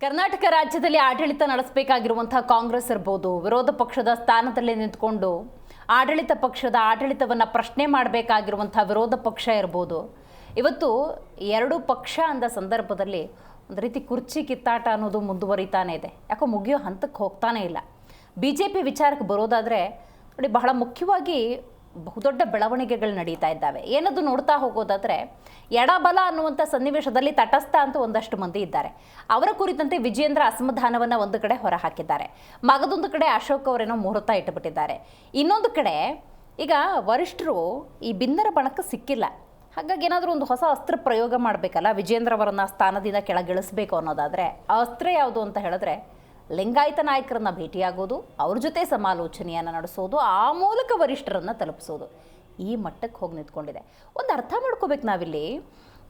ಕರ್ನಾಟಕ ರಾಜ್ಯದಲ್ಲಿ ಆಡಳಿತ ನಡೆಸಬೇಕಾಗಿರುವಂತಹ ಕಾಂಗ್ರೆಸ್ ಇರಬಹುದು, ವಿರೋಧ ಪಕ್ಷದ ಸ್ಥಾನದಲ್ಲಿ ನಿಂತುಕೊಂಡು ಆಡಳಿತ ಪಕ್ಷದ ಆಡಳಿತವನ್ನು ಪ್ರಶ್ನೆ ಮಾಡಬೇಕಾಗಿರುವಂತಹ ವಿರೋಧ ಪಕ್ಷ ಇರಬಹುದು. ಇವತ್ತು ಎರಡು ಪಕ್ಷ ಅಂದ ಸಂದರ್ಭದಲ್ಲಿ ಒಂದು ರೀತಿ ಕುರ್ಚಿ ಕಿತ್ತಾಟ ಅನ್ನೋದು ಮುಂದುವರಿತಾನೆ ಇದೆ. ಯಾಕೋ ಮುಗಿಯೋ ಹಂತಕ್ಕೆ ಹೋಗ್ತಾನೆ ಇಲ್ಲ. BJP ವಿಚಾರಕ್ಕೆ ಬರೋದಾದರೆ ನೋಡಿ, ಬಹಳ ಮುಖ್ಯವಾಗಿ ಬಹುದೊಡ್ಡ ಬೆಳವಣಿಗೆಗಳು ನಡೀತಾ ಇದ್ದಾವೆ. ಏನದು ನೋಡ್ತಾ ಹೋಗೋದಾದರೆ, ಎಡಬಲ ಅನ್ನುವಂಥ ಸನ್ನಿವೇಶದಲ್ಲಿ ತಟಸ್ಥ ಅಂತ ಒಂದಷ್ಟು ಮಂದಿ ಇದ್ದಾರೆ. ಅವರ ಕುರಿತಂತೆ ವಿಜೇಂದ್ರ ಅಸಮಾಧಾನವನ್ನು ಒಂದು ಕಡೆ ಹೊರಹಾಕಿದ್ದಾರೆ. ಮಗದೊಂದು ಕಡೆ ಅಶೋಕ್ ಅವರೇನೋ ಮುಹೂರ್ತ ಇಟ್ಟುಬಿಟ್ಟಿದ್ದಾರೆ. ಇನ್ನೊಂದು ಕಡೆ ಈಗ ವರಿಷ್ಠರು ಈ ಬಿನ್ನರ ಬಣಕ್ಕೆ ಸಿಕ್ಕಿಲ್ಲ. ಹಾಗಾಗಿ ಏನಾದರೂ ಒಂದು ಹೊಸ ಅಸ್ತ್ರ ಪ್ರಯೋಗ ಮಾಡಬೇಕಲ್ಲ, ವಿಜೇಂದ್ರ ಅವರನ್ನು ಸ್ಥಾನದಿಂದ ಕೆಳಗಿಳಿಸಬೇಕು ಅನ್ನೋದಾದರೆ ಆ ಅಸ್ತ್ರ ಯಾವುದು ಅಂತ ಹೇಳಿದ್ರೆ, ಲಿಂಗಾಯತ ನಾಯಕರನ್ನ ಭೇಟಿಯಾಗೋದು, ಅವ್ರ ಜೊತೆ ಸಮಾಲೋಚನೆಯನ್ನು ನಡೆಸೋದು, ಆ ಮೂಲಕ ವರಿಷ್ಠರನ್ನು ತಲುಪಿಸೋದು. ಈ ಮಟ್ಟಕ್ಕೆ ಹೋಗಿ ನಿಂತ್ಕೊಂಡಿದೆ. ಒಂದು ಅರ್ಥ ಮಾಡ್ಕೋಬೇಕು ನಾವಿಲ್ಲಿ,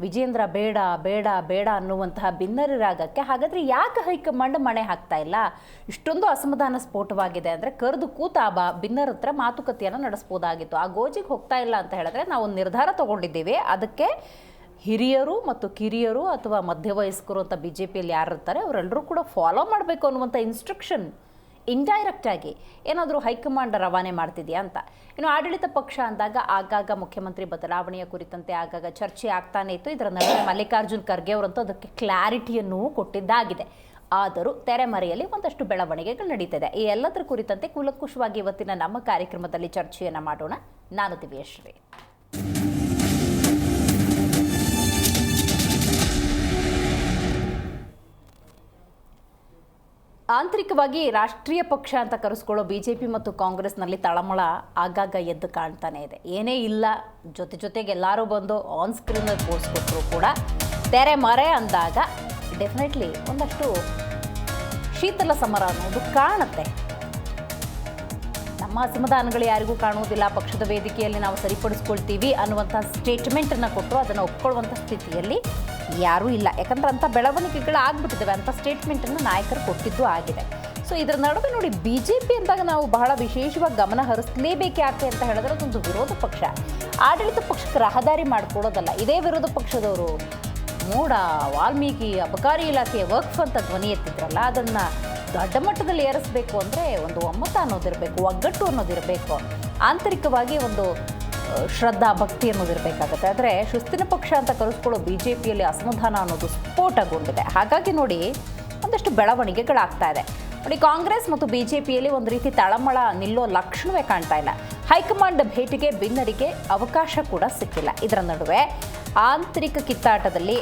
ವಿಜೇಂದ್ರ ಬೇಡ ಬೇಡ ಬೇಡ ಅನ್ನುವಂತಹ ಬಿನ್ನರಿ ರಾಗಕ್ಕೆ ಹಾಗಾದರೆ ಯಾಕೆ ಹೈಕಮಾಂಡ್ ಮಣೆ ಹಾಕ್ತಾ ಇಲ್ಲ? ಇಷ್ಟೊಂದು ಅಸಮಾಧಾನ ಸ್ಫೋಟವಾಗಿದೆ ಅಂದರೆ ಕರೆದು ಕೂತ ಬಿನ್ನರ್ ಹತ್ರ ಮಾತುಕತೆಯನ್ನು ನಡೆಸ್ಬೋದಾಗಿತ್ತು. ಆ ಗೋಜಿಗೆ ಹೋಗ್ತಾ ಇಲ್ಲ ಅಂತ ಹೇಳಿದ್ರೆ ನಾವು ಒಂದು ನಿರ್ಧಾರ ತಗೊಂಡಿದ್ದೀವಿ, ಅದಕ್ಕೆ ಹಿರಿಯರು ಮತ್ತು ಕಿರಿಯರು ಅಥವಾ ಮಧ್ಯವಯಸ್ಕರು ಅಂತ BJPಯಲ್ಲಿ ಯಾರು ಇರ್ತಾರೆ ಅವರೆಲ್ಲರೂ ಕೂಡ ಫಾಲೋ ಮಾಡಬೇಕು ಅನ್ನುವಂಥ ಇನ್ಸ್ಟ್ರಕ್ಷನ್ ಇಂಡೈರೆಕ್ಟಾಗಿ ಏನಾದರೂ ಹೈಕಮಾಂಡ್ ರವಾನೆ ಮಾಡ್ತಿದೆಯಾ ಅಂತ. ಇನ್ನು ಆಡಳಿತ ಪಕ್ಷ ಅಂದಾಗ ಆಗಾಗ ಮುಖ್ಯಮಂತ್ರಿ ಬದಲಾವಣೆಯ ಕುರಿತಂತೆ ಆಗಾಗ ಚರ್ಚೆ ಆಗ್ತಾನೆ ಇತ್ತು. ಇದರ ನಡುವೆ ಮಲ್ಲಿಕಾರ್ಜುನ್ ಖರ್ಗೆ ಅವರಂತೂ ಅದಕ್ಕೆ ಕ್ಲಾರಿಟಿಯನ್ನು ಕೊಟ್ಟಿದ್ದಾಗಿದೆ. ಆದರೂ ತೆರೆಮರೆಯಲ್ಲಿ ಒಂದಷ್ಟು ಬೆಳವಣಿಗೆಗಳು ನಡೀತಿದೆ. ಈ ಎಲ್ಲದರ ಕುರಿತಂತೆ ಕೂಲಂಕುಷವಾಗಿ ಇವತ್ತಿನ ನಮ್ಮ ಕಾರ್ಯಕ್ರಮದಲ್ಲಿ ಚರ್ಚೆಯನ್ನು ಮಾಡೋಣ. ನಾನು ದಿವ್ಯಶ್ರೀ. ಆಂತರಿಕವಾಗಿ ರಾಷ್ಟ್ರೀಯ ಪಕ್ಷ ಅಂತ ಕರೆಸ್ಕೊಳ್ಳೋ BJP ಮತ್ತು ಕಾಂಗ್ರೆಸ್ನಲ್ಲಿ ತಳಮಳ ಆಗಾಗ ಎದ್ದು ಕಾಣ್ತಾನೆ ಇದೆ. ಏನೇ ಇಲ್ಲ, ಜೊತೆಗೆ ಎಲ್ಲರೂ ಬಂದು ಆನ್ ಸ್ಕ್ರೀನಲ್ಲಿ ತೋರಿಸ್ಕೊಟ್ರು ಕೂಡ ತೆರೆ ಮರೆ ಅಂದಾಗ ಡೆಫಿನೆಟ್ಲಿ ಒಂದಷ್ಟು ಶೀತಲ ಸಮರ ಅನ್ನೋದು ಕಾಣುತ್ತೆ. ನಮ್ಮ ಅಸಮಾಧಾನಗಳು ಯಾರಿಗೂ ಕಾಣುವುದಿಲ್ಲ, ಪಕ್ಷದ ವೇದಿಕೆಯಲ್ಲಿ ನಾವು ಸರಿಪಡಿಸ್ಕೊಳ್ತೀವಿ ಅನ್ನುವಂಥ ಸ್ಟೇಟ್ಮೆಂಟನ್ನು ಕೊಟ್ಟರು, ಅದನ್ನು ಒಪ್ಕೊಳ್ಳುವಂಥ ಸ್ಥಿತಿಯಲ್ಲಿ ಯಾರೂ ಇಲ್ಲ. ಯಾಕಂದ್ರೆ ಅಂಥ ಬೆಳವಣಿಗೆಗಳು ಆಗ್ಬಿಟ್ಟಿದ್ದಾವೆ, ಅಂಥ ಸ್ಟೇಟ್ಮೆಂಟನ್ನು ನಾಯಕರು ಕೊಟ್ಟಿದ್ದು ಆಗಿದೆ. ಸೊ ಇದರ ನಡುವೆ ನೋಡಿ, BJP ಅಂದಾಗ ನಾವು ಬಹಳ ವಿಶೇಷವಾಗಿ ಗಮನ ಹರಿಸಲೇಬೇಕು. ಯಾಕೆ ಅಂತ ಹೇಳಿದ್ರೆ ಅದೊಂದು ವಿರೋಧ ಪಕ್ಷ. ಆಡಳಿತ ಪಕ್ಷಕ್ಕೆ ರಹದಾರಿ ಮಾಡಿಕೊಡೋದಲ್ಲ. ಇದೇ ವಿರೋಧ ಪಕ್ಷದವರು ಮೂಡ, ವಾಲ್ಮೀಕಿ, ಅಬಕಾರಿ ಇಲಾಖೆ, ವಕ್ಫ್ ಅಂತ ಧ್ವನಿ ಎತ್ತಿದ್ರಲ್ಲ, ಅದನ್ನು ದೊಡ್ಡ ಮಟ್ಟದಲ್ಲಿ ಏರಿಸಬೇಕು ಅಂದರೆ ಒಂದು ಒಮ್ಮತ ಅನ್ನೋದಿರಬೇಕು, ಒಗ್ಗಟ್ಟು ಅನ್ನೋದಿರಬೇಕು, ಆಂತರಿಕವಾಗಿ ಒಂದು ಶ್ರದ್ಧಾ ಭಕ್ತಿ ಅನ್ನೋದಿರಬೇಕಾಗತ್ತೆ. ಆದರೆ ಶಿಸ್ತಿನ ಪಕ್ಷ ಅಂತ ಕರೆಸ್ಕೊಳ್ಳೋ BJPಯಲ್ಲಿ ಅಸಮಾಧಾನ ಅನ್ನೋದು ಸ್ಫೋಟಗೊಂಡಿದೆ. ಹಾಗಾಗಿ ನೋಡಿ, ಒಂದಷ್ಟು ಬೆಳವಣಿಗೆಗಳಾಗ್ತಾ ಇದೆ. ನೋಡಿ, ಕಾಂಗ್ರೆಸ್ ಮತ್ತು BJPಯಲ್ಲಿ ಒಂದು ರೀತಿ ತಳಮಳ ನಿಲ್ಲೋ ಲಕ್ಷಣವೇ ಕಾಣ್ತಾ ಇಲ್ಲ. ಹೈಕಮಾಂಡ್ ಭೇಟಿಗೆ ಬಿನ್ನರಿಗೆ ಅವಕಾಶ ಕೂಡ ಸಿಕ್ಕಿಲ್ಲ. ಇದರ ನಡುವೆ ಆಂತರಿಕ ಕಿತ್ತಾಟದಲ್ಲಿ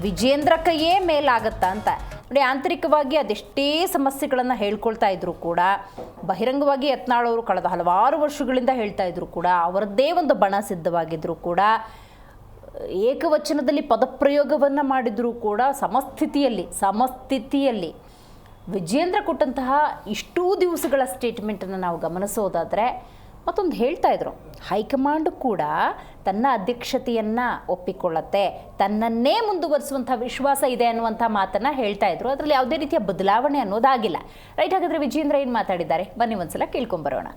ವಿಜೇಂದ್ರ ಕೈಯೇ ಮೇಲಾಗತ್ತಾ ಅಂತ ನೋಡಿ, ಆಂತರಿಕವಾಗಿ ಅದೆಷ್ಟೇ ಸಮಸ್ಯೆಗಳನ್ನು ಹೇಳ್ಕೊಳ್ತಾ ಇದ್ರು ಕೂಡ, ಬಹಿರಂಗವಾಗಿ ಯತ್ನಾಳ್ ಅವರು ಕಳೆದ ಹಲವಾರು ವರ್ಷಗಳಿಂದ ಹೇಳ್ತಾ ಇದ್ರು ಕೂಡ, ಅವರದ್ದೇ ಒಂದು ಬಣ ಸಿದ್ಧವಾಗಿದ್ದರೂ ಕೂಡ, ಏಕವಚನದಲ್ಲಿ ಪದಪ್ರಯೋಗವನ್ನು ಮಾಡಿದರೂ ಕೂಡ ಸಮಸ್ಥಿತಿಯಲ್ಲಿ ವಿಜೇಂದ್ರ ಕೊಟ್ಟಂತಹ ಇಷ್ಟೂ ದಿವಸಗಳ ಸ್ಟೇಟ್ಮೆಂಟನ್ನು ನಾವು ಗಮನಿಸೋದಾದರೆ ಮತ್ತೊಂದು ಹೇಳ್ತಾ ಇದ್ರು, ಹೈಕಮಾಂಡ್ ಕೂಡ ತನ್ನ ಅಧ್ಯಕ್ಷತೆಯನ್ನು ಒಪ್ಪಿಕೊಳ್ಳತ್ತೆ, ತನ್ನನ್ನೇ ಮುಂದುವರಿಸುವಂಥ ವಿಶ್ವಾಸ ಇದೆ ಅನ್ನುವಂಥ ಮಾತನ್ನು ಹೇಳ್ತಾ ಇದ್ರು. ಅದರಲ್ಲಿ ಯಾವುದೇ ರೀತಿಯ ಬದಲಾವಣೆ ಅನ್ನೋದಾಗಿಲ್ಲ. ರೈಟ್, ಹಾಗಾದರೆ ವಿಜೇಂದ್ರ ಏನು ಮಾತಾಡಿದ್ದಾರೆ ಬನ್ನಿ ಒಂದ್ಸಲ ಕೇಳ್ಕೊಂಬರೋಣ.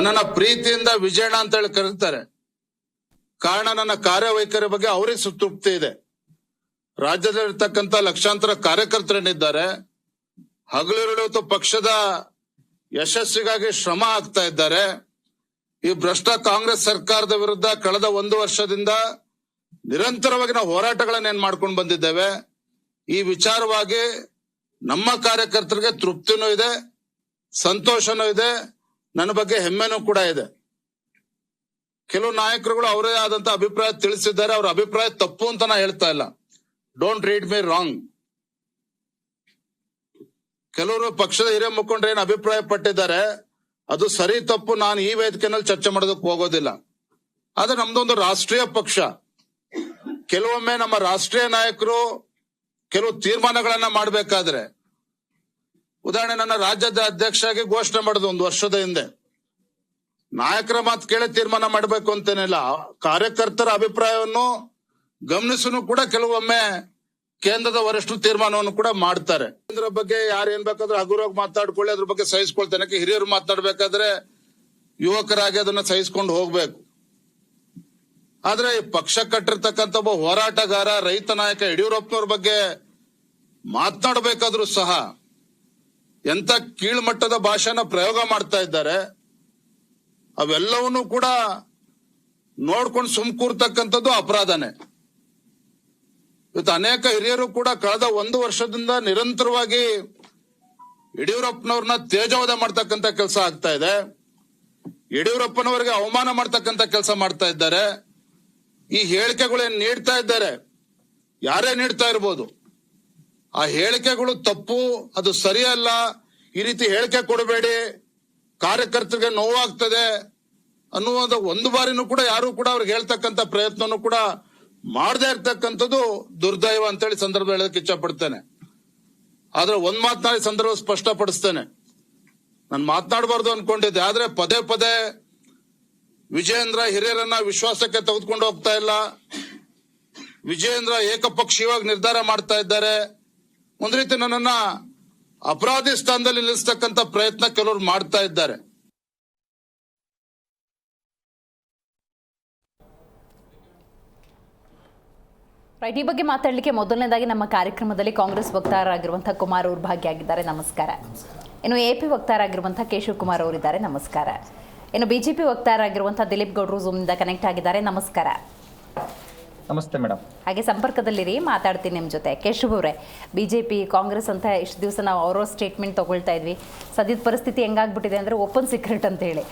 ನನ್ನ ಪ್ರೀತಿಯಿಂದ ವಿಜಯಣ್ಣ ಅಂತ ಹೇಳಿ ಕರೀತಾರೆ. ಕಾರಣ ನನ್ನ ಕಾರ್ಯವೈಖರಿ ಬಗ್ಗೆ ಅವರಿಗೆ ಸಂತೃಪ್ತಿ ಇದೆ. ರಾಜ್ಯದಲ್ಲಿರ್ತಕ್ಕಂಥ ಲಕ್ಷಾಂತರ ಕಾರ್ಯಕರ್ತರೇನಿದ್ದಾರೆ, ಹಗಲಿರುಳು ಪಕ್ಷದ ಯಶಸ್ಸಿಗಾಗಿ ಶ್ರಮ ಆಗ್ತಾ ಇದ್ದಾರೆ. ಈ ಭ್ರಷ್ಟ ಕಾಂಗ್ರೆಸ್ ಸರ್ಕಾರದ ವಿರುದ್ಧ ಕಳೆದ 1 ವರ್ಷದಿಂದ ನಿರಂತರವಾಗಿ ನಾವು ಹೋರಾಟಗಳನ್ನೇನ್ ಮಾಡ್ಕೊಂಡು ಬಂದಿದ್ದೇವೆ. ಈ ವಿಚಾರವಾಗಿ ನಮ್ಮ ಕಾರ್ಯಕರ್ತರಿಗೆ ತೃಪ್ತಿನೂ ಇದೆ, ಸಂತೋಷನೂ ಇದೆ, ನನ್ನ ಬಗ್ಗೆ ಹೆಮ್ಮೆನೂ ಕೂಡ ಇದೆ. ಕೆಲವು ನಾಯಕರುಗಳು ಅವರೇ ಆದಂತ ಅಭಿಪ್ರಾಯ ತಿಳಿಸಿದ್ದಾರೆ. ಅವ್ರ ಅಭಿಪ್ರಾಯ ತಪ್ಪು ಅಂತ ನಾ ಹೇಳ್ತಾ ಇಲ್ಲ, ಡೋಂಟ್ ರೀಡ್ ಮೀ ರಾಂಗ್. ಕೆಲವರು ಪಕ್ಷದ ಹಿರಿಯ ಮುಖಂಡರು ಏನು ಅಭಿಪ್ರಾಯ ಪಟ್ಟಿದ್ದಾರೆ ಅದು ಸರಿ ತಪ್ಪು ನಾನು ಈ ವೇದಿಕೆಯಲ್ಲಿ ಚರ್ಚೆ ಮಾಡೋದಕ್ಕೆ ಹೋಗೋದಿಲ್ಲ. ಆದ್ರೆ ನಮ್ದೊಂದು ರಾಷ್ಟ್ರೀಯ ಪಕ್ಷ. ಕೆಲವೊಮ್ಮೆ ನಮ್ಮ ರಾಷ್ಟ್ರೀಯ ನಾಯಕರು ಕೆಲವು ತೀರ್ಮಾನಗಳನ್ನ ಮಾಡಬೇಕಾದ್ರೆ, ಉದಾಹರಣೆ ನನ್ನ ರಾಜ್ಯದ ಅಧ್ಯಕ್ಷರಾಗಿ ಘೋಷಣೆ ಮಾಡೋದು 1 ವರ್ಷದ ಹಿಂದೆ, ನಾಯಕರ ಮಾತು ಕೇಳಿ ತೀರ್ಮಾನ ಮಾಡಬೇಕು ಅಂತೇನಿಲ್ಲ. ಕಾರ್ಯಕರ್ತರ ಅಭಿಪ್ರಾಯವನ್ನು ಗಮನಿಸನು ಕೂಡ ಕೆಲವೊಮ್ಮೆ ಕೇಂದ್ರದ ವರಿಷ್ಠರು ತೀರ್ಮಾನವನ್ನು ಕೂಡ ಮಾಡ್ತಾರೆ. ಇದ್ರ ಬಗ್ಗೆ ಯಾರು ಏನ್ ಬೇಕಾದ್ರೂ ಹಗುರವಾಗಿ ಮಾತಾಡ್ಕೊಳ್ಳಿ, ಅದ್ರ ಬಗ್ಗೆ ಸಹಿಸ್ಕೊಳ್ತೇನೆ. ಹಿರಿಯರು ಮಾತಾಡ್ಬೇಕಾದ್ರೆ ಯುವಕರಾಗಿ ಅದನ್ನ ಸಹಿಸ್ಕೊಂಡು ಹೋಗ್ಬೇಕು. ಆದ್ರೆ ಈ ಪಕ್ಷ ಕಟ್ಟಿರ್ತಕ್ಕಂಥ ಒಬ್ಬ ಹೋರಾಟಗಾರ, ರೈತ ನಾಯಕ ಯಡಿಯೂರಪ್ಪನವ್ರ ಬಗ್ಗೆ ಮಾತನಾಡಬೇಕಾದ್ರೂ ಸಹ ಎಂತ ಕೀಳ್ಮಟ್ಟದ ಭಾಷೆನ ಪ್ರಯೋಗ ಮಾಡ್ತಾ ಇದ್ದಾರೆ. ಅವೆಲ್ಲವನ್ನೂ ಕೂಡ ನೋಡ್ಕೊಂಡು ಕೂರ್ತಕ್ಕಂಥದ್ದು ಅಪರಾಧನೇ. ಇವತ್ತು ಅನೇಕ ಹಿರಿಯರು ಕೂಡ ಕಳೆದ 1 ವರ್ಷದಿಂದ ನಿರಂತರವಾಗಿ ಯಡಿಯೂರಪ್ಪನವ್ರನ್ನ ತೇಜೋವಧೆ ಮಾಡ್ತಕ್ಕಂಥ ಕೆಲಸ ಆಗ್ತಾ ಇದೆ. ಯಡಿಯೂರಪ್ಪನವರಿಗೆ ಅವಮಾನ ಮಾಡ್ತಕ್ಕಂಥ ಕೆಲಸ ಮಾಡ್ತಾ ಇದ್ದಾರೆ. ಈ ಹೇಳಿಕೆಗಳೇನ್ ನೀಡ್ತಾ ಇದ್ದಾರೆ, ಯಾರೇ ನೀಡ್ತಾ ಇರ್ಬೋದು, ಆ ಹೇಳಿಕೆಗಳು ತಪ್ಪು, ಅದು ಸರಿಯಲ್ಲ, ಈ ರೀತಿ ಹೇಳಿಕೆ ಕೊಡಬೇಡಿ, ಕಾರ್ಯಕರ್ತರಿಗೆ ನೋವಾಗ್ತದೆ ಅನ್ನುವುದು ಒಂದು ಬಾರಿನೂ ಕೂಡ ಯಾರು ಕೂಡ ಅವ್ರಿಗೆ ಹೇಳ್ತಕ್ಕಂಥ ಪ್ರಯತ್ನನೂ ಕೂಡ ಮಾಡದೇ ಇರ್ತಕ್ಕಂಥದ್ದು ದುರ್ದೈವ ಅಂತೇಳಿ ಸಂದರ್ಭ ಹೇಳೋದಕ್ಕೆ ಇಚ್ಛ ಪಡ್ತೇನೆ. ಆದ್ರೆ ಒಂದ್ ಮಾತನಾಡಿ ಸಂದರ್ಭ ಸ್ಪಷ್ಟಪಡಿಸ್ತೇನೆ. ನಾನು ಮಾತನಾಡಬಾರ್ದು ಅನ್ಕೊಂಡಿದ್ದೆ, ಆದ್ರೆ ಪದೇ ಪದೇ ವಿಜಯೇಂದ್ರ ಹಿರಿಯರನ್ನ ವಿಶ್ವಾಸಕ್ಕೆ ತೆಗೆದುಕೊಂಡು ಹೋಗ್ತಾ ಇಲ್ಲ. ವಿಜಯೇಂದ್ರ ಏಕಪಕ್ಷೀಯವಾಗಿ ನಿರ್ಧಾರ ಮಾಡ್ತಾ ಇದ್ದಾರೆ. ಒಂದ್ ರೀತಿ ನನ್ನನ್ನ ಅಪರಾಧಿ ಸ್ಥಾನದಲ್ಲಿ ನಿಲ್ಲಿಸ್ತಕ್ಕಂಥ ಪ್ರಯತ್ನ ಕೆಲವರು ಮಾಡ್ತಾ ಇದ್ದಾರೆ. ರೈಟ್, ಈ ಬಗ್ಗೆ ಮಾತಾಡಲಿಕ್ಕೆ ಮೊದಲನೇದಾಗಿ ನಮ್ಮ ಕಾರ್ಯಕ್ರಮದಲ್ಲಿ ಕಾಂಗ್ರೆಸ್ ವಕ್ತಾರರಾಗಿರುವಂತಹ ಕುಮಾರ್ ಅವರು ಭಾಗಿಯಾಗಿದ್ದಾರೆ. ನಮಸ್ಕಾರ. ಇನ್ನು ಎಪಿ ವಕ್ತಾರರಾಗಿರುವಂತಹ ಕೇಶವ್ ಕುಮಾರ್ ಅವರಿದ್ದಾರೆ. ನಮಸ್ಕಾರ. ಇನ್ನು ಬಿಜೆಪಿ ವಕ್ತಾರರಾಗಿರುವಂತಹ ದಿಲೀಪ್ ಗೌಡ್ರು ಝೂಮ್ನಿಂದ ಕನೆಕ್ಟ್ ಆಗಿದ್ದಾರೆ. ನಮಸ್ಕಾರ. ನಮಸ್ತೆ ಮೇಡಮ್. ಹಾಗೆ ಸಂಪರ್ಕದಲ್ಲಿರಿ, ಮಾತಾಡ್ತೀನಿ ನಿಮ್ಮ ಜೊತೆ. ಕೇಶವ್ ಅವರೇ, ಬಿಜೆಪಿ ಕಾಂಗ್ರೆಸ್ ಅಂತ ಇಷ್ಟು ದಿವಸ ನಾವು ಅವರ ಸ್ಟೇಟ್ಮೆಂಟ್ ತಗೊಳ್ತಾ ಇದ್ವಿ. ಸದ್ಯದ ಪರಿಸ್ಥಿತಿ ಹೆಂಗಾಗ್ಬಿಟ್ಟಿದೆ ಅಂದರೆ ಓಪನ್ ಸೀಕ್ರೆಟ್ ಅಂತ ಹೇಳಿ.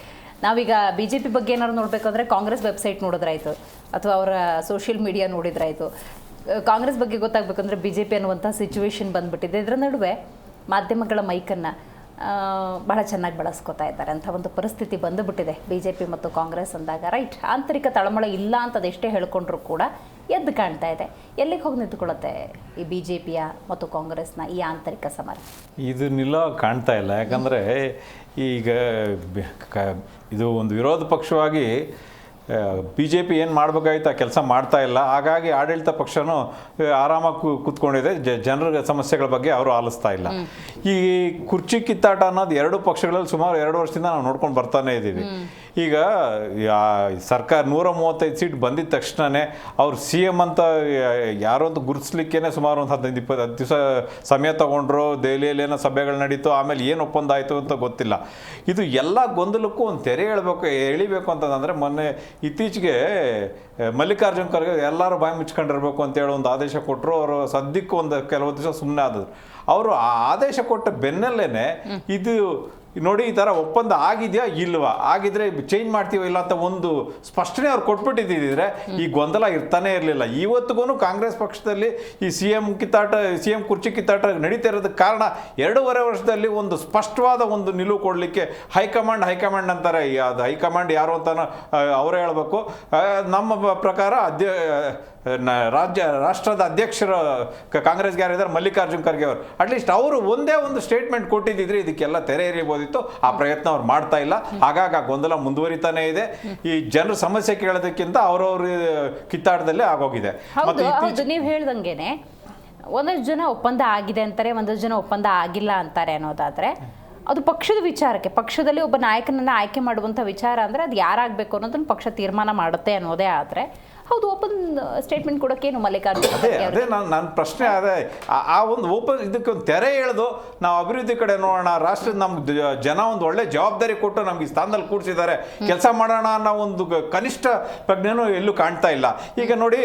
ನಾವೀಗ ಬಿಜೆಪಿ ಬಗ್ಗೆ ಏನಾದ್ರು ನೋಡಬೇಕಂದ್ರೆ ಕಾಂಗ್ರೆಸ್ ವೆಬ್ಸೈಟ್ ನೋಡಿದ್ರಾಯ್ತು ಅಥವಾ ಅವರ ಸೋಷಿಯಲ್ ಮೀಡಿಯಾ ನೋಡಿದ್ರಾಯ್ತು. ಕಾಂಗ್ರೆಸ್ ಬಗ್ಗೆ ಗೊತ್ತಾಗಬೇಕಂದ್ರೆ ಬಿಜೆಪಿ ಅನ್ನುವಂಥ ಸಿಚುವೇಶನ್ ಬಂದ್ಬಿಟ್ಟಿದೆ. ಇದರ ನಡುವೆ ಮಾಧ್ಯಮಗಳ ಮೈಕನ್ನು ಬಹಳ ಚೆನ್ನಾಗಿ ಬಳಸ್ಕೊತಾ ಇದ್ದಾರೆ ಅಂತ ಒಂದು ಪರಿಸ್ಥಿತಿ ಬಂದುಬಿಟ್ಟಿದೆ ಬಿಜೆಪಿ ಮತ್ತು ಕಾಂಗ್ರೆಸ್ ಅಂದಾಗ. ರೈಟ್, ಆಂತರಿಕ ತಳಮಳ ಇಲ್ಲ ಅಂತ ಅದೆಷ್ಟೇ ಹೇಳ್ಕೊಂಡ್ರು ಕೂಡ ಎದ್ದು ಕಾಣ್ತಾ ಇದೆ. ಎಲ್ಲಿಗೆ ಹೋಗಿ ನಿಂತ್ಕೊಳ್ಳುತ್ತೆ ಈ ಬಿಜೆಪಿಯ ಮತ್ತು ಕಾಂಗ್ರೆಸ್ನ ಈ ಆಂತರಿಕ ಸಮರ? ಇದು ನಿಲ್ಲೋ ಕಾಣ್ತಾ ಇಲ್ಲ. ಯಾಕಂದರೆ ಈಗ ಇದು ಒಂದು ವಿರೋಧ ಪಕ್ಷವಾಗಿ ಬಿ ಜೆ ಪಿ ಏನು ಮಾಡಬೇಕಾಗಿತ್ತು ಆ ಕೆಲಸ ಮಾಡ್ತಾ ಇಲ್ಲ. ಹಾಗಾಗಿ ಆಡಳಿತ ಪಕ್ಷನೂ ಆರಾಮಾಗಿ ಕೂತ್ಕೊಂಡಿದೆ. ಜನರ ಸಮಸ್ಯೆಗಳ ಬಗ್ಗೆ ಅವರು ಆಲಿಸ್ತಾ ಇಲ್ಲ. ಈ ಕುರ್ಚಿ ಕಿತ್ತಾಟ ಅನ್ನೋದು ಎರಡು ಪಕ್ಷಗಳಲ್ಲಿ ಸುಮಾರು 2 ವರ್ಷದಿಂದ ನಾವು ನೋಡ್ಕೊಂಡು ಬರ್ತಾನೆ ಇದ್ದೀವಿ. ಈಗ ಸರ್ಕಾರ 135 ಸೀಟ್ ಬಂದಿದ್ದ ತಕ್ಷಣವೇ ಅವ್ರು ಸಿ ಎಮ್ ಅಂತ ಯಾರೋ ಅಂತ ಗುರುತಿಸ್ಲಿಕ್ಕೇ ಸುಮಾರು ಒಂದು 15-20 ದಿವಸ ಸಮಯ ತಗೊಂಡ್ರು. ದೆಹಲಿಯಲ್ಲಿ ಏನೋ ಸಭೆಗಳು ನಡೀತು, ಆಮೇಲೆ ಏನು ಒಪ್ಪಂದ ಆಯಿತು ಅಂತ ಗೊತ್ತಿಲ್ಲ. ಇದು ಎಲ್ಲ ಗೊಂದಲಕ್ಕೂ ಒಂದು ತೆರೆ ಎಳಿಬೇಕು ಅಂತಂದರೆ ಮೊನ್ನೆ ಇತ್ತೀಚೆಗೆ ಮಲ್ಲಿಕಾರ್ಜುನ್ ಖರ್ಗೆ ಎಲ್ಲರೂ ಬಾಯಿ ಮುಚ್ಕೊಂಡಿರ್ಬೇಕು ಅಂತೇಳಿ ಒಂದು ಆದೇಶ ಕೊಟ್ಟರು. ಅವರು ಸದ್ಯಕ್ಕೆ ಒಂದು ಕೆಲವು ದಿವಸ ಸುಮ್ಮನೆ ಆದರು. ಅವರು ಆ ಆದೇಶ ಕೊಟ್ಟ ಬೆನ್ನಲ್ಲೇ ಇದು ನೋಡಿ ಈ ಥರ ಒಪ್ಪಂದ ಆಗಿದೆಯಾ ಇಲ್ವಾ, ಆಗಿದ್ರೆ ಚೇಂಜ್ ಮಾಡ್ತೀವೋ ಇಲ್ಲ ಅಂತ ಒಂದು ಸ್ಪಷ್ಟನೆ ಅವ್ರು ಕೊಟ್ಬಿಟ್ಟಿದ್ದಿದ್ರೆ ಈ ಗೊಂದಲ ಇರ್ತಾನೆ ಇರಲಿಲ್ಲ. ಇವತ್ತಿಗೂ ಕಾಂಗ್ರೆಸ್ ಪಕ್ಷದಲ್ಲಿ ಈ ಸಿ ಎಂ ಕುರ್ಚಿ ಕಿತ್ತಾಟ ನಡೀತಾ ಇರೋದಕ್ಕೆ ಕಾರಣ 2.5 ವರ್ಷದಲ್ಲಿ ಒಂದು ಸ್ಪಷ್ಟವಾದ ಒಂದು ನಿಲುವು ಕೊಡಲಿಕ್ಕೆ ಹೈಕಮಾಂಡ್ ಅಂತಾರೆ. ಅದು ಹೈಕಮಾಂಡ್ ಯಾರು ಅಂತ ಅವರೇ ಹೇಳಬೇಕು. ನಮ್ಮ ಪ್ರಕಾರ ರಾಷ್ಟ್ರದ ಅಧ್ಯಕ್ಷರು ಕಾಂಗ್ರೆಸ್ಗೆ ಯಾರಿದ್ದಾರೆ, ಮಲ್ಲಿಕಾರ್ಜುನ್ ಖರ್ಗೆ ಅವರು, ಅಟ್ಲೀಸ್ಟ್ ಅವರು ಒಂದೇ ಒಂದು ಸ್ಟೇಟ್ಮೆಂಟ್ ಕೊಟ್ಟಿದ್ದಿದ್ರೆ ಇದಕ್ಕೆಲ್ಲ ತೆರೆ ಎರಿಬೋದಿತ್ತು. ಆ ಪ್ರಯತ್ನ ಅವ್ರು ಮಾಡ್ತಾ ಇಲ್ಲ. ಹಾಗಾಗಿ ಆ ಗೊಂದಲ ಮುಂದುವರಿತಾನೆ ಇದೆ. ಈ ಜನರ ಸಮಸ್ಯೆ ಕೇಳೋದಕ್ಕಿಂತ ಅವ್ರವ್ರ ಕಿತ್ತಾಟದಲ್ಲೇ ಆಗೋಗಿದೆ. ಹೌದು, ನೀವು ಹೇಳ್ದಂಗೆನೆ ಒಂದಷ್ಟು ಜನ ಒಪ್ಪಂದ ಆಗಿದೆ ಅಂತಾರೆ, ಒಂದಷ್ಟು ಜನ ಒಪ್ಪಂದ ಆಗಿಲ್ಲ ಅಂತಾರೆ ಅನ್ನೋದಾದ್ರೆ ಅದು ಪಕ್ಷದ ವಿಚಾರಕ್ಕೆ, ಪಕ್ಷದಲ್ಲಿ ಒಬ್ಬ ನಾಯಕನನ್ನ ಆಯ್ಕೆ ಮಾಡುವಂಥ ವಿಚಾರ ಅಂದರೆ ಅದು ಯಾರಾಗಬೇಕು ಅನ್ನೋದನ್ನು ಪಕ್ಷ ತೀರ್ಮಾನ ಮಾಡುತ್ತೆ ಅನ್ನೋದೇ. ಆದರೆ ಹೌದು, ಓಪನ್ ಸ್ಟೇಟ್ಮೆಂಟ್ ಕೊಡೋಕ್ಕೇನು ಮಲ್ಲಿಕಾರ್ಜುನ್ ಅದೇ ನನ್ನ ಪ್ರಶ್ನೆ. ಅದೇ ಆ ಒಂದು ಓಪನ್ ಇದಕ್ಕೆ ಒಂದು ತೆರೆ ಎಳೆದು ನಾವು ಅಭಿವೃದ್ಧಿ ಕಡೆ ನೋಡೋಣ, ರಾಷ್ಟ್ರದ ನಮ್ಗೆ ಜನ ಒಂದು ಒಳ್ಳೆ ಜವಾಬ್ದಾರಿ ಕೊಟ್ಟು ನಮ್ಗೆ ಈ ಸ್ಥಾನದಲ್ಲಿ ಕೂಡಿಸಿದ್ದಾರೆ, ಕೆಲಸ ಮಾಡೋಣ ಅನ್ನೋ ಒಂದು ಕನಿಷ್ಠ ಪ್ರಜ್ಞೆನೂ ಎಲ್ಲೂ ಕಾಣ್ತಾ ಇಲ್ಲ. ಈಗ ನೋಡಿ,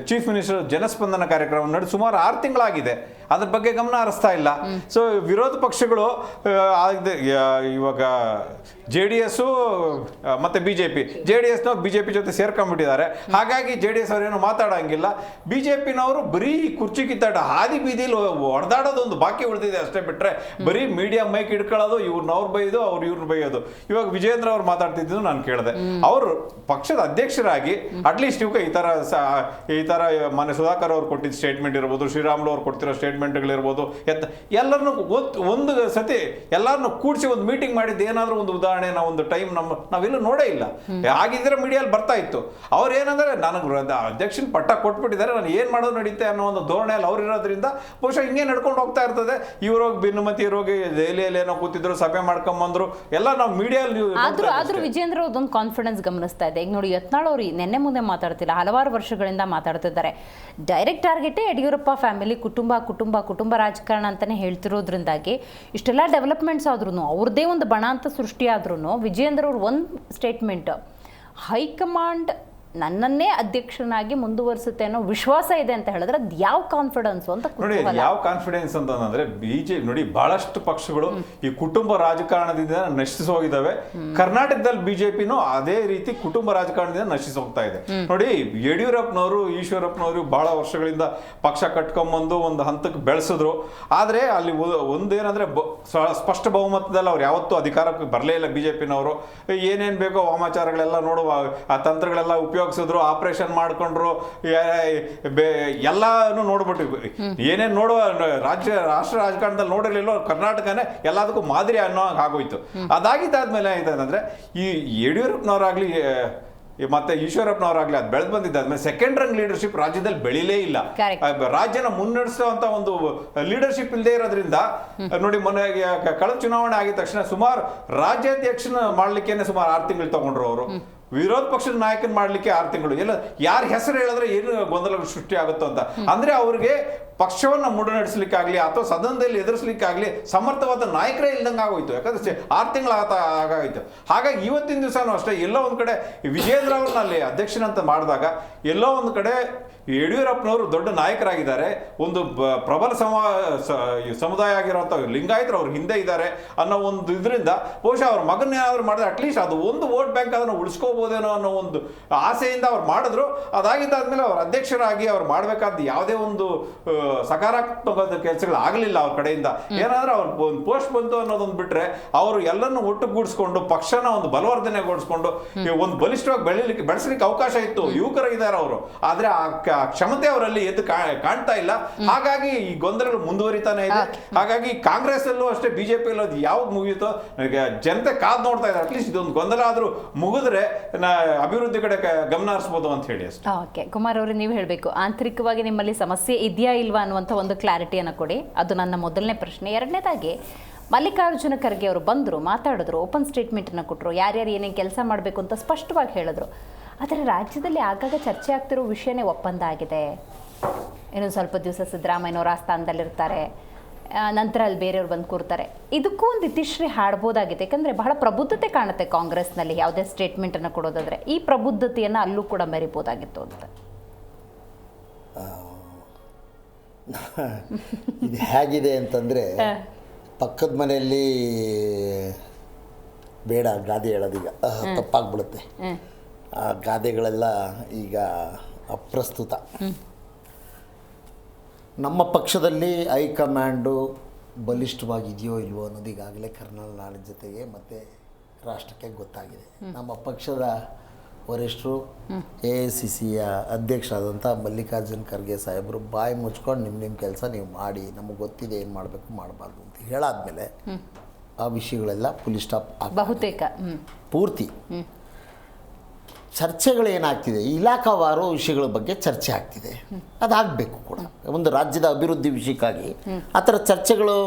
ಚೀಫ್ ಮಿನಿಸ್ಟರ್ ಜನಸ್ಪಂದನ ಕಾರ್ಯಕ್ರಮ ನಡೆದು ಸುಮಾರು 6 ತಿಂಗಳಾಗಿದೆ. ಅದ್ರ ಬಗ್ಗೆ ಗಮನ ಹರಿಸ್ತಾ ಇಲ್ಲ. ಸೊ ವಿರೋಧ ಪಕ್ಷಗಳು ಇವಾಗ JDS ಮತ್ತು BJP, JDSನವ್ರು BJP ಜೊತೆ ಸೇರ್ಕೊಂಡ್ಬಿಟ್ಟಿದ್ದಾರೆ. ಹಾಗಾಗಿ JDS ಅವರೇನು ಮಾತಾಡೋಂಗಿಲ್ಲ. BJPನವರು ಬರೀ ಕುರ್ಚಿ ಕಿತ್ತಾಟ ಹಾದಿ ಬೀದಿಲಿ ಹೊಡೆದಾಡೋದು ಒಂದು ಬಾಕಿ ಉಳಿದಿದೆ ಅಷ್ಟೇ. ಬಿಟ್ಟರೆ ಬರೀ ಮೀಡಿಯಾ ಮೈಕ್ ಇಟ್ಕೊಳ್ಳೋದು, ಇವ್ರನ್ನವ್ರು ಬೈಯೋದು, ಇವ್ರನ್ನ ಬೈಯೋದು. ಇವಾಗ ವಿಜಯೇಂದ್ರ ಅವ್ರು ಮಾತಾಡ್ತಿದ್ದು ನಾನು ಕೇಳಿದೆ. ಅವರು ಪಕ್ಷದ ಅಧ್ಯಕ್ಷರಾಗಿ ಅಟ್ಲೀಸ್ಟ್ ಇವಾಗ ಈ ಥರ ಮೊನ್ನೆ ಸುಧಾಕರ್ ಅವ್ರು ಕೊಟ್ಟಿದ್ದ ಸ್ಟೇಟ್ಮೆಂಟ್ ಇರ್ಬೋದು, ಶ್ರೀರಾಮುಲು ಅವ್ರು ಕೊಡ್ತಿರೋ ಸ್ಟೇಟ್ಮೆಂಟ್ ಸ್ಟೇಟ್ಮೆಂಟ್ಗಳಿರ್ಬೋದು ಎಲ್ಲರನ್ನು ಒಂದು ಸತಿ ಎಲ್ಲರನ್ನು ಕೂಡಿಸಿ ಒಂದು ಮೀಟಿಂಗ್ ಮಾಡಿದ್ದು ಏನಾದರೂ ಒಂದು ಉದಾಹರಣೆ ನಾವು ಒಂದು ಟೈಮ್ ನಾವೆಲ್ಲೂ ನೋಡೇ ಇಲ್ಲ. ಹಾಗಿದ್ರೆ ಮೀಡಿಯಲ್ಲಿ ಬರ್ತಾ ಇತ್ತು. ಅವ್ರು ಏನಂದ್ರೆ ನನಗೆ ಅಧ್ಯಕ್ಷನ ಪಟ್ಟ ಕೊಟ್ಬಿಟ್ಟಿದ್ದಾರೆ, ನಾನು ಏನು ಮಾಡೋದು ನಡೀತೆ ಅನ್ನೋ ಒಂದು ಧೋರಣೆಯಲ್ಲಿ ಅವ್ರು ಇರೋದ್ರಿಂದ ಬಹುಶಃ ಹಿಂಗೆ ನಡ್ಕೊಂಡು ಹೋಗ್ತಾ ಇರ್ತದೆ. ಇವ್ರೋಗಿ ಭಿನ್ನಮತಿ ಇರೋಗಿ ದೆಹಲಿಯಲ್ಲಿ ಏನೋ ಕೂತಿದ್ರು, ಸಭೆ ಮಾಡ್ಕೊಂಬಂದ್ರು, ಎಲ್ಲ ನಾವು ಮೀಡಿಯಲ್ಲಿ. ಆದ್ರೂ ವಿಜೇಂದ್ರ ಅದೊಂದು ಕಾನ್ಫಿಡೆನ್ಸ್ ಗಮನಿಸ್ತಾ ಇದೆ. ಈಗ ನೋಡಿ, ಯತ್ನಾಳ್ ಅವರು ನೆನ್ನೆ ಮುಂದೆ ಮಾತಾಡ್ತಿಲ್ಲ, ಹಲವಾರು ವರ್ಷಗಳಿಂದ ಮಾತಾಡ್ತಿದ್ದಾರೆ. ಡೈರೆಕ್ಟ್ ಟಾರ್ಗೆಟೇ ಯಡಿಯೂರಪ್ಪ ಫ್ಯಾಮಿಲಿ, ಕುಟುಂಬ ಕುಟುಂಬ ಕುಟುಂಬ ರಾಜಕಾರಣ ಅಂತಾನೆ ಹೇಳ್ತಿರೋದ್ರಿಂದಾಗಿ ಇಷ್ಟೆಲ್ಲ ಡೆವಲಪ್ಮೆಂಟ್ಸ್ ಆದ್ರೂ, ಅವ್ರದ್ದೇ ಒಂದು ಬಣ ಅಂತ ಸೃಷ್ಟಿಯಾದ್ರೂ ವಿಜೇಂದ್ರ ಅವ್ರ ಒಂದು ಸ್ಟೇಟ್ಮೆಂಟ್, ಹೈಕಮಾಂಡ್ ನನ್ನನ್ನೇ ಅಧ್ಯಕ್ಷನಾಗಿ ಮುಂದುವರಿಸುತ್ತೆ ಅನ್ನೋ ವಿಶ್ವಾಸ ಇದೆ ಅಂತ ಹೇಳಿದ್ರೆ ಅದು ಯಾವ ಕಾನ್ಫಿಡೆನ್ಸ್ ಅಂತ ನೋಡಿ. ಯಾವ ಕಾನ್ಫಿಡೆನ್ಸ್ ಅಂತಂದ್ರೆ ಬಿಜೆಪಿ ನೋಡಿ, ಬಹಳಷ್ಟು ಪಕ್ಷಗಳು ಈ ಕುಟುಂಬ ರಾಜಕಾರಣದಿಂದ ನಶಿಸಿ ಹೋಗಿದ್ದಾವೆ. ಕರ್ನಾಟಕದಲ್ಲಿ ಬಿಜೆಪಿನೂ ಅದೇ ರೀತಿ ಕುಟುಂಬ ರಾಜಕಾರಣದಿಂದ ನಶಿಸಿ ಹೋಗ್ತಾ ಇದೆ. ನೋಡಿ, ಯಡಿಯೂರಪ್ಪನವರು ಈಶ್ವರಪ್ಪನವರು ಬಹಳ ವರ್ಷಗಳಿಂದ ಪಕ್ಷ ಕಟ್ಕೊಂಬಂದು ಒಂದು ಹಂತಕ್ಕೆ ಬೆಳೆಸಿದ್ರು. ಆದ್ರೆ ಅಲ್ಲಿ ಒಂದೇನಂದ್ರೆ ಸ್ಪಷ್ಟ ಬಹುಮತದಲ್ಲಿ ಅವ್ರು ಯಾವತ್ತೂ ಅಧಿಕಾರಕ್ಕೆ ಬರಲೇ ಇಲ್ಲ. ಬಿಜೆಪಿನವರು ಏನೇನ್ ಬೇಕೋ ವಾಮಾಚಾರಗಳೆಲ್ಲ ನೋಡುವ ಆ ತಂತ್ರಗಳೆಲ್ಲ ಉಪಯೋಗಿಸಿದ್ರು, ಆಪರೇಷನ್ ಮಾಡ್ಕೊಂಡ್ರು, ಎಲ್ಲಾನು ನೋಡ್ಬಿಟ್ಟು ಏನೇನು ನೋಡುವ ರಾಷ್ಟ್ರ ರಾಜಕಾರಣದಲ್ಲಿ ನೋಡಿರ್ಲಿಲ್ಲ. ಕರ್ನಾಟಕನೇ ಎಲ್ಲದಕ್ಕೂ ಮಾದರಿ ಅನ್ನೋ ಆಗೋಯ್ತು. ಅದಾಗಿದ್ದಾದ್ಮೇಲೆ ಏನಾಯ್ತಂದ್ರೆ ಈ ಯಡಿಯೂರಪ್ಪನವರಾಗ್ಲಿ ಮತ್ತೆ ಈಶ್ವರಪ್ಪನವರಾಗ್ಲಿ ಅದು ಬೆಳೆದು ಬಂದಿದ್ದಾದ್ಮೇಲೆ ಸೆಕೆಂಡ್ ರಂಗ್ ಲೀಡರ್ಶಿಪ್ ರಾಜ್ಯದಲ್ಲಿ ಬೆಳಿಲೇ ಇಲ್ಲ. ರಾಜ್ಯನ ಮುನ್ನಡೆಸುವಂತ ಒಂದು ಲೀಡರ್ಶಿಪ್ ಇಲ್ಲದೆ ಇರೋದ್ರಿಂದ ನೋಡಿ, ಮೊನ್ನೆ ಕಳೆದ ಚುನಾವಣೆ ಆಗಿದ ತಕ್ಷಣ ಸುಮಾರು ರಾಜ್ಯಾಧ್ಯಕ್ಷನ ಮಾಡ್ಲಿಕ್ಕೇನೆ ಸುಮಾರು 6 ತಿಂಗಳು ತಗೊಂಡ್ರು ಅವರು. ವಿರೋಧ ಪಕ್ಷದ ನಾಯಕನ ಮಾಡ್ಲಿಕ್ಕೆ 6 ತಿಂಗಳು. ಎಲ್ಲ ಯಾರ ಹೆಸರು ಹೇಳಿದ್ರೆ ಏನು ಗೊಂದಲ ಸೃಷ್ಟಿ ಆಗುತ್ತೋ ಅಂತ. ಅಂದ್ರೆ ಅವ್ರಿಗೆ ಪಕ್ಷವನ್ನ ಮುನ್ನಡೆಸಲಿಕ್ಕಾಗ್ಲಿ ಅಥವಾ ಸದನದಲ್ಲಿ ಎದುರಿಸಲಿಕ್ಕಾಗ್ಲಿ ಸಮರ್ಥವಾದ ನಾಯಕರೇ ಇಲ್ದಂಗೆ ಆಗೋಯ್ತು. ಯಾಕಂದ್ರೆ 6 ತಿಂಗಳು ಆಗೋಯ್ತು. ಹಾಗಾಗಿ ಇವತ್ತಿನ ದಿವಸನೂ ಅಷ್ಟೇ ಎಲ್ಲೋ ಒಂದ್ ಕಡೆ ವಿಜೇಂದ್ರ ಅವ್ರನ್ನ ಅಲ್ಲಿ ಅಧ್ಯಕ್ಷನಂತ ಮಾಡಿದಾಗ ಎಲ್ಲೋ ಒಂದ್ ಕಡೆ ಯಡಿಯೂರಪ್ಪನವರು ದೊಡ್ಡ ನಾಯಕರಾಗಿದ್ದಾರೆ. ಒಂದು ಪ್ರಬಲ ಸಮುದಾಯ ಆಗಿರುವಂಥ ಲಿಂಗಾಯತರು ಅವ್ರ ಹಿಂದೆ ಇದ್ದಾರೆ ಅನ್ನೋ ಒಂದು ಇದರಿಂದ ಬಹುಶಃ ಅವ್ರ ಮಗನ ಏನಾದ್ರು ಮಾಡಿದ್ರೆ ಅಟ್ಲೀಸ್ಟ್ ಅದು ಒಂದು ವೋಟ್ ಬ್ಯಾಂಕ್ ಅದನ್ನು ಉಳಿಸ್ಕೋಬೋದೇನೋ ಅನ್ನೋ ಒಂದು ಆಸೆಯಿಂದ ಅವ್ರು ಮಾಡಿದ್ರು. ಅದಾಗಿದ್ದಾದ್ಮೇಲೆ ಅವ್ರ ಅಧ್ಯಕ್ಷರಾಗಿ ಅವ್ರು ಮಾಡಬೇಕಾದ ಯಾವುದೇ ಒಂದು ಸಕಾರಾತ್ಮಕ ಕೆಲಸಗಳು ಆಗಲಿಲ್ಲ ಅವ್ರ ಕಡೆಯಿಂದ. ಏನಾದ್ರೆ ಅವ್ರ ಒಂದು ಪೋಸ್ಟ್ ಬಂತು ಅನ್ನೋದೊಂದು ಬಿಟ್ರೆ ಅವರು ಎಲ್ಲರನ್ನು ಒಟ್ಟುಗೂಡಿಸ್ಕೊಂಡು ಪಕ್ಷನ ಒಂದು ಬಲವರ್ಧನೆಗೊಳಿಸ್ಕೊಂಡು ಒಂದು ಬಲಿಷ್ಠವಾಗಿ ಬೆಳೆಸಲಿಕ್ಕೆ ಅವಕಾಶ ಇತ್ತು. ಯುವಕರಿದ್ದಾರೆ ಅವರು, ಆದ್ರೆ ಆ ಕ್ಷಮತೆ ಅವರಲ್ಲಿ ಎದ್ದು ಕಾಣ್ತಾ ಇಲ್ಲ. ಹಾಗಾಗಿ ಈ ಗೊಂದಲಗಳು ಮುಂದುವರಿತಾನೆ ಇದೆ. ಹಾಗಾಗಿ ಕಾಂಗ್ರೆಸ್ ಅಲ್ಲೂ ಅಷ್ಟೇ, ಬಿಜೆಪಿಯಲ್ಲೂ ಅದು ಯಾವ್ದು ಮುಗಿಯುತ್ತೋ ಜನತೆ ಕಾದ್ ನೋಡ್ತಾ ಇದ್ದಾರೆ. ಅಟ್ಲೀಸ್ಟ್ ಇದೊಂದು ಗೊಂದಲ ಆದ್ರೂ ಮುಗಿದ್ರೆ ಅಭಿವೃದ್ಧಿ ಕಡೆ ಗಮನ ಹರಿಸಬಹುದು ಅಂತ ಹೇಳಿ ಅಷ್ಟೇ. ಓಕೆ, ಕುಮಾರ್ ಅವರು ನೀವು ಹೇಳಬೇಕು, ಆಂತರಿಕವಾಗಿ ನಿಮ್ಮಲ್ಲಿ ಸಮಸ್ಯೆ ಇದೆಯಾ ಇಲ್ವಾ ಅನ್ನುವಂಥ ಒಂದು ಕ್ಲಾರಿಟಿಯನ್ನು ಕೊಡಿ. ಅದು ನನ್ನ ಮೊದಲನೇ ಪ್ರಶ್ನೆ. ಎರಡನೇದಾಗಿ, ಮಲ್ಲಿಕಾರ್ಜುನ ಖರ್ಗೆ ಅವರು ಬಂದರು, ಮಾತಾಡಿದ್ರು, ಓಪನ್ ಸ್ಟೇಟ್ಮೆಂಟನ್ನು ಕೊಟ್ಟರು, ಯಾರ್ಯಾರು ಏನೇನು ಕೆಲಸ ಮಾಡಬೇಕು ಅಂತ ಸ್ಪಷ್ಟವಾಗಿ ಹೇಳಿದ್ರು. ಆದರೆ ರಾಜ್ಯದಲ್ಲಿ ಆಗಾಗ ಚರ್ಚೆ ಆಗ್ತಿರೋ ವಿಷಯನೇ ಒಪ್ಪಂದ ಆಗಿದೆ. ಇನ್ನೊಂದು ಸ್ವಲ್ಪ ದಿವಸ ಸಿದ್ದರಾಮಯ್ಯನವರು ಆ ಸ್ಥಾನದಲ್ಲಿರ್ತಾರೆ, ನಂತರ ಅಲ್ಲಿ ಬೇರೆಯವ್ರು ಬಂದು ಕೂರ್ತಾರೆ. ಇದಕ್ಕೂ ಒಂದು ಇತಿಶ್ರೀ ಹಾಡ್ಬೋದಾಗಿದೆ. ಯಾಕಂದರೆ ಬಹಳ ಪ್ರಬುದ್ಧತೆ ಕಾಣುತ್ತೆ ಕಾಂಗ್ರೆಸ್ನಲ್ಲಿ ಯಾವುದೇ ಸ್ಟೇಟ್ಮೆಂಟನ್ನು ಕೊಡೋದಾದರೆ. ಈ ಪ್ರಬುದ್ಧತೆಯನ್ನು ಅಲ್ಲೂ ಕೂಡ ಮೆರಿಬೋದಾಗಿತ್ತು ಅಂತ. ಇದು ಹೇಗಿದೆ ಅಂತಂದರೆ, ಪಕ್ಕದ ಮನೆಯಲ್ಲಿ ಬೇಡ ಗಾದೆ ಹೇಳೋದೀಗ ತಪ್ಪಾಗ್ಬಿಡುತ್ತೆ. ಆ ಗಾದೆಗಳೆಲ್ಲ ಈಗ ಅಪ್ರಸ್ತುತ. ನಮ್ಮ ಪಕ್ಷದಲ್ಲಿ ಹೈಕಮಾಂಡು ಬಲಿಷ್ಠವಾಗಿದೆಯೋ ಇಲ್ವೋ ಅನ್ನೋದು ಈಗಾಗಲೇ ಕರ್ನಾಟಕ ಜೊತೆಗೆ ಮತ್ತು ರಾಷ್ಟ್ರಕ್ಕೆ ಗೊತ್ತಾಗಿದೆ. ನಮ್ಮ ಪಕ್ಷದ ವರಿಷ್ಠರು AICCಯ ಅಧ್ಯಕ್ಷರಾದಂಥ ಮಲ್ಲಿಕಾರ್ಜುನ್ ಖರ್ಗೆ ಸಾಹೇಬರು ಬಾಯಿ ಮುಚ್ಕೊಂಡು ನಿಮ್ಮ ಕೆಲಸ ನೀವು ಮಾಡಿ, ನಮಗೆ ಗೊತ್ತಿದೆ ಏನು ಮಾಡಬೇಕು ಮಾಡಬಾರ್ದು ಅಂತ ಹೇಳಾದ್ಮೇಲೆ ಆ ವಿಷಯಗಳೆಲ್ಲ ಫುಲ್ ಸ್ಟಾಪ್ ಬಹುತೇಕ ಪೂರ್ತಿ. ಚರ್ಚೆಗಳೇನಾಗ್ತಿದೆ, ಇಲಾಖಾವಾರು ವಿಷಯಗಳ ಬಗ್ಗೆ ಚರ್ಚೆ ಆಗ್ತಿದೆ. ಅದಾಗಬೇಕು ಕೂಡ. ಒಂದು ರಾಜ್ಯದ ಅಭಿವೃದ್ಧಿ ವಿಷಯಕ್ಕಾಗಿ ಆ ಥರ ಚರ್ಚೆಗಳು,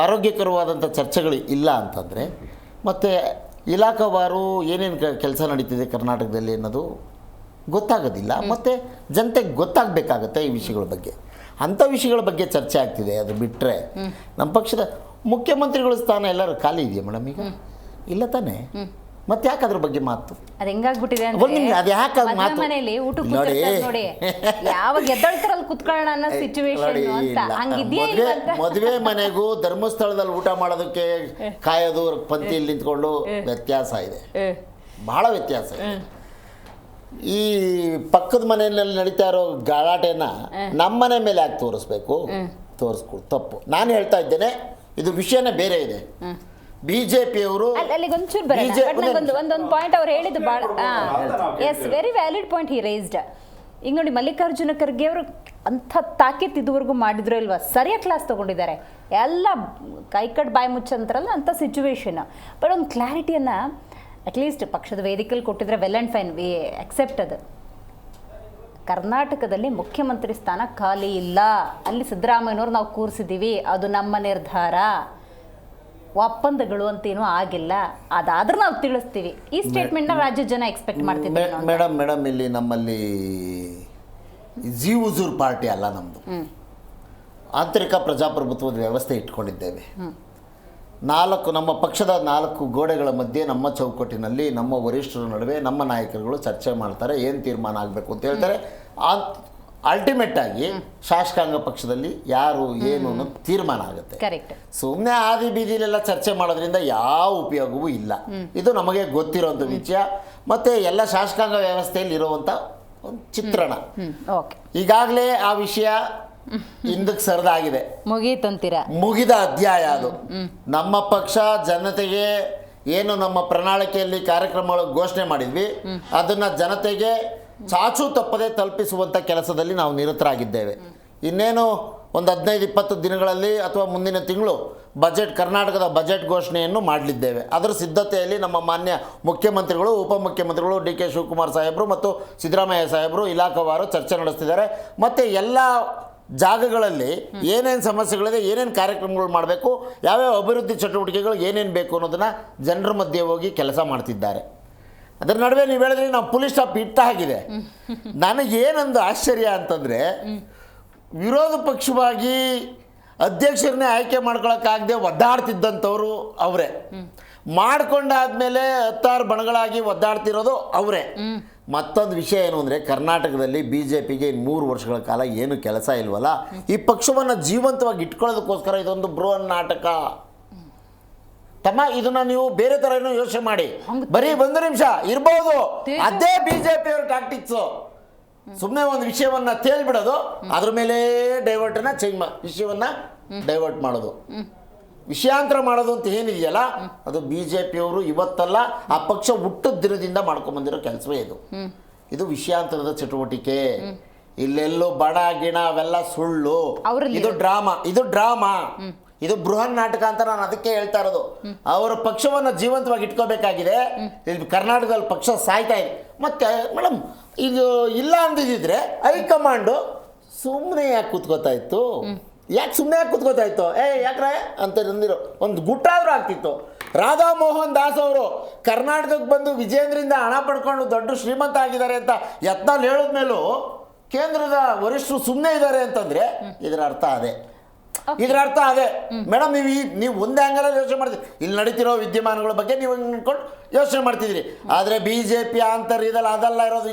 ಆರೋಗ್ಯಕರವಾದಂಥ ಚರ್ಚೆಗಳು ಇಲ್ಲ ಅಂತಂದರೆ ಮತ್ತು ಇಲಾಖಾವಾರು ಏನೇನು ಕೆಲಸ ನಡೀತಿದೆ ಕರ್ನಾಟಕದಲ್ಲಿ ಅನ್ನೋದು ಗೊತ್ತಾಗೋದಿಲ್ಲ. ಮತ್ತು ಜನತೆಗೆ ಗೊತ್ತಾಗಬೇಕಾಗತ್ತೆ ಈ ವಿಷಯಗಳ ಬಗ್ಗೆ. ಅಂಥ ವಿಷಯಗಳ ಬಗ್ಗೆ ಚರ್ಚೆ ಆಗ್ತಿದೆ. ಅದು ಬಿಟ್ಟರೆ ನಮ್ಮ ಪಕ್ಷದ ಮುಖ್ಯಮಂತ್ರಿಗಳ ಸ್ಥಾನ ಎಲ್ಲರೂ ಖಾಲಿ ಇದೆಯಾ ಮೇಡಮ್? ಈಗ ಇಲ್ಲ ತಾನೇ. ಮತ್ತೆ ಯಾಕೆ ಅದ್ರ ಬಗ್ಗೆ ಮಾತು? ಅದು ಹೆಂಗಾಗ್ಬಿಟ್ಟಿದೆ ಮನೆಯಲ್ಲಿ ಊಟ ನೋಡಿ, ಯಾವಾಗ ಎದ್ದಳ್ತಾರಲ್ಲಿ ಕುತ್ಕೊಳ್ಳೋಣ ಅನ್ನೋ ಸಿಚುವೇಶನ್ ಅಂತ ಹಂಗಿದೆಯಾ? ಮದುವೆ ಮನೆಗೂ ಧರ್ಮಸ್ಥಳದಲ್ಲಿ ಊಟ ಮಾಡೋದಕ್ಕೆ ಕಾಯೋದು ಪಂಕ್ತಿಯಲ್ಲಿ ನಿಂತ್ಕೊಂಡು ವ್ಯತ್ಯಾಸ ಇದೆ, ಬಹಳ ವ್ಯತ್ಯಾಸ ಇದೆ. ಈ ಪಕ್ಕದ ಮನೆಯಲ್ಲಿ ನಡೀತಾ ಇರೋ ಗಲಾಟೆನ ನಮ್ಮನೆ ಮೇಲೆ ಯಾಕೆ ತೋರಿಸ್ಬೇಕು? ತೋರಿಸ್ಕೊಡು, ತಪ್ಪು. ನಾನು ಹೇಳ್ತಾ ಇದ್ದೇನೆ, ಇದು ವಿಷಯನೇ ಬೇರೆ ಇದೆ. ಬಿಜೆಪಿಯವರು ಒಂದೊಂದು ಪಾಯಿಂಟ್ ಅವ್ರು ಹೇಳಿದ್ದು ಭಾಳ very valid point he raised. ಈಗ ನೋಡಿ, ಮಲ್ಲಿಕಾರ್ಜುನ ಖರ್ಗೆ ಅವರು ಅಂಥ ತಾಕೀತು ಇದುವರೆಗೂ ಮಾಡಿದ್ರು ಇಲ್ವಾ? ಸರಿಯಾಗಿ ಕ್ಲಾಸ್ ತೊಗೊಂಡಿದ್ದಾರೆ. ಎಲ್ಲ ಕೈಕಟ್ಟು ಬಾಯಿ ಮುಚ್ಚಂತಾರಲ್ಲ ಅಂಥ ಸಿಚುವೇಶನ್. ಬಟ್ ಒಂದು ಕ್ಲಾರಿಟಿಯನ್ನು ಅಟ್ಲೀಸ್ಟ್ ಪಕ್ಷದ ವೇದಿಕೆಯಲ್ಲಿ ಕೊಟ್ಟಿದ್ರೆ well and fine, V accept ಅದು. ಕರ್ನಾಟಕದಲ್ಲಿ ಮುಖ್ಯಮಂತ್ರಿ ಸ್ಥಾನ ಖಾಲಿ ಇಲ್ಲ, ಅಲ್ಲಿ ಸಿದ್ದರಾಮಯ್ಯನವ್ರು ನಾವು ಕೂರಿಸಿದ್ದೀವಿ, ಅದು ನಮ್ಮ ನಿರ್ಧಾರ, ಒಪ್ಪಂದಗಳು ಅಂತೇನೂ ಆಗಿಲ್ಲ, ಅದಾದ್ರೂ ನಾವು ತಿಳಿಸ್ತೀವಿ. ಈ ಸ್ಟೇಟ್ಮೆಂಟ್ನ ರಾಜ್ಯ ಜನ ಎಕ್ಸ್ಪೆಕ್ಟ್ ಮಾಡ್ತಿದ್ದಾರೆ. ಮೇಡಮ್ ಇಲ್ಲಿ ನಮ್ಮಲ್ಲಿ ಜಿ ಹುಜೂರ್ ಪಾರ್ಟಿ ಅಲ್ಲ ನಮ್ಮದು. ಆಂತರಿಕ ಪ್ರಜಾಪ್ರಭುತ್ವದ ವ್ಯವಸ್ಥೆ ಇಟ್ಕೊಂಡಿದ್ದೇವೆ. ನಮ್ಮ ಪಕ್ಷದ 4 ಗೋಡೆಗಳ ಮಧ್ಯೆ ನಮ್ಮ ಚೌಕಟ್ಟಿನಲ್ಲಿ ನಮ್ಮ ವರಿಷ್ಠರ ನಡುವೆ ನಮ್ಮ ನಾಯಕರುಗಳು ಚರ್ಚೆ ಮಾಡ್ತಾರೆ, ಏನು ತೀರ್ಮಾನ ಆಗಬೇಕು ಅಂತ ಹೇಳ್ತಾರೆ. ಅಲ್ಟಿಮೇಟ್ ಆಗಿ ಶಾಸಕಾಂಗ ಪಕ್ಷದಲ್ಲಿ ಯಾರು ಏನು ಅನ್ನೋದು ತೀರ್ಮಾನ ಆಗುತ್ತೆ. ಕರೆಕ್ಟ್. ಸುಮ್ಮನೆ ಆದಿ ಬೀದಿಲೆಲ್ಲ ಚರ್ಚೆ ಮಾಡೋದ್ರಿಂದ ಯಾವ ಉಪಯೋಗವೂ ಇಲ್ಲ. ಇದು ನಮಗೆ ಗೊತ್ತಿರೋಂಥ ವಿಷಯ, ಮತ್ತು ಎಲ್ಲ ಶಾಸಕಾಂಗ ವ್ಯವಸ್ಥೆಯಲ್ಲಿ ಇರುವಂಥ ಒಂದು ಚಿತ್ರಣ. ಈಗಾಗಲೇ ಆ ವಿಷಯ ಹಿಂದಕ್ಕೆ ಸರಿದಾಗಿದೆ, ಮುಗಿದ ಅಧ್ಯಾಯ ಅದು. ನಮ್ಮ ಪಕ್ಷ ಜನತೆಗೆ ಏನು ನಮ್ಮ ಪ್ರಣಾಳಿಕೆಯಲ್ಲಿ ಕಾರ್ಯಕ್ರಮಗಳು ಘೋಷಣೆ ಮಾಡಿದ್ವಿ, ಅದನ್ನು ಜನತೆಗೆ ಚಾಚು ತಪ್ಪದೆ ತಲುಪಿಸುವಂಥ ಕೆಲಸದಲ್ಲಿ ನಾವು ನಿರತರಾಗಿದ್ದೇವೆ. ಇನ್ನೇನು ಒಂದು 15-20 ದಿನಗಳಲ್ಲಿ ಅಥವಾ ಮುಂದಿನ ತಿಂಗಳು ಕರ್ನಾಟಕದ ಬಜೆಟ್ ಘೋಷಣೆಯನ್ನು ಮಾಡಲಿದ್ದೇವೆ. ಅದರ ಸಿದ್ಧತೆಯಲ್ಲಿ ನಮ್ಮ ಮಾನ್ಯ ಮುಖ್ಯಮಂತ್ರಿಗಳು, ಉಪಮುಖ್ಯಮಂತ್ರಿಗಳು ಡಿ ಕೆ ಶಿವಕುಮಾರ್ ಸಾಹೇಬರು ಮತ್ತು ಸಿದ್ದರಾಮಯ್ಯ ಸಾಹೇಬರು ಇಲಾಖಾವಾರು ಚರ್ಚೆ ನಡೆಸ್ತಿದ್ದಾರೆ. ಮತ್ತು ಎಲ್ಲ ಜಾಗಗಳಲ್ಲಿ ಏನೇನು ಸಮಸ್ಯೆಗಳಿದೆ, ಏನೇನು ಕಾರ್ಯಕ್ರಮಗಳು ಮಾಡಬೇಕು, ಯಾವ್ಯಾವ ಅಭಿವೃದ್ಧಿ ಚಟುವಟಿಕೆಗಳು ಏನೇನು ಬೇಕು ಅನ್ನೋದನ್ನು ಜನರ ಮಧ್ಯೆ ಹೋಗಿ ಕೆಲಸ ಮಾಡ್ತಿದ್ದಾರೆ. ಅದರ ನಡುವೆ ನೀವು ಹೇಳಿದ್ರೆ ನಾವು ಪೊಲೀಸ್ ಸ್ಟಾಪ್ ಇಟ್ಟಾಗಿದೆ. ನನಗೇನೊಂದು ಆಶ್ಚರ್ಯ ಅಂತಂದರೆ, ವಿರೋಧ ಪಕ್ಷವಾಗಿ ಅಧ್ಯಕ್ಷರನ್ನೇ ಆಯ್ಕೆ ಮಾಡ್ಕೊಳಕ್ಕಾಗದೆ ಒದ್ದಾಡ್ತಿದ್ದಂಥವ್ರು ಅವರೇ, ಮಾಡ್ಕೊಂಡಾದ್ಮೇಲೆ 16 ಬಣಗಳಾಗಿ ಒದ್ದಾಡ್ತಿರೋದು ಅವರೇ. ಮತ್ತೊಂದು ವಿಷಯ ಏನು ಅಂದರೆ, ಕರ್ನಾಟಕದಲ್ಲಿ BJPಗೆ 3 ವರ್ಷಗಳ ಕಾಲ ಏನು ಕೆಲಸ ಇಲ್ವಲ್ಲ, ಈ ಪಕ್ಷವನ್ನು ಜೀವಂತವಾಗಿ ಇಟ್ಕೊಳ್ಳೋದಕ್ಕೋಸ್ಕರ ಇದೊಂದು ಬೃಹನ್ ನಾಟಕ. ತಮ್ಮ ಇದನ್ನ ನೀವು ಬೇರೆ ಥರ ಏನೋ ಯೋಚನೆ ಮಾಡಿ, ಬರೀ 1 ನಿಮಿಷ ಇರ್ಬೋದು, ಅದೇ BJP ಅವ್ರ ಟ್ಯಾಕ್ಟಿಕ್ಸು. ಸುಮ್ಮನೆ ಒಂದು ವಿಷಯವನ್ನ ತೇಲ್ಬಿಡೋದು, ಅದ್ರ ಮೇಲೆ ಡೈವರ್ಟನ್ನ ವಿಷಯವನ್ನ ಡೈವರ್ಟ್ ಮಾಡೋದು, ವಿಷಯಾಂತರ ಮಾಡೋದು ಅಂತ ಏನಿದೆಯಲ್ಲ, ಅದು BJP ಅವರು ಇವತ್ತಲ್ಲ, ಆ ಪಕ್ಷ ಹುಟ್ಟದ ದಿನದಿಂದ ಮಾಡ್ಕೊಂಡ್ಬಂದಿರೋ ಕೆಲಸವೇ ಇದು. ಇದು ವಿಷಯಾಂತರದ ಚಟುವಟಿಕೆ. ಇಲ್ಲೆಲ್ಲೋ ಬಡ ಗಿಣ ಅವೆಲ್ಲ ಸುಳ್ಳು. ಇದು ಡ್ರಾಮಾ, ಇದು ಬೃಹನ್ ನಾಟಕ ಅಂತ ನಾನು ಅದಕ್ಕೆ ಹೇಳ್ತಾ ಇರೋದು. ಅವರ ಪಕ್ಷವನ್ನು ಜೀವಂತವಾಗಿ ಇಟ್ಕೋಬೇಕಾಗಿದೆ. ಇಲ್ಲಿ ಕರ್ನಾಟಕದಲ್ಲಿ ಪಕ್ಷ ಸಾಯ್ತಾ ಇದೆ. ಮತ್ತೆ ಮೇಡಮ್, ಇದು ಇಲ್ಲ ಅಂದಿದ್ರೆ ಹೈಕಮಾಂಡು ಸುಮ್ಮನೆ ಯಾಕೆ ಕೂತ್ಕೋತಾ ಇತ್ತು? ಯಾಕ್ರೆ ಅಂತ ಅಂದಿರೋ ಒಂದು ಗುಟ್ಟಾದ್ರೂ ಆಗ್ತಿತ್ತು. ರಾಧಾ ಮೋಹನ್ ದಾಸ್ ಅವರು ಕರ್ನಾಟಕಕ್ಕೆ ಬಂದು ವಿಜೇಂದ್ರಿಂದ ಹಣ ಪಡ್ಕೊಂಡು ದೊಡ್ಡ ಶ್ರೀಮಂತ ಆಗಿದ್ದಾರೆ ಅಂತ ಯತ್ನಾಳ್ ಹೇಳಿದ್ಮೇಲೂ ಕೇಂದ್ರದ ವರಿಷ್ಠರು ಸುಮ್ಮನೆ ಇದ್ದಾರೆ ಅಂತಂದ್ರೆ ಇದರ ಅರ್ಥ ಅದೇ. ಮೇಡಮ್, ನೀವು ಒಂದೇ ಆಂಗಲಲ್ಲಿ ಯೋಚನೆ ಮಾಡ್ತೀರಿ, ಇಲ್ಲಿ ನಡೀತಿರೋ ವಿದ್ಯಮಾನಗಳ ಬಗ್ಗೆ ನೀವು ಅನ್ಕೊಂಡು ಯೋಚನೆ ಮಾಡ್ತಿದ್ರಿ. ಆದ್ರೆ BJP ಆಂತರ್ಯದಲ್ಲಿ ಅದಲ್ಲ ಇರೋದು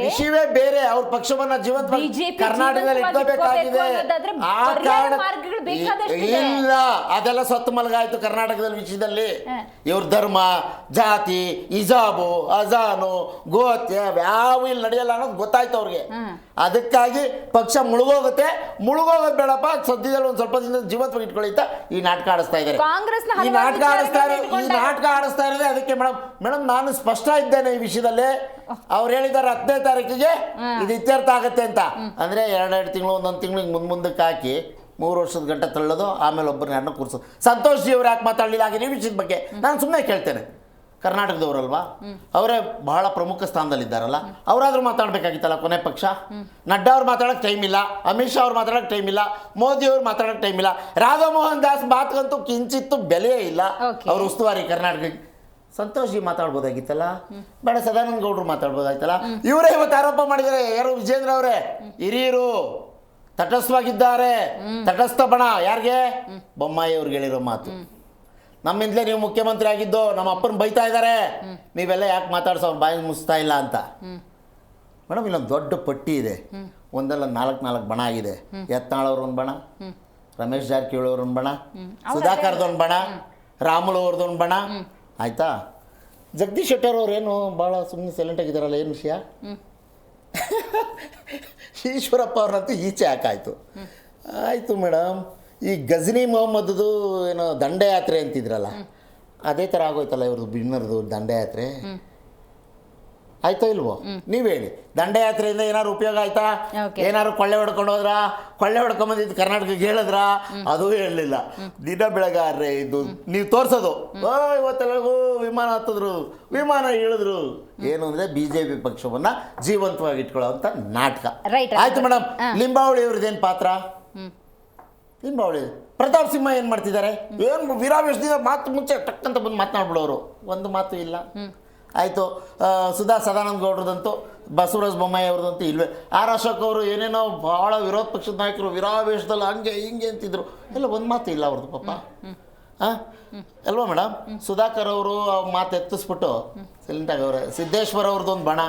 ವಿಷಯವೇ ಬೇರೆ. ಅವ್ರ ಪಕ್ಷವನ್ನ ಜೀವಂತವಾಗಿ ಕರ್ನಾಟಕದಲ್ಲಿ ಇಟ್ಕೋಬೇಕಾಗಿದೆ. ಆ ಕಾರಣ ಇಲ್ಲ, ಅದೆಲ್ಲ ಸತ್ತು ಮಲಗಾಯ್ತು ಕರ್ನಾಟಕದಲ್ಲಿ ವಿಷಯದಲ್ಲಿ. ಇವ್ರ ಧರ್ಮ, ಜಾತಿ, ಇಜಾಬು, ಅಜಾನು, ಗೋತ್ಯ ಯಾವ ಇಲ್ಲಿ ನಡೆಯಲ್ಲ ಅನ್ನೋದು ಗೊತ್ತಾಯ್ತು ಅವ್ರಿಗೆ. ಅದಕ್ಕಾಗಿ ಪಕ್ಷ ಮುಳುಗೋಗುತ್ತೆ. ಮುಳುಗೋಗೋದು ಬೇಡಪ್ಪ, ಸದ್ಯದಲ್ಲಿ ಒಂದು ಸ್ವಲ್ಪ ದಿನ ಜೀವಂತವಾಗಿ ಇಟ್ಕೊಳ್ಳಿ ಈ ನಾಟಕ ಆಡಿಸ್ತಾ ಇದ್ದಾರೆ. ಈ ನಾಟಕ ಆಡಿಸ್ತಾ ಇರೋದೇ ಅದಕ್ಕೆ. ಮೇಡಮ್, ನಾನು ಸ್ಪಷ್ಟ ಇದ್ದೇನೆ ಈ ವಿಷಯದಲ್ಲಿ. ಅವ್ರು ಹೇಳಿದ್ದಾರೆ 10ನೇ ತಾರೀಕಿಗೆ ಇದು ಇತ್ಯರ್ಥ ಆಗುತ್ತೆ ಅಂತ. ಅಂದ್ರೆ 2 ತಿಂಗಳು, 1 ತಿಂಗಳಿಗೆ ಮುಂದಕ್ಕೆ ಹಾಕಿ 3 ವರ್ಷದ ಗಂಟೆ ತಳ್ಳೋದು, ಆಮೇಲೆ ಒಬ್ಬರನ್ನ ಯಾರನ್ನ ಕೂರಿಸೋದು. ಸಂತೋಷ್ ಜಿ ಅವ್ರು ಯಾಕೆ ಮಾತಾಡಲಿಲ್ಲ ಆಗಿದೆ ಈ ವಿಷಯದ ಬಗ್ಗೆ? ನಾನು ಸುಮ್ಮನೆ ಕೇಳ್ತೇನೆ. ಕರ್ನಾಟಕದವರಲ್ವಾ, ಅವರೇ ಬಹಳ ಪ್ರಮುಖ ಸ್ಥಾನದಲ್ಲಿದ್ದಾರಲ್ಲ, ಅವರಾದ್ರೂ ಮಾತಾಡಬೇಕಾಗಿತ್ತಲ್ಲ. ಕೊನೆ ಪಕ್ಷ ನಡ್ಡಾ ಅವ್ರು ಮಾತಾಡೋಕ್ಕೆ ಟೈಮ್ ಇಲ್ಲ, ಅಮಿತ್ ಶಾ ಅವ್ರು ಮಾತಾಡೋಕ್ಕೆ ಟೈಮ್ ಇಲ್ಲ, ಮೋದಿ ಅವ್ರು ಮಾತಾಡೋಕ್ಕೆ ಟೈಮ್ ಇಲ್ಲ, ರಾಧಾ ಮೋಹನ್ ದಾಸ್ ಮಾತುಗಂತೂ ಕಿಂಚಿತ್ತು ಬೆಲೆಯೇ ಇಲ್ಲ. ಅವ್ರ ಉಸ್ತುವಾರಿ ಕರ್ನಾಟಕಕ್ಕೆ. ಸಂತೋಷ್ ಜಿ ಮಾತಾಡ್ಬೋದಾಗಿತ್ತಲ್ಲ, ಬೇಡ ಸದಾನಂದ ಗೌಡರು ಮಾತಾಡ್ಬೋದಾಗಿತ್ತಲ್ಲ. ಇವರೇ ಇವತ್ತು ಆರೋಪ ಮಾಡಿದ್ದಾರೆ, ಯಾರು ವಿಜೇಂದ್ರ ಅವರೇ, ಹಿರಿಯರು ತಟಸ್ಥವಾಗಿದ್ದಾರೆ. ತಟಸ್ಥ ಬಣ ಯಾರಿಗೆ? ಬೊಮ್ಮಾಯಿ ಅವ್ರಿಗೆ ಹೇಳಿರೋ ಮಾತು. ನಮ್ಮಿಂದಲೇ ನೀವು ಮುಖ್ಯಮಂತ್ರಿ ಆಗಿದ್ದು, ನಮ್ಮ ಅಪ್ಪನ ಬೈತಾ ಇದ್ದಾರೆ, ನೀವೆಲ್ಲ ಯಾಕೆ ಮಾತಾಡ್ಸೋ ಅವ್ರ ಬಾಯಿ ಮುಗಿಸ್ತಾ ಇಲ್ಲ ಅಂತ. ಮೇಡಮ್, ಇಲ್ಲೊಂದು ದೊಡ್ಡ ಪಟ್ಟಿ ಇದೆ, ಒಂದಲ್ಲ 4 ಬಣ ಆಗಿದೆ. ಯತ್ನಾಳ್ ಅವ್ರೊಂದು ಬಣ, ರಮೇಶ್ ಜಾರಕಿಹೊಳಿ ಅವ್ರೊಂದು ಬಣ, ಸುಧಾಕರ್ದೊಂದು ಬಣ, ರಾಮುಲು ಅವ್ರದ್ದೊಂದು ಬಣ. ಆಯ್ತಾ? ಜಗದೀಶ್ ಶೆಟ್ಟರ್ ಅವ್ರೇನು ಭಾಳ ಸುಮ್ಮನೆ ಸೈಲೆಂಟ್ ಆಗಿದ್ದಾರಲ್ಲ, ಏನು ವಿಷಯ? ಈಶ್ವರಪ್ಪ ಅವ್ರನ್ನಂತೂ ಈಚೆ ಹಾಕಾಯ್ತು. ಆಯಿತು ಮೇಡಮ್, ಈ ಗಜನಿ ಮೊಹಮ್ಮದ್ದು ಏನೋ ದಂಡಯಾತ್ರೆ ಅಂತಿದ್ರಲ್ಲ, ಅದೇ ಥರ ಆಗೋಯ್ತಲ್ಲ ಇವ್ರದ್ದು ಬಿನ್ನರ್ದು ದಂಡಯಾತ್ರೆ. ಆಯ್ತಾ ಇಲ್ವೋ? ನೀವು ಹೇಳಿ, ದಂಡಯಾತ್ರೆಯಿಂದ ಏನಾದ್ರು ಉಪಯೋಗ ಆಯ್ತಾ? Okay. ಏನಾದ್ರು ಕೊಳ್ಳೆ ಹೊಡ್ಕೊಂಡು ಹೋದ್ರಾ? ಕೊಳ್ಳೆ ಹೊಡ್ಕೊಂಬಂದಿದ್ದು ಕರ್ನಾಟಕಕ್ಕೆ ಹೇಳಿದ್ರ? ಅದೂ ಹೇಳಲಿಲ್ಲ. ದಿನ ಬೆಳಗಾದ್ರೆ ಇದು ನೀವು ತೋರ್ಸೋದು, ಇವತ್ತೆಲ್ಲ ವಿಮಾನ ಹತ್ತಿದ್ರು, ವಿಮಾನ ಇಳಿದ್ರು. ಏನು ಅಂದ್ರೆ ಬಿಜೆಪಿ ಪಕ್ಷವನ್ನ ಜೀವಂತವಾಗಿ ಇಟ್ಕೊಳ್ಳೋಂಥ ನಾಟಕ. Right. ಆಯ್ತು ಮೇಡಮ್, ಲಿಂಬಾವಳಿ ಅವ್ರದ್ದೇನು ಪಾತ್ರ? ಲಿಂಬಾವಳಿ ಪ್ರತಾಪ್ ಸಿಂಹ ಏನು ಮಾಡ್ತಿದ್ದಾರೆ? ಏನು ವೀರಾವೇಶದಿಂದ ಮಾತು ಮುಂಚೆ ಟಕ್ಕಂತ ಬಂದು ಮಾತನಾಡ್ಬಿಡೋರು, ಒಂದು ಮಾತು ಇಲ್ಲ. ಆಯಿತು, ಸುಧಾ ಸದಾನಂದ ಗೌಡ್ರದಂತೂ, ಬಸವರಾಜ ಬೊಮ್ಮಾಯಿ ಅವ್ರದಂತೂ ಇಲ್ವೇ. ಆರ್ ಅಶೋಕ್ ಅವರು ಏನೇನೋ ಭಾಳ ವಿರೋಧ ಪಕ್ಷದ ನಾಯಕರು ವೀರಾವೇಶದಲ್ಲಿ ಹಂಗೆ ಹಿಂಗೆ ಅಂತಿದ್ರು, ಎಲ್ಲ ಒಂದು ಮಾತು ಇಲ್ಲ ಅವ್ರದ್ದು ಪಾಪ. ಹಾಂ ಅಲ್ವಾ ಮೇಡಮ್? ಸುಧಾಕರ್ ಅವರು ಮಾತು ಎತ್ತಿಸ್ಬಿಟ್ಟು ಸೈಲೆಂಟ್ ಆಗವ್ರೆ. ಸಿದ್ದೇಶ್ವರ ಅವ್ರದ್ದೊಂದು ಬಣ,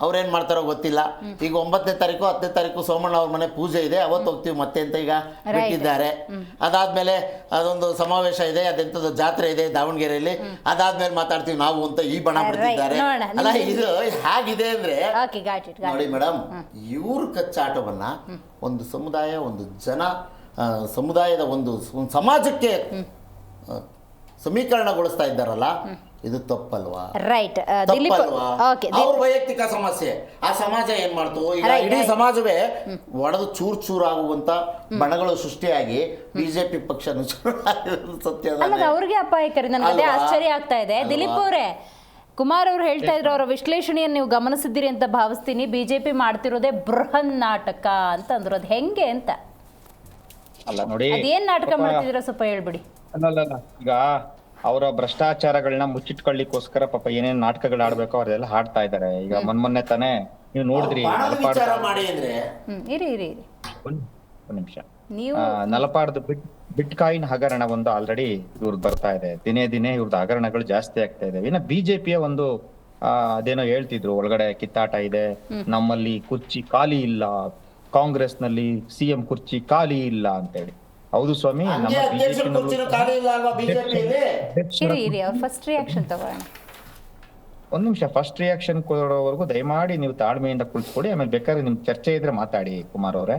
ಅವ್ರೇನು ಮಾಡ್ತಾರೋ ಗೊತ್ತಿಲ್ಲ. ಈಗ 9ನೇ ತಾರೀಕು 10ನೇ ತಾರೀಕು ಸೋಮಣ್ಣ ಅವ್ರ ಮನೆ ಪೂಜೆ ಇದೆ, ಅವತ್ತು ಹೋಗ್ತೀವಿ ಮತ್ತೆ ಅಂತ ಈಗ ಬಿಟ್ಟಿದ್ದಾರೆ. ಅದಾದ್ಮೇಲೆ ಅದೊಂದು ಸಮಾವೇಶ ಇದೆ, ಅದೆಂಥದ್ದು ಜಾತ್ರೆ ಇದೆ ದಾವಣಗೆರೆಯಲ್ಲಿ, ಅದಾದ್ಮೇಲೆ ಮಾತಾಡ್ತೀವಿ ನಾವು ಅಂತ ಈ ಬಣ ಬಿಡ್ತಿದ್ದಾರೆ. ಅಲ್ಲ, ಇದು ಹೇಗಿದೆ ಅಂದ್ರೆ ನೋಡಿ ಮೇಡಮ್, ಇವ್ರ ಕಚ್ಚಾಟವನ್ನ ಒಂದು ಸಮುದಾಯ, ಒಂದು ಜನ, ಸಮುದಾಯದ ಒಂದು ಸಮಾಜಕ್ಕೆ ಸಮೀಕರಣಗೊಳಿಸ್ತಾ ಇದ್ದಾರಲ್ಲ, ಇದು ತಪ್ಪಲ್ವಾ? ರೈಟ್. ತಪ್ಪಲ್ವಾ? ಅವ್ರ ವೈಯಕ್ತಿಕ ಸಮಸ್ಯೆ, ಆ ಸಮಾಜ ಏನ್ ಮಾಡ್ತು? ಈಗ ಇಡೀ ಸಮಾಜವೇ ಒಡೆದು ಚೂರ್ ಚೂರ್ ಆಗುವಂತ ಬಣಗಳು ಸೃಷ್ಟಿಯಾಗಿ ಬಿಜೆಪಿ ಪಕ್ಷ ಸತ್ಯ ಅವ್ರಿಗೆ ಅಪಾಯಕಾರಿ. ನನಗೆ ಅದೇ ಆಶ್ಚರ್ಯ ಆಗ್ತಾ ಇದೆ. ದಿಲೀಪ್ ಅವರೇ, ಕುಮಾರ್ ಅವ್ರು ಹೇಳ್ತಾ ಇದ್ರು, ಅವರ ವಿಶ್ಲೇಷಣೆಯನ್ನು ನೀವು ಗಮನಿಸಿದ್ದೀರಿ ಅಂತ ಭಾವಿಸ್ತೀನಿ. ಬಿಜೆಪಿ ಮಾಡ್ತಿರೋದೇ ಬೃಹನ್ ನಾಟಕ ಅಂತ ಅಂದ್ರು. ಅದು ಹೆಂಗೆ ಅಂತ? ಅಲ್ಲ ನೋಡಿ, ಅದೇನ್ ನಾಟಕ ಮಾಡ್ತಿದ್ದೀರಾ ಸ್ವಲ್ಪ ಹೇಳ್ಬಿಡಿ. ಅಲ್ಲ ಈಗ ಅವರ ಭ್ರಷ್ಟಾಚಾರಗಳನ್ನ ಮುಚ್ಚಿಟ್ಕೊಳ್ಳಿಕ್ಕೋಸ್ಕರ ಪಾಪ ಏನೇನ್ ನಾಟಕಗಳು ಆಡ್ಬೇಕೋ ಅವ್ರೆಲ್ಲ ಹಾಡ್ತಾ ಇದಾರೆ. ಈಗ ಮೊನ್ನೆ ತಾನೇ ನೀವು ನೋಡಿದ್ರಿ, ಇರಿ ಒಂದ್ ನಿಮಿಷ, ನೀವು ನಲಪಾಡ್ದು ಬಿಟ್ ಕಾಯಿನ್ ಹಗರಣ ಒಂದು ಆಲ್ರೆಡಿ ಇವ್ರದ್ದು ಬರ್ತಾ ಇದೆ. ದಿನೇ ದಿನೇ ಇವ್ರದ್ದು ಹಗರಣಗಳು ಜಾಸ್ತಿ ಆಗ್ತಾ ಇದೆ. ಇನ್ನ ಬಿಜೆಪಿಯ ಒಂದು ಅದೇನೋ ಹೇಳ್ತಿದ್ರು, ಒಳಗಡೆ ಕಿತ್ತಾಟ ಇದೆ, ನಮ್ಮಲ್ಲಿ ಕುರ್ಚಿ ಖಾಲಿ ಇಲ್ಲ, ಕಾಂಗ್ರೆಸ್ ನಲ್ಲಿ ಸಿಎಂ ಕುರ್ಚಿ ಖಾಲಿ ಇಲ್ಲ ಅಂತೇಳಿ. ಹೌದು ಸ್ವಾಮಿ, ನಮ್ಮ ಫಸ್ಟ್ ರಿಯಾಕ್ಷನ್ ತಗೋಣ. ಒಂದ್ ನಿಮಿಷ, ಫಸ್ಟ್ ರಿಯಾಕ್ಷನ್ ಕೊಡೋವರೆಗೂ ದಯಮಾಡಿ ನೀವು ತಾಳ್ಮೆಯಿಂದ ಕುಳಿತುಕೊಡಿ. ಆಮೇಲೆ ಬೇಕಾದ್ರೆ ನಿಮ್ ಚರ್ಚೆ ಇದ್ರೆ ಮಾತಾಡಿ. ಕುಮಾರ್ ಅವರೇ,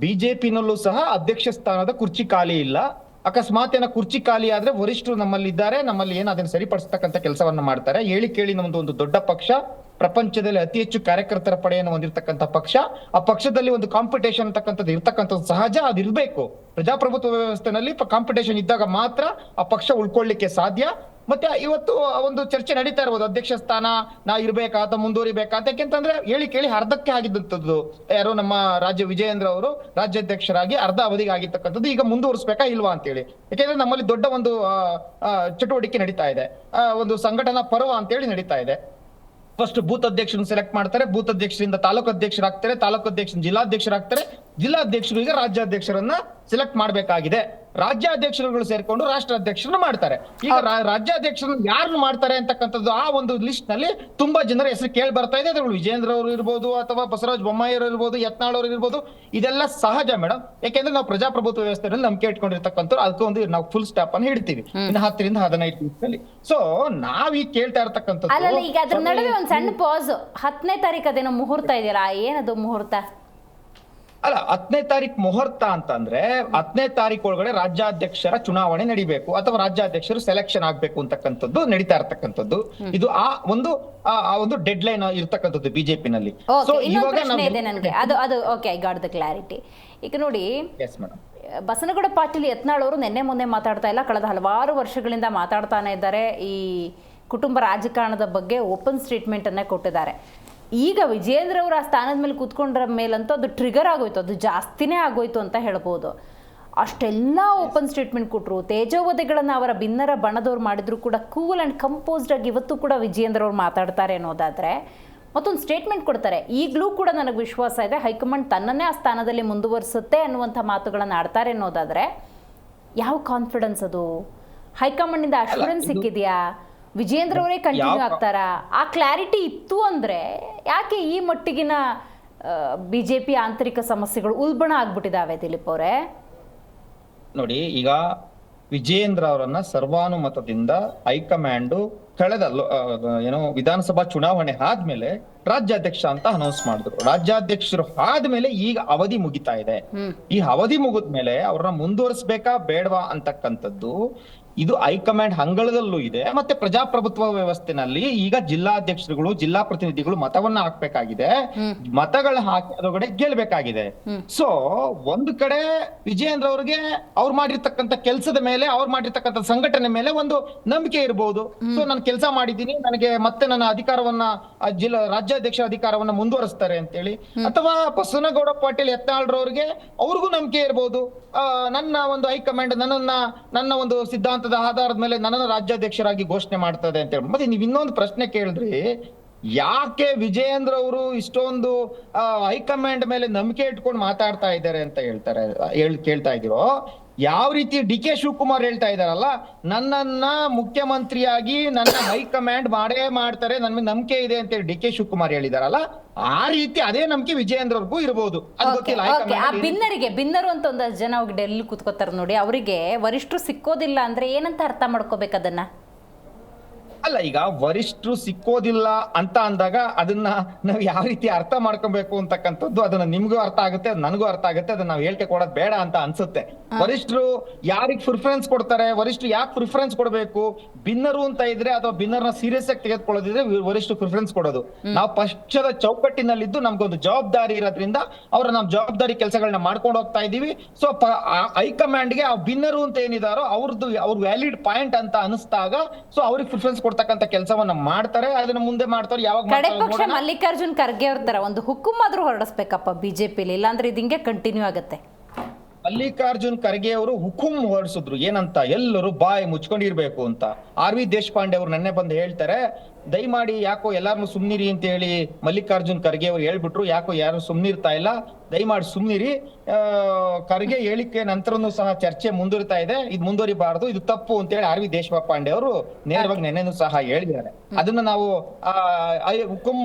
ಬಿಜೆಪಿನಲ್ಲೂ ಸಹ ಅಧ್ಯಕ್ಷ ಸ್ಥಾನದ ಕುರ್ಚಿ ಖಾಲಿ ಇಲ್ಲ. ಅಕಸ್ಮಾತ್ ಏನೋ ಕುರ್ಚಿ ಖಾಲಿ ಆದ್ರೆ ವರಿಷ್ಠರು ನಮ್ಮಲ್ಲಿ ಇದ್ದಾರೆ, ನಮ್ಮಲ್ಲಿ ಏನು ಅದನ್ನ ಸರಿಪಡಿಸ್ತಕ್ಕಂಥ ಕೆಲಸವನ್ನ ಮಾಡ್ತಾರೆ. ಹೇಳಿ ಕೇಳಿ ನಮ್ದು ಒಂದು ದೊಡ್ಡ ಪಕ್ಷ, ಪ್ರಪಂಚದಲ್ಲಿ ಅತಿ ಹೆಚ್ಚು ಕಾರ್ಯಕರ್ತರ ಪಡೆಯನ್ನು ಹೊಂದಿರತಕ್ಕಂಥ ಪಕ್ಷ. ಆ ಪಕ್ಷದಲ್ಲಿ ಒಂದು ಕಾಂಪಿಟೇಷನ್ ಅಂತಕ್ಕಂಥದ್ದು ಇರ್ತಕ್ಕಂಥದ್ದು ಸಹಜ, ಅದಿರ್ಬೇಕು. ಪ್ರಜಾಪ್ರಭುತ್ವ ವ್ಯವಸ್ಥೆನಲ್ಲಿ ಕಾಂಪಿಟೇಷನ್ ಇದ್ದಾಗ ಮಾತ್ರ ಆ ಪಕ್ಷ ಉಳ್ಕೊಳ್ಳಿಕ್ಕೆ ಸಾಧ್ಯ. ಮತ್ತೆ ಇವತ್ತು ಒಂದು ಚರ್ಚೆ ನಡೀತಾ ಇರ್ಬೋದು, ಅಧ್ಯಕ್ಷ ಸ್ಥಾನ ನಾ ಇರ್ಬೇಕಾ ಅಥವಾ ಮುಂದುವರಿಬೇಕಾ ಅಂತ. ಯಾಕೆಂತಂದ್ರೆ ಹೇಳಿ ಕೇಳಿ ಅರ್ಧಕ್ಕೆ ಆಗಿದ್ದಂಥದ್ದು. ಯಾರೋ ನಮ್ಮ ರಾಜ್ಯ ವಿಜಯೇಂದ್ರ ಅವರು ರಾಜ್ಯಾಧ್ಯಕ್ಷರಾಗಿ ಅರ್ಧ ಅವಧಿಗೆ ಆಗಿರ್ತಕ್ಕಂಥದ್ದು ಈಗ ಮುಂದುವರಿಸಬೇಕಾ ಇಲ್ವಾ ಅಂತೇಳಿ. ಯಾಕೆಂದ್ರೆ ನಮ್ಮಲ್ಲಿ ದೊಡ್ಡ ಒಂದು ಚಟುವಟಿಕೆ ನಡೀತಾ ಇದೆ, ಒಂದು ಸಂಘಟನಾ ಪರ್ವ ಅಂತೇಳಿ ನಡೀತಾ ಇದೆ. ಫಸ್ಟ್ ಬೂತ್ ಅಧ್ಯಕ್ಷರನ್ನು ಸೆಲೆಕ್ಟ್ ಮಾಡ್ತಾರೆ, ಬೂತ್ ಅಧ್ಯಕ್ಷರಿಂದ ತಾಲೂಕು ಅಧ್ಯಕ್ಷರಾಗ್ತಾರೆ, ತಾಲೂಕು ಅಧ್ಯಕ್ಷರು ಜಿಲ್ಲಾಧ್ಯಕ್ಷರಾಗ್ತಾರೆ, ಜಿಲ್ಲಾಧ್ಯಕ್ಷರು ಈಗ ರಾಜ್ಯಾಧ್ಯಕ್ಷರನ್ನ ಸೆಲೆಕ್ಟ್ ಮಾಡಬೇಕಾಗಿದೆ. ರಾಜ್ಯಾಧ್ಯಕ್ಷರುಗಳು ಸೇರ್ಕೊಂಡು ರಾಷ್ಟ್ರ ಅಧ್ಯಕ್ಷರನ್ನ ಮಾಡ್ತಾರೆ. ಈಗ ರಾಜ್ಯಾಧ್ಯಕ್ಷರನ್ನ ಯಾರನ್ನು ಮಾಡ್ತಾರೆ ಅಂತಕ್ಕಂಥದ್ದು ಆ ಒಂದು ಲಿಸ್ಟ್ ನಲ್ಲಿ ತುಂಬಾ ಜನರ ಹೆಸರು ಕೇಳಿ ಬರ್ತಾ ಇದೆ. ಅದ್ರಲ್ಲಿ ವಿಜೇಂದ್ರ ಅವರು ಇರ್ಬೋದು, ಅಥವಾ ಬಸವರಾಜ ಬೊಮ್ಮಾಯಿ ಅವರು ಇರ್ಬೋದು, ಯತ್ನಾಳ್ ಅವರು ಇರ್ಬೋದು. ಇದೆಲ್ಲ ಸಹಜ ಮೇಡಮ್, ಯಾಕೆಂದ್ರೆ ನಾವು ಪ್ರಜಾಪ್ರಭುತ್ವ ವ್ಯವಸ್ಥೆಯಲ್ಲಿ ನಂಬಿಕೆ ಇಟ್ಕೊಂಡಿರ್ತಕ್ಕಂಥವ್ರು. ಅದಕ್ಕೆ ಒಂದು ನಾವು ಫುಲ್ ಸ್ಟಾಪ್ ಅನ್ನು ಹಿಡ್ತೀವಿ ಇನ್ನು 10 ರಿಂದ 15 ದಿವಸದಲ್ಲಿ. ಸೊ ನಾವೀಗ ಕೇಳ್ತಾ ಇರ್ತಕ್ಕಂಥದ್ದು, ಈಗ ಅದ್ರ ನಡುವೆ ಒಂದ್ ಸಣ್ಣ ಪಾಸ್. 10ನೇ ತಾರೀಕು ಅದೇನೋ ಮುಹೂರ್ತ ಇದೆಯಲ್ಲ, ಏನದು ಮುಹೂರ್ತ? ಅಲ್ಲ, 10ನೇ ತಾರೀಕು ಮುಹೂರ್ತ ಅಂತಂದ್ರೆ 10ನೇ ತಾರೀಕು ಒಳಗಡೆ ರಾಜ್ಯಾಧ್ಯಕ್ಷರ ಚುನಾವಣೆ ನಡಿಬೇಕು, ಅಥವಾ ರಾಜ್ಯಾಧ್ಯಕ್ಷರು ಸೆಲೆಕ್ಷನ್ ಆಗ್ಬೇಕು ಅಂತಕ್ಕಂಥದ್ದು ನಡೀತಾ ಇರ್ತಕ್ಕಂಥದ್ದು. ಇದು ಆ ಒಂದು ಡೆಡ್ ಲೈನ್ ಇರ್ತಕ್ಕಂಥದ್ದು ಬಿಜೆಪಿನಲ್ಲಿ. ಸೊ ಇವಾಗ ನನಗೆ ಅದು okay, I got the clarity. ಈಗ ನೋಡಿ, ಬಸನಗೌಡ ಪಾಟೀಲ್ ಯತ್ನಾಳ್ ಅವರು ನಿನ್ನೆ ಮೊನ್ನೆ ಮಾತಾಡ್ತಾ ಇಲ್ಲ, ಕಳೆದ ಹಲವಾರು ವರ್ಷಗಳಿಂದ ಮಾತಾಡ್ತಾನೆ ಇದ್ದಾರೆ. ಈ ಕುಟುಂಬ ರಾಜಕಾರಣದ ಬಗ್ಗೆ ಓಪನ್ ಸ್ಟೇಟ್ಮೆಂಟ್ ಅನ್ನೇ ಕೊಟ್ಟಿದ್ದಾರೆ. ಈಗ ವಿಜೇಂದ್ರ ಅವರು ಆ ಸ್ಥಾನದ ಮೇಲೆ ಕೂತ್ಕೊಂಡ್ರ ಮೇಲಂತೂ ಅದು ಟ್ರಿಗರ್ ಆಗೋಯ್ತು, ಅದು ಜಾಸ್ತಿನೇ ಆಗೋಯ್ತು ಅಂತ ಹೇಳ್ಬೋದು. ಅಷ್ಟೆಲ್ಲ ಓಪನ್ ಸ್ಟೇಟ್ಮೆಂಟ್ ಕೊಟ್ಟರು, ತೇಜೋವಧೆಗಳನ್ನು ಅವರ ಭಿನ್ನರ ಬಣದವ್ರು ಮಾಡಿದ್ರು ಕೂಡ ಕೂಲ್ ಆ್ಯಂಡ್ ಕಂಪೋಸ್ಡ್ ಆಗಿ ಇವತ್ತು ಕೂಡ ವಿಜೇಂದ್ರ ಅವ್ರು ಮಾತಾಡ್ತಾರೆ ಅನ್ನೋದಾದರೆ ಮತ್ತೊಂದು ಸ್ಟೇಟ್ಮೆಂಟ್ ಕೊಡ್ತಾರೆ. ಈಗಲೂ ಕೂಡ ನನಗೆ ವಿಶ್ವಾಸ ಇದೆ ಹೈಕಮಾಂಡ್ ತನ್ನನ್ನೇ ಆ ಸ್ಥಾನದಲ್ಲಿ ಮುಂದುವರಿಸುತ್ತೆ ಅನ್ನುವಂಥ ಮಾತುಗಳನ್ನು ಆಡ್ತಾರೆ ಅನ್ನೋದಾದರೆ ಯಾವ ಕಾನ್ಫಿಡೆನ್ಸ್ ಅದು? ಹೈಕಮಾಂಡಿಂದ ಅಶ್ಯೂರೆನ್ಸ್ ಸಿಕ್ಕಿದೆಯಾ? ವಿಜೇಂದ್ರ ಅವರೇ ಕಂಟಿನ್ಯೂ ಆಗ್ತಾರಾ? ಆ ಕ್ಲಾರಿಟಿ ಇತ್ತು ಅಂದರೆ ಯಾಕೆ ಈ ಮಟ್ಟಿಗಿನ ಬಿಜೆಪಿ ಆಂತರಿಕ ಸಮಸ್ಯೆಗಳು ಉಲ್ಬಣ ಆಗ್ಬಿಟ್ಟಿದಾವೆ ದಿಲೀಪ್ ಅವರೇ? ನೋಡಿ, ಈಗ ವಿಜೇಂದ್ರ ಅವರನ್ನ ಸರ್ವಾನುಮತದಿಂದ ಹೈಕಮಾಂಡ್ ಕಳೆದ ವಿಧಾನಸಭಾ ಚುನಾವಣೆ ಆದ್ಮೇಲೆ ರಾಜ್ಯಾಧ್ಯಕ್ಷ ಅಂತ ಅನೌನ್ಸ್ ಮಾಡಿದ್ರು. ರಾಜ್ಯಾಧ್ಯಕ್ಷರು ಆದ್ಮೇಲೆ ಈಗ ಅವಧಿ ಮುಗಿತಾ ಇದೆ. ಈ ಅವಧಿ ಮುಗಿದ್ಮೇಲೆ ಅವ್ರನ್ನ ಮುಂದುವರಿಸಬೇಕಾ ಬೇಡವಾ ಅಂತಕ್ಕಂಥದ್ದು ಇದು ಹೈಕಮಾಂಡ್ ಅಂಗಳದಲ್ಲೂ ಇದೆ. ಮತ್ತೆ ಪ್ರಜಾಪ್ರಭುತ್ವ ವ್ಯವಸ್ಥೆನಲ್ಲಿ ಈಗ ಜಿಲ್ಲಾಧ್ಯಕ್ಷರುಗಳು, ಜಿಲ್ಲಾ ಪ್ರತಿನಿಧಿಗಳು ಮತವನ್ನ ಹಾಕ್ಬೇಕಾಗಿದೆ, ಮತಗಳ ಹಾಕಿ ಅದರೊಳಗಡೆ ಗೆಲ್ಬೇಕಾಗಿದೆ. ಸೊ ಒಂದು ಕಡೆ ವಿಜಯೇಂದ್ರ ಅವ್ರಿಗೆ ಅವ್ರು ಮಾಡಿರ್ತಕ್ಕಂಥ ಕೆಲಸದ ಮೇಲೆ, ಅವ್ರು ಮಾಡಿರ್ತಕ್ಕಂಥ ಸಂಘಟನೆ ಮೇಲೆ ಒಂದು ನಂಬಿಕೆ ಇರಬಹುದು. ಸೊ ನಾನು ಕೆಲಸ ಮಾಡಿದ್ದೀನಿ, ನನಗೆ ಮತ್ತೆ ನನ್ನ ಅಧಿಕಾರವನ್ನ ರಾಜ್ಯಾಧ್ಯಕ್ಷ ಅಧಿಕಾರವನ್ನ ಮುಂದುವರಿಸ್ತಾರೆ ಅಂತೇಳಿ, ಅಥವಾ ಬಸವನಗೌಡ ಪಾಟೀಲ್ ಯತ್ನಾಳ್ರವ್ರಿಗೆ ಅವ್ರಿಗೂ ನಂಬಿಕೆ ಇರಬಹುದು, ನನ್ನ ಒಂದು ಹೈಕಮಾಂಡ್ ನನ್ನ ಒಂದು ಸಿದ್ಧಾಂತದ ಆಧಾರದ ಮೇಲೆ ನನ್ನನ್ನು ರಾಜ್ಯಾಧ್ಯಕ್ಷರಾಗಿ ಘೋಷಣೆ ಮಾಡ್ತದೆ ಅಂತ ಹೇಳಿ. ಮತ್ತೆ ನೀವ್ ಇನ್ನೊಂದು ಪ್ರಶ್ನೆ ಕೇಳಿದ್ರಿ, ಯಾಕೆ ವಿಜಯೇಂದ್ರ ಅವರು ಇಷ್ಟೊಂದು ಹೈಕಮಾಂಡ್ ಮೇಲೆ ನಂಬಿಕೆ ಇಟ್ಕೊಂಡು ಮಾತಾಡ್ತಾ ಇದ್ದಾರೆ ಅಂತ ಕೇಳ್ತಾ ಇದೀರೋ, ಯಾವ ರೀತಿ ಡಿ ಕೆ ಶಿವಕುಮಾರ್ ಹೇಳ್ತಾ ಇದಾರಲ್ಲ, ನನ್ನನ್ನ ಮುಖ್ಯಮಂತ್ರಿಯಾಗಿ ನನ್ನ ಹೈಕಮಾಂಡ್ ಮಾಡೇ ಮಾಡ್ತಾರೆ, ನನ್ಗೆ ನಂಬಿಕೆ ಇದೆ ಅಂತ ಹೇಳಿ ಡಿ ಕೆ ಶಿವಕುಮಾರ್ ಹೇಳಿದಾರಲ್ಲ, ಆ ರೀತಿ ಅದೇ ನಂಬಿಕೆ ವಿಜಯೇಂದ್ರ ಅವ್ರಿಗೂ ಇರ್ಬೋದು. ಅದು ಗೊತ್ತಿಲ್ಲ. ಆ ಬಿನ್ನರು ಅಂತ ಒಂದಷ್ಟು ಜನ ಹೋಗಿ ಡೆಲ್ಲಿ ಕೂತ್ಕೋತಾರ ನೋಡಿ, ಅವರಿಗೆ ವರಿಷ್ಠರು ಸಿಕ್ಕೋದಿಲ್ಲ ಅಂದ್ರೆ ಏನಂತ ಅರ್ಥ ಮಾಡ್ಕೋಬೇಕು ಅದನ್ನ? ಅಲ್ಲ, ಈಗ ವರಿಷ್ಠರು ಸಿಕ್ಕೋದಿಲ್ಲ ಅಂತ ಅಂದಾಗ ಅದನ್ನ ನಾವು ಯಾವ ರೀತಿ ಅರ್ಥ ಮಾಡ್ಕೊಬೇಕು ಅಂತಕ್ಕಂಥದ್ದು ಅದನ್ನ ನಿಮ್ಗೂ ಅರ್ಥ ಆಗುತ್ತೆ, ನನಗೂ ಅರ್ಥ ಆಗುತ್ತೆ. ಅದನ್ನ ನಾವು ಹೇಳಿಕೆ ಕೊಡೋದು ಬೇಡ ಅಂತ ಅನ್ಸುತ್ತೆ. ವರಿಷ್ಠರು ಯಾರಿಗ್ ಪ್ರಿಫರೆನ್ಸ್ ಕೊಡ್ತಾರೆ, ವರಿಷ್ಠರು ಯಾಕೆ ಪ್ರಿಫರೆನ್ಸ್ ಕೊಡಬೇಕು, ಭಿನ್ನರು ಅಂತ ಇದ್ರೆ ಅಥವಾ ಭಿನ್ನರ್ನ ಸೀರಿಯಸ್ ಆಗಿ ತೆಗೆದುಕೊಳ್ಳೋದಿದ್ರೆ ವರಿಷ್ಠರು ಪ್ರಿಫರೆನ್ಸ್ ಕೊಡೋದು. ನಾವು ಪಕ್ಷದ ಚೌಕಟ್ಟಿನಲ್ಲಿದ್ದು ನಮ್ಗೊಂದು ಜವಾಬ್ದಾರಿ ಇರೋದ್ರಿಂದ ನಮ್ಮ ಜವಾಬ್ದಾರಿ ಕೆಲಸಗಳನ್ನ ಮಾಡ್ಕೊಂಡು ಹೋಗ್ತಾ ಇದೀವಿ. ಸೊ ಹೈಕಮಾಂಡ್ಗೆ ಆ ಭಿನ್ನರು ಅಂತ ಏನಿದಾರೋ ಅವ್ರ ವ್ಯಾಲಿಡ್ ಪಾಯಿಂಟ್ ಅಂತ ಅನಿಸ್ದಾಗ ಸೊ ಅವ್ರಿಗೆ ಪ್ರಿಫರೆನ್ಸ್ ಕೊಡ್ತಕ್ಕಂಥ ಕೆಲಸವನ್ನ ಮಾಡ್ತಾರೆ. ಅದನ್ನ ಮುಂದೆ ಮಾಡ್ತಾರೆ. ಯಾವಾಗ ಕಡೆ ಪಕ್ಷ ಮಲ್ಲಿಕಾರ್ಜುನ್ ಖರ್ಗೆ ಅವ್ರ ತರ ಒಂದು ಹುಕ್ಕುಂ ಆದ್ರೂ ಹೊರಡಿಸ್ಬೇಕಪ್ಪ ಬಿಜೆಪಿಲಿ, ಇಲ್ಲಾಂದ್ರೆ ಇದು ಹಿಂಗೆ ಕಂಟಿನ್ಯೂ ಆಗುತ್ತೆ. ಮಲ್ಲಿಕಾರ್ಜುನ್ ಖರ್ಗೆ ಅವರು ಹುಕುಂ ಹೊರಡಿಸಿದ್ರು, ಏನಂತ, ಎಲ್ಲರೂ ಬಾಯಿ ಮುಚ್ಕೊಂಡಿರ್ಬೇಕು ಅಂತ. ಆರ್ ವಿ ದೇಶಪಾಂಡೆ ಅವರು ನೆನ್ನೆ ಬಂದು ಹೇಳ್ತಾರೆ, ದಯಮಾಡಿ ಯಾಕೋ ಎಲ್ಲಾರನ್ನು ಸುಮ್ನಿರಿ ಅಂತ ಹೇಳಿ ಮಲ್ಲಿಕಾರ್ಜುನ್ ಖರ್ಗೆ ಅವರು ಹೇಳ್ಬಿಟ್ರು, ಯಾಕೋ ಯಾರು ಸುಮ್ನಿರ್ತಾ ಇಲ್ಲ, ದಯಮಾಡಿ ಸುಮ್ನಿರಿ. ಖರ್ಗೆ ಹೇಳಿಕೆ ನಂತರನೂ ಸಹ ಚರ್ಚೆ ಮುಂದುವರಿತಾ ಇದೆ, ಇದು ಮುಂದುವರಿಬಾರದು, ಇದು ತಪ್ಪು ಅಂತ ಹೇಳಿ ಆರ್ ವಿ ದೇಶಪಾಂಡೆ ಅವರು ನೇರವಾಗಿ ನೆನ್ನೆನೂ ಸಹ ಹೇಳಿದ್ದಾರೆ. ಅದನ್ನ ನಾವು ಹುಕುಂ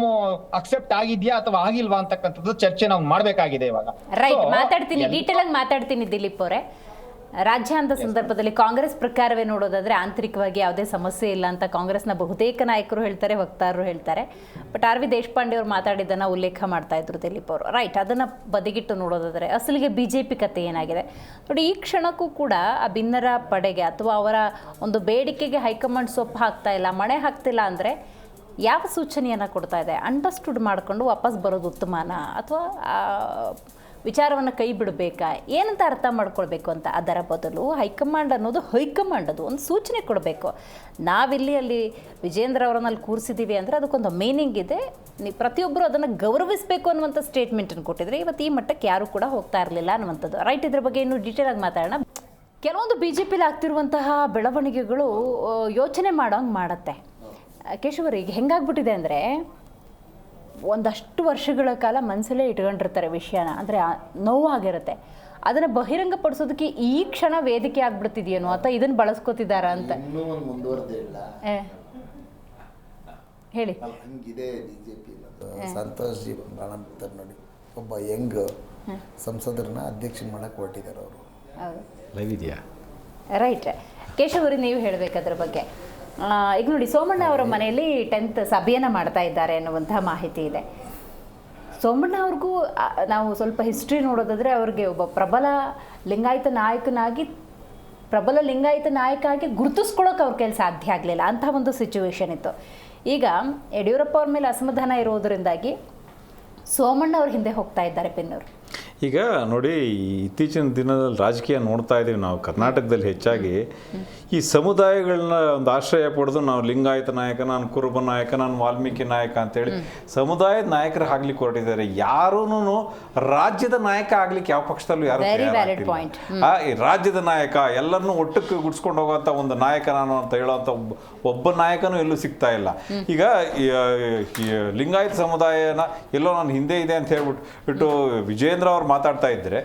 ಅಕ್ಸೆಪ್ಟ್ ಆಗಿದ್ಯಾ ಅಥವಾ ಆಗಿಲ್ವಾ ಅಂತಕ್ಕಂಥದ್ದು ಚರ್ಚೆ ನಾವು ಮಾಡ್ಬೇಕಾಗಿದೆ ಇವಾಗ. ರೈಟ್, ಮಾತಾಡ್ತೀನಿ, ಡೀಟೇಲ್ ಆಗಿ ಮಾತಾಡ್ತೀನಿ ದಿಲೀಪ್ ಅವರೇ. ರಾಜ್ಯ ಅಂತ ಸಂದರ್ಭದಲ್ಲಿ ಕಾಂಗ್ರೆಸ್ ಪ್ರಕಾರವೇ ನೋಡೋದಾದ್ರೆ ಆಂತರಿಕವಾಗಿ ಯಾವುದೇ ಸಮಸ್ಯೆ ಇಲ್ಲ ಅಂತ ಕಾಂಗ್ರೆಸ್ನ ಬಹುತೇಕ ನಾಯಕರು ಹೇಳ್ತಾರೆ, ವಕ್ತಾರರು ಹೇಳ್ತಾರೆ. ಬಟ್ ಆರ್ ವಿ ದೇಶಪಾಂಡೆ ಅವರು ಮಾತಾಡಿದ್ದನ್ನು ಉಲ್ಲೇಖ ಮಾಡ್ತಾ ಇದ್ರು ದಿಲೀಪ್ ಅವರು. ರೈಟ್, ಅದನ್ನು ಬದಿಗಿಟ್ಟು ನೋಡೋದಾದ್ರೆ ಅಸಲಿಗೆ ಬಿಜೆಪಿ ಕತೆ ಏನಾಗಿದೆ ನೋಡಿ. ಈ ಕ್ಷಣಕ್ಕೂ ಕೂಡ ಆ ಭಿನ್ನರ ಪಡೆಗೆ ಅಥವಾ ಅವರ ಒಂದು ಬೇಡಿಕೆಗೆ ಹೈಕಮಾಂಡ್ ಸೊಪ್ಪು ಹಾಕ್ತಾ ಇಲ್ಲ, ಮಣೆ ಹಾಕ್ತಿಲ್ಲ ಅಂದರೆ ಯಾವ ಸೂಚನೆಯನ್ನು ಕೊಡ್ತಾ ಇದೆ? ಅಂಡರ್ಸ್ಟುಡ್ ಮಾಡಿಕೊಂಡು ವಾಪಸ್ ಬರೋದು ಉತ್ತಮನ ಅಥವಾ ವಿಚಾರವನ್ನು ಕೈ ಬಿಡಬೇಕಾ, ಏನಂತ ಅರ್ಥ ಮಾಡ್ಕೊಳ್ಬೇಕು ಅಂತ? ಅದರ ಬದಲು ಹೈಕಮಾಂಡ್ ಅನ್ನೋದು ಅದು ಒಂದು ಸೂಚನೆ ಕೊಡಬೇಕು. ನಾವಿಲ್ಲಿ ಅಲ್ಲಿ ವಿಜೇಂದ್ರ ಅವರನ್ನಲ್ಲಿ ಕೂರಿಸಿದ್ದೀವಿ ಅಂದರೆ ಅದಕ್ಕೊಂದು ಮೀನಿಂಗ್ ಇದೆ, ನೀವು ಪ್ರತಿಯೊಬ್ಬರು ಅದನ್ನು ಗೌರವಿಸಬೇಕು ಅನ್ನುವಂಥ ಸ್ಟೇಟ್ಮೆಂಟನ್ನು ಕೊಟ್ಟಿದ್ರೆ ಇವತ್ತು ಈ ಮಟ್ಟಕ್ಕೆ ಯಾರೂ ಕೂಡ ಹೋಗ್ತಾ ಇರಲಿಲ್ಲ ಅನ್ನುವಂಥದ್ದು. ರೈಟ್, ಇದ್ರ ಬಗ್ಗೆ ಇನ್ನೂ ಡೀಟೇಲ್ ಆಗಿ ಮಾತಾಡೋಣ. ಕೆಲವೊಂದು ಬಿ ಜೆ ಪಿಲಿ ಆಗ್ತಿರುವಂತಹ ಬೆಳವಣಿಗೆಗಳು ಯೋಚನೆ ಮಾಡೋಂಗೆ ಮಾಡುತ್ತೆ. ಕೇಶವರಿ, ಈಗ ಹೆಂಗಾಗ್ಬಿಟ್ಟಿದೆ ಅಂದರೆ ಒಂದಷ್ಟು ವರ್ಷಗಳ ಕಾಲ ಮನಸ್ಸಲ್ಲೇ ಇಟ್ಕೊಂಡಿರ್ತಾರೆ ವಿಷಯನ, ಅಂದರೆ ನೋವಾಗಿರುತ್ತೆ. ಅದನ್ನು ಬಹಿರಂಗಪಡಿಸೋದಕ್ಕೆ ಈ ಕ್ಷಣ ವೇದಿಕೆ ಆಗ್ಬಿಡ್ತಿದೆಯೇನೋ ಅಥವಾ ಇದನ್ನು ಬಳಸ್ಕೋತಿದ್ದಾರಾ ಅಂತ ಹೇಳಿ. ಹಂಗಿದೆ ಬಿಜೆಪಿ. ಸಂತೋಷ್ ಜಿ ಕಾಣಂತಾರೆ ನೋಡಿ, ಒಬ್ಬ ಯಂಗ್ ಸಂಸದರನ್ನ ಅಧ್ಯಕ್ಷ ಮಾಡಕ್ಕೆ ಹೊರಟಿದ್ದಾರೆ ಅವರು. ಲೈವ್ ಇದೆಯಾ? ರೈಟ್, ಕೇಶವರಿ ನೀವು ಹೇಳಬೇಕಾದ್ರ ಬಗ್ಗೆ. ಈಗ ನೋಡಿ, ಸೋಮಣ್ಣ ಅವರ ಮನೆಯಲ್ಲಿ 10th ಸಭೆಯನ್ನು ಮಾಡ್ತಾ ಇದ್ದಾರೆ ಅನ್ನುವಂಥ ಮಾಹಿತಿ ಇದೆ. ಸೋಮಣ್ಣ ಅವ್ರಿಗೂ ನಾವು ಸ್ವಲ್ಪ ಹಿಸ್ಟ್ರಿ ನೋಡೋದಾದರೆ ಅವ್ರಿಗೆ ಒಬ್ಬ ಪ್ರಬಲ ಲಿಂಗಾಯತ ನಾಯಕ ಆಗಿ ಗುರುತಿಸ್ಕೊಳ್ಳೋಕೆ ಅವ್ರ ಕೈಲಿ ಸಾಧ್ಯ ಆಗಲಿಲ್ಲ, ಅಂಥ ಒಂದು ಸಿಚುವೇಶನ್ ಇತ್ತು. ಈಗ ಯಡಿಯೂರಪ್ಪ ಅವ್ರ ಮೇಲೆ ಅಸಮಾಧಾನ ಇರೋದರಿಂದಾಗಿ ಸೋಮಣ್ಣ ಅವ್ರ ಹಿಂದೆ ಹೋಗ್ತಾ ಇದ್ದಾರೆ ಪಿನ್ನವರು. ಈಗ ನೋಡಿ, ಇತ್ತೀಚಿನ ದಿನದಲ್ಲಿ ರಾಜಕೀಯ ನೋಡ್ತಾ ಇದ್ದೀವಿ ನಾವು ಕರ್ನಾಟಕದಲ್ಲಿ ಹೆಚ್ಚಾಗಿ. ಈ ಸಮುದಾಯಗಳನ್ನ ಒಂದು ಆಶ್ರಯ ಪಡೆದು ನಾವು ಲಿಂಗಾಯತ ನಾಯಕ, ನಾನು ಕುರುಬ ನಾಯಕ, ನಾನು ವಾಲ್ಮೀಕಿ ನಾಯಕ ಅಂತೇಳಿ ಸಮುದಾಯದ ನಾಯಕರು ಆಗ್ಲಿಕ್ಕೆ ಹೊರಟಿದ್ದಾರೆ. ಯಾರೂ ರಾಜ್ಯದ ನಾಯಕ ಆಗ್ಲಿಕ್ಕೆ ಯಾವ ಪಕ್ಷದಲ್ಲೂ ಯಾರು ಈ ರಾಜ್ಯದ ನಾಯಕ ಎಲ್ಲರನ್ನೂ ಒಟ್ಟಕ್ಕೆ ಗುಡ್ಸ್ಕೊಂಡು ಹೋಗುವಂಥ ಒಂದು ನಾಯಕ ನಾನು ಅಂತ ಹೇಳೋವಂಥ ಒಬ್ಬ ನಾಯಕನೂ ಎಲ್ಲೂ ಸಿಗ್ತಾ ಇಲ್ಲ. ಈಗ ಲಿಂಗಾಯತ ಸಮುದಾಯನ ಎಲ್ಲೋ ನಾನು ಹಿಂದೆ ಇದೆ ಅಂತ ಹೇಳ್ಬಿಟ್ಟು ವಿಜೇಂದ್ರ ಅವ್ರು ಮಾತಾಡ್ತಾ ಇದ್ರೆ,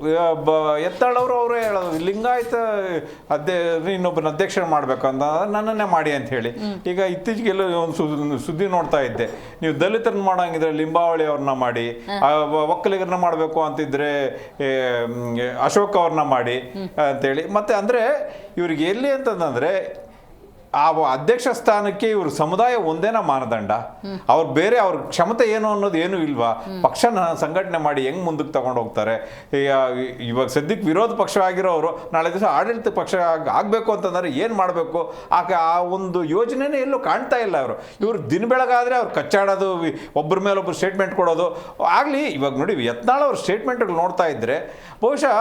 ಇವಾಗ ಎತ್ತಾಳವರು ಅವರೇ ಹೇಳೋದು ಲಿಂಗಾಯತ ಇನ್ನೊಬ್ಬನ ಅಧ್ಯಕ್ಷ ಮಾಡ್ಬೇಕು ಅಂತ ನನ್ನನ್ನೇ ಮಾಡಿ ಅಂತ ಹೇಳಿ. ಈಗ ಇತ್ತೀಚೆಗೆಲ್ಲ ಒಂದು ಸುದ್ದಿ ನೋಡ್ತಾ ಇದ್ದೆ, ನೀವು ದಲಿತರನ್ನ ಮಾಡಂಗಿದ್ರೆ ಲಿಂಬಾವಳಿ ಅವ್ರನ್ನ ಮಾಡಿ, ಒಕ್ಕಲಿಗರನ್ನ ಮಾಡಬೇಕು ಅಂತಿದ್ರೆ ಅಶೋಕ್ ಅವ್ರನ್ನ ಮಾಡಿ ಅಂತೇಳಿ. ಮತ್ತೆ ಅಂದ್ರೆ ಇವ್ರಿಗೆ ಎಲ್ಲಿ ಅಂತಂದ್ರೆ ಆ ಅಧ್ಯಕ್ಷ ಸ್ಥಾನಕ್ಕೆ ಇವ್ರ ಸಮುದಾಯ ಒಂದೇನ ಮಾನದಂಡ? ಅವ್ರು ಬೇರೆ ಅವ್ರ ಕ್ಷಮತೆ ಏನು ಅನ್ನೋದು ಏನು ಇಲ್ವಾ? ಪಕ್ಷನ ಸಂಘಟನೆ ಮಾಡಿ ಹೆಂಗ್ ಮುಂದಕ್ಕೆ ತಗೊಂಡು ಹೋಗ್ತಾರೆ? ಇವಾಗ ಸದ್ಯಕ್ಕೆ ವಿರೋಧ ಪಕ್ಷ ಆಗಿರೋರು ನಾಳೆ ದಿವಸ ಆಡಳಿತ ಪಕ್ಷ ಆಗ್ಬೇಕು ಅಂತಂದ್ರೆ ಏನ್ ಮಾಡಬೇಕು? ಆ ಒಂದು ಯೋಜನೆನೇ ಎಲ್ಲೂ ಕಾಣ್ತಾ ಇಲ್ಲ. ಇವ್ರು ದಿನ ಬೆಳಗಾದ್ರೆ ಅವ್ರು ಕಚ್ಚಾಡೋದು, ಒಬ್ಬರ ಮೇಲೊಬ್ರು ಸ್ಟೇಟ್ಮೆಂಟ್ ಕೊಡೋದು ಆಗ್ಲಿ. ಇವಾಗ ನೋಡಿ ಯತ್ನಾಳ್ ಅವ್ರ ಸ್ಟೇಟ್ಮೆಂಟ್ಗಳು ನೋಡ್ತಾ ಇದ್ರೆ ಬಹುಶಃ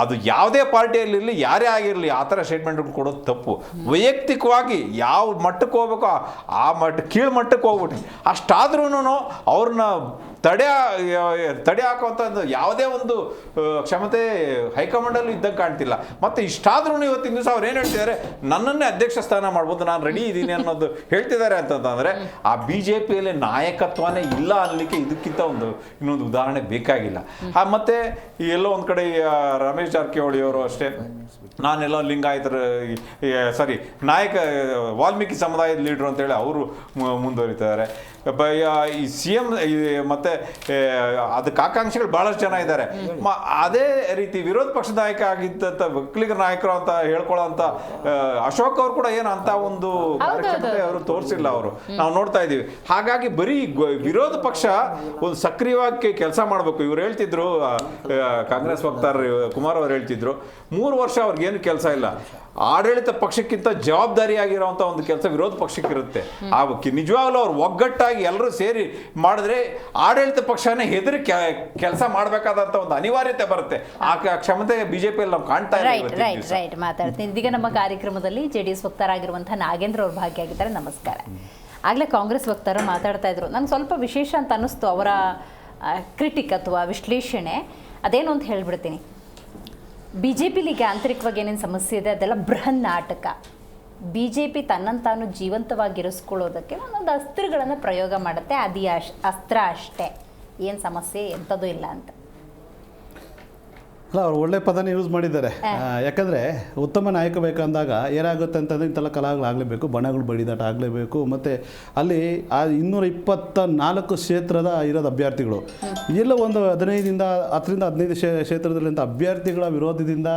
ಅದು ಯಾವುದೇ ಪಾರ್ಟಿಯಲ್ಲಿ ಯಾರೇ ಆಗಿರಲಿ ಆ ಥರ ಸ್ಟೇಟ್ಮೆಂಟ್ಗಳು ಕೊಡೋದು ತಪ್ಪು. ವೈಯಕ್ತಿಕವಾಗಿ ಯಾವ ಮಟ್ಟಕ್ಕೆ ಹೋಗ್ಬೇಕೋ ಆ ಕೀಳು ಮಟ್ಟಕ್ಕೆ ಹೋಗ್ಬಿಟ್ಟು ಅಷ್ಟಾದ್ರೂ ಅವ್ರನ್ನ ತಡೆ ಹಾಕುವಂಥ ಯಾವುದೇ ಒಂದು ಕ್ಷಮತೆ ಹೈಕಮಾಂಡಲ್ಲಿ ಇದ್ದಂಗೆ ಕಾಣ್ತಿಲ್ಲ. ಮತ್ತೆ ಇಷ್ಟಾದ್ರೂ ಇವತ್ತಿನ ದಿವಸ ಅವ್ರು ಏನು ಹೇಳ್ತಿದ್ದಾರೆ, ನನ್ನನ್ನೇ ಅಧ್ಯಕ್ಷ ಸ್ಥಾನ ಮಾಡ್ಬೋದು, ನಾನು ರೆಡಿ ಇದ್ದೀನಿ ಅನ್ನೋದು ಹೇಳ್ತಿದ್ದಾರೆ ಅಂತಂದ್ರೆ ಆ BJPಯಲ್ಲಿ ನಾಯಕತ್ವನೇ ಇಲ್ಲ ಅನ್ನಲಿಕ್ಕೆ ಇದಕ್ಕಿಂತ ಇನ್ನೊಂದು ಉದಾಹರಣೆ ಬೇಕಾಗಿಲ್ಲ. ಮತ್ತೆ ಎಲ್ಲೋ ಒಂದು ಕಡೆ ರಮೇಶ್ ಜಾರಕಿಹೊಳಿ ಅವರು ಅಷ್ಟೇ, ನಾನೆಲ್ಲೋ ಲಿಂಗಾಯತರ ವಾಲ್ಮೀಕಿ ಸಮುದಾಯದ ಲೀಡ್ರು ಅಂತೇಳಿ ಅವರು ಮುಂದುವರಿತಾರೆ. ಈ CM ಮತ್ತೆ ಅದಕ್ಕೆ ಆಕಾಂಕ್ಷಿಗಳು ಬಹಳಷ್ಟು ಜನ ಇದ್ದಾರೆ. ಅದೇ ರೀತಿ ವಿರೋಧ ಪಕ್ಷ ನಾಯಕ ಆಗಿದ್ದಂಥ ಒಕ್ಕಲಿಗ ನಾಯಕರು ಅಂತ ಹೇಳ್ಕೊಳ್ಳೋಂಥ ಅಶೋಕ್ ಅವರು ಕೂಡ ಏನು ಅಂತ ಒಂದು ಕಾರ್ಯಕ್ಷಮತೆ ಅವರು ತೋರಿಸಿಲ್ಲ. ಅವರು ನಾವು ನೋಡ್ತಾ ಇದ್ದೀವಿ. ಹಾಗಾಗಿ ಬರೀ ವಿರೋಧ ಪಕ್ಷ ಒಂದು ಸಕ್ರಿಯವಾಗಿ ಕೆಲಸ ಮಾಡಬೇಕು. ಇವ್ರು ಹೇಳ್ತಿದ್ರು, ಕಾಂಗ್ರೆಸ್ ವಕ್ತಾರ ಕುಮಾರ್ ಅವರು ಹೇಳ್ತಿದ್ರು, 3 ವರ್ಷ ಅವ್ರಿಗೇನು ಕೆಲಸ ಇಲ್ಲ. ಆಡಳಿತ ಪಕ್ಷಕ್ಕಿಂತ ಜವಾಬ್ದಾರಿಯಾಗಿರುವಂಥ ಒಂದು ಕೆಲಸ ವಿರೋಧ ಪಕ್ಷಕ್ಕಿರುತ್ತೆ. ಆ ನಿಜವಾಗ್ಲೂ ಅವ್ರು ಒಗ್ಗಟ್ಟಾಗಿ ಎಲ್ಲರೂ ಸೇರಿ ಮಾಡಿದ್ರೆ ಆಡಳಿತ ಪಕ್ಷನೇ ಹೆದರಿ ಕೆಲಸ ಮಾಡಬೇಕಾದಂಥ ಒಂದು ಅನಿವಾರ್ಯತೆ ಬರುತ್ತೆ. ಆ ಕ್ಷಮತೆ BJPಯಲ್ಲಿ ನಾವು ಕಾಣ್ತಾ ರೈಟ್ ಮಾತಾಡ್ತೀನಿ. ಇದೀಗ ನಮ್ಮ ಕಾರ್ಯಕ್ರಮದಲ್ಲಿ JDS ವಕ್ತಾರಾಗಿರುವಂತಹ ನಾಗೇಂದ್ರ ಅವ್ರು ಭಾಗಿಯಾಗಿದ್ದಾರೆ. ನಮಸ್ಕಾರ. ಆಗಲೇ ಕಾಂಗ್ರೆಸ್ ವಕ್ತಾರ ಮಾತಾಡ್ತಾ ಇದ್ರು, ನಂಗೆ ಸ್ವಲ್ಪ ವಿಶೇಷ ಅಂತ ಅನ್ನಿಸ್ತು ಅವರ ಕ್ರಿಟಿಕ್ ಅಥವಾ ವಿಶ್ಲೇಷಣೆ. ಅದೇನು ಅಂತ ಹೇಳ್ಬಿಡ್ತೀನಿ. BJPಲಿ ಈಗ ಆಂತರಿಕವಾಗಿ ಏನೇನು ಸಮಸ್ಯೆ ಇದೆ ಅದೆಲ್ಲ ಬೃಹನ್ ನಾಟಕ. BJP ತನ್ನನ್ನು ತಾನು ಜೀವಂತವಾಗಿರಿಸ್ಕೊಳ್ಳೋದಕ್ಕೆ ಒಂದೊಂದು ಅಸ್ತ್ರಗಳನ್ನು ಪ್ರಯೋಗ ಮಾಡುತ್ತೆ. ಅದು ಅಸ್ತ್ರ ಅಷ್ಟೇ, ಏನು ಸಮಸ್ಯೆ ಎಂಥದ್ದು ಇಲ್ಲ ಅಂತ. ಅಲ್ಲ, ಅವ್ರು ಒಳ್ಳೆ ಪದನೇ ಯೂಸ್ ಮಾಡಿದ್ದಾರೆ. ಯಾಕಂದರೆ ಉತ್ತಮ ನಾಯಕ ಬೇಕಂದಾಗ ಏನಾಗುತ್ತೆ ಅಂತಂದರೆ ಇಂಥೆಲ್ಲ ಕಲಾಗಳಾಗಲೇಬೇಕು, ಬಣಗಳು ಬಡಿದಾಟ ಆಗಲೇಬೇಕು. ಮತ್ತು ಅಲ್ಲಿ ಆ 224 ಕ್ಷೇತ್ರದ ಇರೋದು ಅಭ್ಯರ್ಥಿಗಳು ಎಲ್ಲ ಒಂದು 10-15 ಕ್ಷೇತ್ರದಲ್ಲಿಂಥ ಅಭ್ಯರ್ಥಿಗಳ ವಿರೋಧದಿಂದ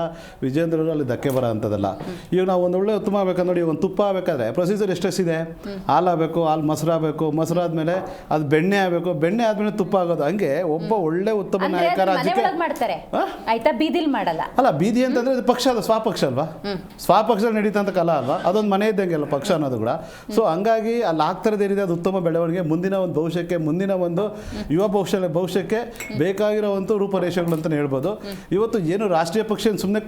ವಿಜೇಂದ್ರರು ಅಲ್ಲಿ ಧಕ್ಕೆ ಬರೋ ಅಂಥದ್ದಲ್ಲ. ಈಗ ನಾವು ಒಂದು ಒಳ್ಳೆ ಉತ್ತಮ ಆಗಬೇಕಂದ್ರೆ ನೋಡಿ, ಒಂದು ತುಪ್ಪ ಆಗಬೇಕಾದ್ರೆ ಪ್ರೊಸೀಜರ್ ಎಷ್ಟೆಷ್ಟಿದೆ. ಹಾಲಾಗಬೇಕು, ಹಾಲು ಮೊಸರಾಗಬೇಕು, ಮೊಸರಾದ್ಮೇಲೆ ಅದು ಬೆಣ್ಣೆ ಆಗಬೇಕು, ಬೆಣ್ಣೆ ಆದಮೇಲೆ ತುಪ್ಪ ಆಗೋದು. ಹಂಗೆ ಒಬ್ಬ ಒಳ್ಳೆ ಉತ್ತಮ ನಾಯಕ ರಾಜ್ಯಕ್ಕೆ ಮಾಡ್ತಾರೆ ಬೀದಿಲ್ ಮಾಡಲ್ಲ. ಅಲ್ಲ, ಬೀದಿ ಅಂತಂದ್ರೆ ಇದು ಪಕ್ಷ, ಅದು ಸ್ವಪಕ್ಷ ಅಲ್ವಾ, ಸ್ವಪಕ್ಷ ನಡೀತಂತ ಕಲಾ ಅಲ್ವಾ, ಅದೊಂದು ಮನೆ ಇದ್ದಂಗೆ ಅಲ್ಲ ಪಕ್ಷ ಅನ್ನೋದು ಕೂಡ. ಸೊ ಹಂಗಾಗಿ ಅಲ್ಲಿ ಆಗ್ತಿರೋದೇನಿದೆ ಅದು ಉತ್ತಮ ಬೆಳವಣಿಗೆ, ಮುಂದಿನ ಒಂದು ಭವಿಷ್ಯಕ್ಕೆ, ಮುಂದಿನ ಒಂದು ಯುವ ಭವಿಷ್ಯಕ್ಕೆ ಬೇಕಾಗಿರೋವಂಥ ರೂಪರೇಷೆಗಳು ಅಂತಲೇ ಹೇಳ್ಬೋದು. ಇವತ್ತು ಏನು ರಾಷ್ಟ್ರೀಯ ಪಕ್ಷ ಸುಮ್ಮನೆ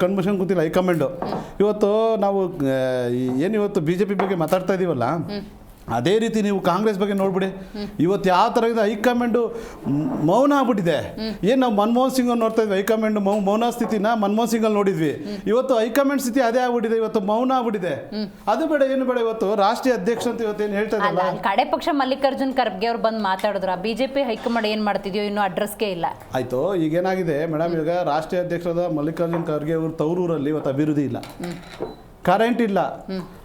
ಕಣ್ಮುಷನ್ ಕೂತಿಲ್ಲ ಹೈಕಮಾಂಡು. ಇವತ್ತು ನಾವು ಏನು ಇವತ್ತು BJP ಬಗ್ಗೆ ಮಾತಾಡ್ತಾ ಇದೀವಲ್ಲ, ಅದೇ ರೀತಿ ನೀವು ಕಾಂಗ್ರೆಸ್ ಬಗ್ಗೆ ನೋಡ್ಬಿಡಿ. ಇವತ್ತು ಯಾವ ಥರ ಇದೆ ಹೈಕಮಾಂಡು, ಮೌನ ಆಗ್ಬಿಟ್ಟಿದೆ. ಏನು ನಾವು ಮನಮೋಹನ್ ಸಿಂಗ್ ಅವ್ರು ನೋಡ್ತಾ ಇದ್ವಿ, ಹೈಕಮಾಂಡ್ ಮೌನ ಸ್ಥಿತಿನ ಮನಮೋಹನ್ ಸಿಂಗ್ ಅಲ್ಲಿ ನೋಡಿದ್ವಿ. ಇವತ್ತು ಹೈಕಮಾಂಡ್ ಸ್ಥಿತಿ ಅದೇ ಆಗ್ಬಿಟ್ಟಿದೆ, ಇವತ್ತು ಮೌನ ಆಗ್ಬಿಟ್ಟಿದೆ. ಅದು ಬೇಡ ಏನು ಬೇಡ, ಇವತ್ತು ರಾಷ್ಟ್ರೀಯ ಅಧ್ಯಕ್ಷ ಅಂತ ಇವತ್ತು ಏನು ಹೇಳ್ತಾ ಇದ್ದಾರೆ. ಕಡೆ ಪಕ್ಷ ಮಲ್ಲಿಕಾರ್ಜುನ್ ಖರ್ಗೆ ಅವ್ರು ಬಂದು ಮಾತಾಡಿದ್ರು, BJP ಹೈಕಮಾಂಡ್ ಏನು ಮಾಡ್ತಿದ್ಯೋ ಇನ್ನೂ ಅಡ್ರೆಸ್ಗೆ ಇಲ್ಲ. ಆಯಿತು, ಈಗೇನಾಗಿದೆ ಮೇಡಮ್, ಈಗ ರಾಷ್ಟ್ರೀಯ ಅಧ್ಯಕ್ಷರಾದ ಮಲ್ಲಿಕಾರ್ಜುನ್ ಖರ್ಗೆ ಅವರು ತವರೂರಲ್ಲಿ ಇವತ್ತು ಅಭಿವೃದ್ಧಿ ಇಲ್ಲ, ಕರೆಂಟ್ ಇಲ್ಲ,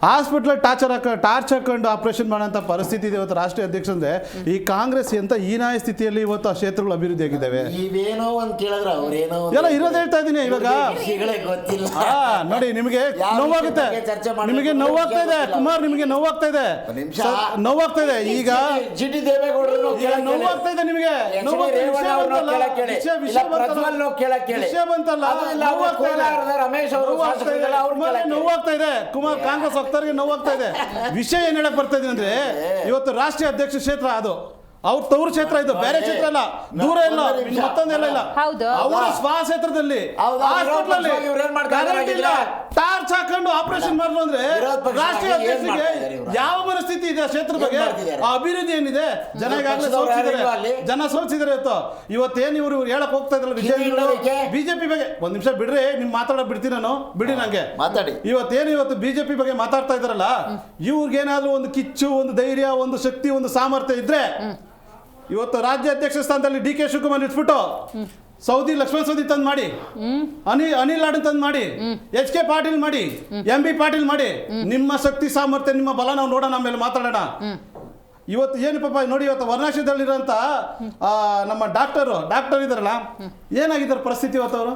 ಹಾಸ್ಪಿಟ್ಲಲ್ಲಿ ಟಾರ್ಚ್ ಹಾಕೊಂಡು ಆಪರೇಷನ್ ಮಾಡೋಂಥ ಪರಿಸ್ಥಿತಿ ಇದೆ ಇವತ್ತು ರಾಷ್ಟ್ರೀಯ ಅಧ್ಯಕ್ಷ. ಅಂದರೆ ಈ ಕಾಂಗ್ರೆಸ್ ಎಂತ ಹೀನಾಯ ಸ್ಥಿತಿಯಲ್ಲಿ ಇವತ್ತು ಆ ಕ್ಷೇತ್ರಗಳು ಅಭಿವೃದ್ಧಿ ಆಗಿದ್ದಾವೆ. ಇವೇನೋ ಅಂತ ಕೇಳಿದ್ರೆ ಅವ್ರೇನೋ ಎಲ್ಲ ಇರೋದು ಹೇಳ್ತಾ ಇದ್ದೀನಿ. ಇವಾಗ ನೋಡಿ, ನಿಮಗೆ ನೋವಾಗುತ್ತೆ, ನಿಮಗೆ ನೋವಾಗ್ತಾ ಇದೆ ಕುಮಾರ್, ನಿಮಗೆ ನೋವಾಗ್ತಾ ಇದೆ, ನೋವಾಗ್ತಾ ಇದೆ. ಈಗ ನೋವಾಗ್ತಾ ಇದೆ ನಿಮಗೆ, ವಿಷಯ ಬಂತಲ್ಲ, ನೋವಾಗ್ತಾ ಇದೆ ಕುಮಾರ್, ಕಾಂಗ್ರೆಸ್ ವಕ್ತಾರರಿಗೆ ನೋವಾಗ್ತಾ ಇದೆ. ವಿಷಯ ಏನ್ ಹೇಳಕ್ ಬರ್ತಾ ಇದೀನಿ ಅಂದ್ರೆ, ಇವತ್ತು ರಾಷ್ಟ್ರೀಯ ಅಧ್ಯಕ್ಷ ಕ್ಷೇತ್ರ ಅದು ಅವ್ರ ತವರು ಕ್ಷೇತ್ರ, ಇದು ಬೇರೆ ಕ್ಷೇತ್ರ ಇಲ್ಲ, ದೂರ ಇಲ್ಲ, ಮತ್ತೊಂದೆಲ್ಲ ಇಲ್ಲ. ಅವರ ಸ್ವಕ್ಷೇತ್ರದಲ್ಲಿ ಟಾರ್ಚ್ ಹಾಕೊಂಡು ಆಪರೇಷನ್ ಮಾಡಿದ್ರು ಅಂದ್ರೆ ರಾಷ್ಟ್ರೀಯ ಅಧ್ಯಕ್ಷರಿಗೆ ಯಾವ ಪರಿಸ್ಥಿತಿ ಇದೆ ಕ್ಷೇತ್ರ ಬಗ್ಗೆ, ಅಭಿವೃದ್ಧಿ ಏನಿದೆ, ಜನ ಈಗಾಗಲೇ ಸೋಲ್ಸಿದ್ದಾರೆ, ಜನ ಸೋಲ್ಸಿದ್ದಾರೆ. ಇವತ್ತೇನು ಇವ್ರು ಹೇಳಕ್ ಹೋಗ್ತಾ ಇದ್ರಲ್ಲ BJP ಬಗ್ಗೆ, ಒಂದ್ ನಿಮಿಷ ಬಿಡ್ರಿ, ನಿಮ್ ಮಾತಾಡ ಬಿಡ್ತೀನಿ ನಾನು, ಬಿಡಿ ನಂಗೆ ಮಾತಾಡಿ. ಇವತ್ತು BJP ಬಗ್ಗೆ ಮಾತಾಡ್ತಾ ಇದಾರಲ್ಲ, ಇವ್ರಿಗೇನಾದ್ರೂ ಒಂದು ಕಿಚ್ಚು, ಒಂದು ಧೈರ್ಯ, ಒಂದು ಶಕ್ತಿ, ಒಂದು ಸಾಮರ್ಥ್ಯ ಇದ್ರೆ ಇವತ್ತು ರಾಜ್ಯ ಅಧ್ಯಕ್ಷ ಸ್ಥಾನದಲ್ಲಿ DK ಶಿವಕುಮಾರ್ ಇಟ್ಬಿಟ್ಟು ಸೌದಿ ಲಕ್ಷ್ಮಣ ಸೌದಿ ತಂದು ಮಾಡಿ, ಅನಿಲ್ ಲಾಡು ತಂದು ಮಾಡಿ, HK ಪಾಟೀಲ್ ಮಾಡಿ, MB ಪಾಟೀಲ್ ಮಾಡಿ, ನಿಮ್ಮ ಶಕ್ತಿ ಸಾಮರ್ಥ್ಯ, ನಿಮ್ಮ ಬಲ ನಾವು ನೋಡೋಣ, ಆಮೇಲೆ ಮಾತಾಡೋಣ. ಇವತ್ತು ಏನು ಪಾಪ ನೋಡಿ, ಇವತ್ತು ವರ್ಣಾಶ್ರದಲ್ಲಿರೋಂಥ ನಮ್ಮ ಡಾಕ್ಟರ್ ಇದಾರಲ್ಲ, ಏನಾಗಿದ್ದಾರೆ ಪರಿಸ್ಥಿತಿ ಇವತ್ತು? ಅವರು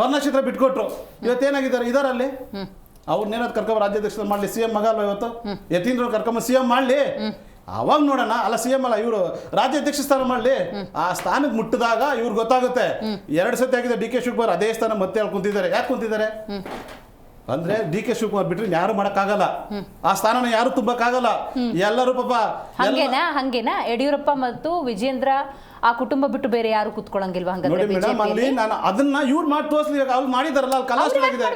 ವರ್ಣಾಶ್ರತ್ರ ಬಿಟ್ಕೊಟ್ರು, ಇವತ್ತೇನಾಗಿದ್ದಾರೆ, ಇದಾರಲ್ಲಿ ಅವ್ರನ್ನೇನಾದ್ರು ಕರ್ಕೊಂಬ ರಾಜ್ಯಾಧ್ಯಕ್ಷ ಮಾಡಲಿ, CM ಮಗ ಅಲ್ವಾ ಇವತ್ತು, ಯತೀಂದ್ರ ಕರ್ಕೊಂಬ CM ಮಾಡಲಿ, ಅವಾಗ ನೋಡೋಣ. ಅಲ್ಲ CM ಅಲ್ಲ, ಇವರು ರಾಜ್ಯಾಧ್ಯಕ್ಷ ಸ್ಥಾನ ಮಾಡಲಿ. ಆ ಸ್ಥಾನಕ್ಕೆ ಮುಟ್ಟಿದಾಗ ಇವ್ರಿಗೆ ಗೊತ್ತಾಗುತ್ತೆ. 2 ಸತಿ ಆಗಿದೆ DK ಶಿವಕುಮಾರ್ ಅದೇ ಸ್ಥಾನ ಮತ್ತೆ ಅಲ್ಲಿ ಕುಂತಿದ್ದಾರೆ. ಯಾಕೆ ಕುಂತಿದ್ದಾರೆ ಅಂದ್ರೆ DK ಶಿವಕುಮಾರ್ ಬಿಟ್ರೆ ಯಾರು ಮಾಡಕ್ಕಾಗಲ್ಲ, ಆ ಸ್ಥಾನನ ಯಾರು ತುಂಬಕ್ಕಾಗಲ್ಲ. ಎಲ್ಲರೂ ಪಾಪ ಹಂಗೇನಾ ಯಡಿಯೂರಪ್ಪ ಮತ್ತು ವಿಜೇಂದ್ರ ಆ ಕುಟುಂಬ ಬಿಟ್ಟು ಬೇರೆ ಯಾರು ಕುತ್ಕೊಳ್ಳಂಗಿಲ್ವಾ? ನೋಡಿ ಮೇಡಮ್, ಅಲ್ಲಿ ನಾನು ಅದನ್ನ ಇವ್ರು ಮಾಡಿ ತೋರಿಸ್ಲಿ. ಅವ್ರು ಮಾಡಿದಾರಲ್ಲ, ಅಲ್ಲಿ ಕಲಾಷ್ಟ ಆಗಿದೆ.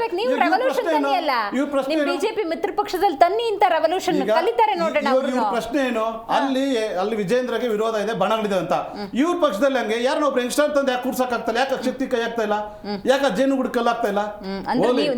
ಇವ್ರ ಪ್ರಶ್ನೆ ಬಿಜೆಪಿ ಮಿತ್ರ ಪಕ್ಷದಲ್ಲಿ ತನ್ನಿ ಇಂತ ರೆವಲ್ಯೂಷನ್ ಕಲಿತಾರೆ ನೋಡೋಣ. ಇವ್ರ ಪ್ರಶ್ನೆ ಏನು, ಅಲ್ಲಿ ವಿಜೇಂದ್ರಗೆ ವಿರೋಧ ಇದೆ, ಬಣಗಳಿದೆ ಅಂತ. ಇವ್ರ ಪಕ್ಷದಲ್ಲಿ ಹಂಗೆ ಯಾರನ್ನ ಒಬ್ರು ಯಂಗ್ಸ್ಟರ್ ತಂದು ಯಾಕೆ ಕೂರ್ಸಕ್ ಆಗ್ತಾ ಇಲ್ಲ? ಯಾಕೆ ಶಕ್ತಿ ಕೈ ಆಗ್ತಾ ಇಲ್ಲ? ಯಾಕೆ ಜೇನು ಗುಡ್ಕಲ್ ಆಗ್ತಾ ಇಲ್ಲ?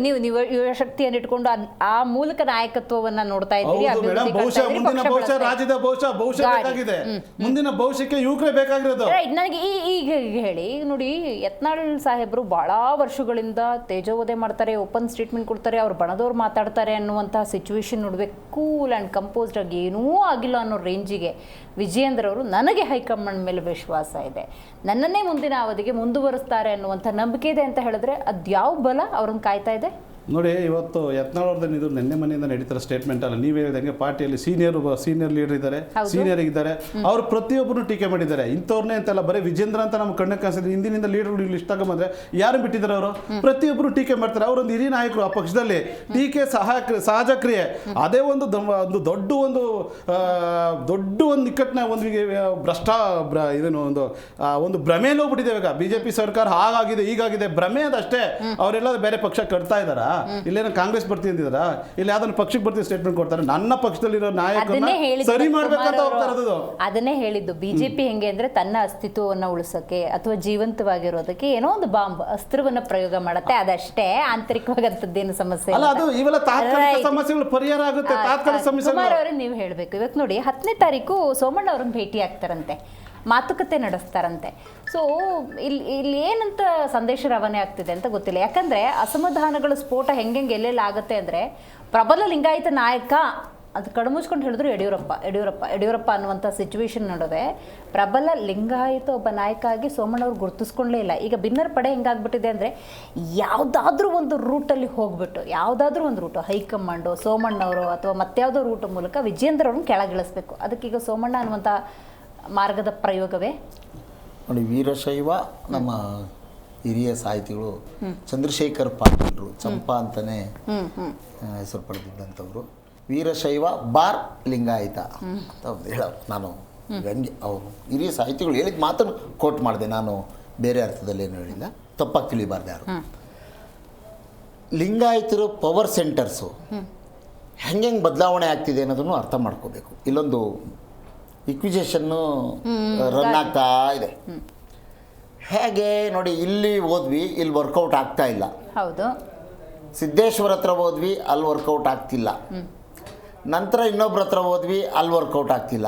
ನೀವು ಯುವ ಶಕ್ತಿಯನ್ನು ಇಟ್ಕೊಂಡು ಆ ಮೂಲಕ ನಾಯಕತ್ವವನ್ನ ನೋಡ್ತಾ ಇದ್ದೀರಿ. ಬಹುಶಃ ರಾಜ್ಯದ ಭವಿಷ್ಯ ಬೇಕಾಗಿದೆ. ಮುಂದಿನ ಭವಿಷ್ಯಕ್ಕೆ ಯುವಕರೇ ಬೇಕಾಗಿರೋದು. ನನಗೆ ಈಗ ಹೇಳಿ ನೋಡಿ, ಯತ್ನಾಳ್ ಸಾಹೇಬರು ಬಹಳ ವರ್ಷಗಳಿಂದ ತೇಜೋವಧೆ ಮಾಡ್ತಾರೆ, ಓಪನ್ ಸ್ಟೇಟ್ಮೆಂಟ್ ಕೊಡ್ತಾರೆ, ಅವ್ರು ಬಣದವ್ರು ಮಾತಾಡ್ತಾರೆ ಅನ್ನುವಂತಹ ಸಿಚುವೇಶನ್ ನೋಡ್ಬೇಕು. ಕೂಲ್ ಆ್ಯಂಡ್ ಕಂಪೋಸ್ಡ್ ಆಗಿ ಏನೂ ಆಗಿಲ್ಲ ಅನ್ನೋ ರೇಂಜಿಗೆ ವಿಜಯೇಂದ್ರ ಅವರು, ನನಗೆ ಹೈಕಮಾಂಡ್ ಮೇಲೆ ವಿಶ್ವಾಸ ಇದೆ, ನನ್ನನ್ನೇ ಮುಂದಿನ ಅವಧಿಗೆ ಮುಂದುವರಿಸ್ತಾರೆ ಅನ್ನುವಂಥ ನಂಬಿಕೆ ಇದೆ ಅಂತ ಹೇಳಿದ್ರೆ ಅದ್ಯಾವ ಬಲ ಅವ್ರನ್ನ ಕಾಯ್ತಾ ಇದೆ? ನೋಡಿ, ಇವತ್ತು ಯತ್ನಾಳ್ ಅವ್ರದ್ದು ಇದು ನಿನ್ನೆ ಮನೆಯಿಂದ ನಡೀತಾರೆ ಸ್ಟೇಟ್ಮೆಂಟ್ ಅಲ್ಲ. ನೀವೇ ಹೇಳಿದಂಗೆ ಪಾರ್ಟಿಯಲ್ಲಿ ಸೀನಿಯರ್ ಲೀಡರ್ ಇದ್ದಾರೆ, ಸೀನಿಯರ್ ಇದ್ದಾರೆ. ಅವರು ಪ್ರತಿಯೊಬ್ಬರು ಟೀಕೆ ಮಾಡಿದ್ದಾರೆ. ಇಂಥವ್ರನ್ನೇ ಅಂತೆಲ್ಲ ಬರೀ ವಿಜೇಂದ್ರ ಅಂತ ನಮ್ಮ ಕಣ್ಣಕ್ಕೆ ಕಾಣಿಸಿದ್ರೆ ಹಿಂದಿನಿಂದ ಲೀಡರ್ಗಳು ಲಿಸ್ಟ್ ತಗೊಂಬಂದ್ರೆ ಯಾರು ಬಿಟ್ಟಿದ್ದಾರೆ? ಅವರು ಪ್ರತಿಯೊಬ್ಬರು ಟೀಕೆ ಮಾಡ್ತಾರೆ. ಅವರೊಂದು ಹಿರಿಯ ನಾಯಕರು ಆ ಪಕ್ಷದಲ್ಲಿ. ಟೀಕೆ ಸಹಜ ಕ್ರಿಯೆ. ಅದೇ ಒಂದು ದೊಡ್ಡ ಒಂದು ನಿಕ್ಕಟ್ಟಿನ ಇದೇನು ಒಂದು ಭ್ರಮೆಯಲ್ಲಿ ಹೋಗ್ಬಿಟ್ಟಿದೆ. ಈಗ ಬಿಜೆಪಿ ಸರ್ಕಾರ ಹಾಗಾಗಿದೆ ಹೀಗಾಗಿದೆ ಭ್ರಮೆ ಅದಷ್ಟೇ. ಅವರೆಲ್ಲ ಬೇರೆ ಪಕ್ಷ ಕಟ್ತಾ ಇದ್ದಾರಾ? ಇಲ್ಲೇನೋ ಕಾಂಗ್ರೆಸ್ ಬರ್ತೀನಿ ಅಂದಿದಾರ? ಇಲ್ಲಿ ಯಾವ್ದನ್ನ ಪಕ್ಷಕ್ಕೆ ಬರ್ತೀನಿ ಸ್ಟೇಟ್ಮೆಂಟ್ ಕೊಡ್ತಾರೆ. ನನ್ನ ಪಕ್ಷದಲ್ಲಿರೋ ನಾಯಕರನ್ನ ಸರಿ ಮಾಡ್ಬೇಕಂತ ಹೋಗ್ತಾ ಇರೋದು. ಅದನ್ನೇ ಹೇಳಿದ್ದು. ಬಿಜೆಪಿ ಹೆಂಗೆ ಅಂದ್ರೆ ತನ್ನ ಅಸ್ತಿತ್ವವನ್ನ ಉಳಿಸೋಕೆ ಅಥವಾ ಜೀವಂತವಾಗಿರೋದಕ್ಕೆ ಏನೋ ಒಂದು ಬಾಂಬ್ ಅಸ್ತ್ರವನ್ನ ಪ್ರಯೋಗ ಮಾಡುತ್ತೆ, ಅದಷ್ಟೇ. ಆಂತರಿಕವಾಗಂತದ್ದೇನು ಸಮಸ್ಯೆ ಅಲ್ಲ. ಅದು ಇವೆಲ್ಲ ತಾತ್ಕಾಲಿಕ ಸಮಸ್ಯೆಗಳು ಪರಿಹಾರ ಆಗುತ್ತೆ. ತಾತ್ಕಾಲಿಕ ಸಮಸ್ಯೆ ಕುಮಾರ್ ಅವರೇ ನೀವು ಹೇಳ್ಬೇಕು. ಇವತ್ತು ನೋಡಿ 10ನೇ ತಾರೀಕು ಸೋಮಣ್ಣ ಅವ್ರನ್ನ ಭೇಟಿ ಆಗ್ತಾರಂತೆ, ಮಾತುಕತೆ ನಡೆಸ್ತಾರಂತೆ. ಸೊ ಇಲ್ಲಿ ಏನಂತ ಸಂದೇಶ ರವಾನೆ ಆಗ್ತಿದೆ ಅಂತ ಗೊತ್ತಿಲ್ಲ. ಯಾಕಂದರೆ ಅಸಮಾಧಾನಗಳ ಸ್ಫೋಟ ಹೆಂಗೆ ಎಲ್ಲೆಲ್ಲ ಆಗುತ್ತೆ ಅಂದರೆ, ಪ್ರಬಲ ಲಿಂಗಾಯತ ನಾಯಕ ಅದು ಕಣ್ಮುಚ್ಕೊಂಡು ಹೇಳಿದ್ರು ಯಡಿಯೂರಪ್ಪ ಅನ್ನುವಂಥ ಸಿಚುವೇಶನ್ ನಡುವೆ ಪ್ರಬಲ ಲಿಂಗಾಯತ ಒಬ್ಬ ನಾಯಕ ಆಗಿ ಸೋಮಣ್ಣವ್ರು ಗುರುತಿಸ್ಕೊಳ್ಳೇ ಇಲ್ಲ. ಈಗ ಬಿನ್ನರ್ ಪಡೆ ಹೆಂಗಾಗ್ಬಿಟ್ಟಿದೆ ಅಂದರೆ, ಯಾವುದಾದ್ರೂ ಒಂದು ರೂಟಲ್ಲಿ ಹೋಗ್ಬಿಟ್ಟು, ಯಾವುದಾದ್ರೂ ಒಂದು ರೂಟು ಹೈಕಮಾಂಡು ಸೋಮಣ್ಣವರು ಅಥವಾ ಮತ್ಯಾವುದೋ ರೂಟ್ ಮೂಲಕ ವಿಜೇಂದ್ರ ಅವ್ರನ್ನ ಕೆಳಗಿಳಿಸ್ಬೇಕು. ಅದಕ್ಕೀಗ ಸೋಮಣ್ಣ ಅನ್ನುವಂಥ ಮಾರ್ಗದ ಪ್ರಯೋಗವೇ. ನೋಡಿ, ವೀರಶೈವ ನಮ್ಮ ಹಿರಿಯ ಸಾಹಿತಿಗಳು ಚಂದ್ರಶೇಖರ್ ಪಾಟೀಲ್ರು, ಚಂಪಾ ಅಂತಲೇ ಹೆಸರು ಪಡೆದಿದ್ದಂಥವ್ರು. ವೀರಶೈವ ಬಾರ್ ಲಿಂಗಾಯತ ಅಂತ ಹೇಳೋರು. ನಾನು ಹಂಗೆ ಅವರು ಹಿರಿಯ ಸಾಹಿತಿಗಳು ಹೇಳಿದ ಮಾತನ್ನು ಕೋಟ್ ಮಾಡಿದೆ, ನಾನು ಬೇರೆ ಅರ್ಥದಲ್ಲಿ ಏನು ಹೇಳಿಲ್ಲ, ತಪ್ಪಾಗಿ ತಿಳಿಬಾರ್ದು ಯಾರು. ಲಿಂಗಾಯತರು ಪವರ್ ಸೆಂಟರ್ಸು ಹೆಂಗೆ ಬದಲಾವಣೆ ಆಗ್ತಿದೆ ಅನ್ನೋದನ್ನು ಅರ್ಥ ಮಾಡ್ಕೋಬೇಕು. ಇಲ್ಲೊಂದು ಇಕ್ವಿಜೇಷನ್ನು ರನ್ ಆಗ್ತಾ ಇದೆ. ಹೇಗೆ ನೋಡಿ, ಇಲ್ಲಿ ಹೋದ್ವಿ, ಇಲ್ಲಿ ವರ್ಕೌಟ್ ಆಗ್ತಾ ಇಲ್ಲ. ಹೌದು. ಸಿದ್ದೇಶ್ವರ ಹತ್ರ ಹೋದ್ವಿ, ಅಲ್ಲಿ ವರ್ಕೌಟ್ ಆಗ್ತಿಲ್ಲ. ನಂತರ ಇನ್ನೊಬ್ರ ಹತ್ರ ಹೋದ್ವಿ, ಅಲ್ಲಿ ವರ್ಕೌಟ್ ಆಗ್ತಿಲ್ಲ.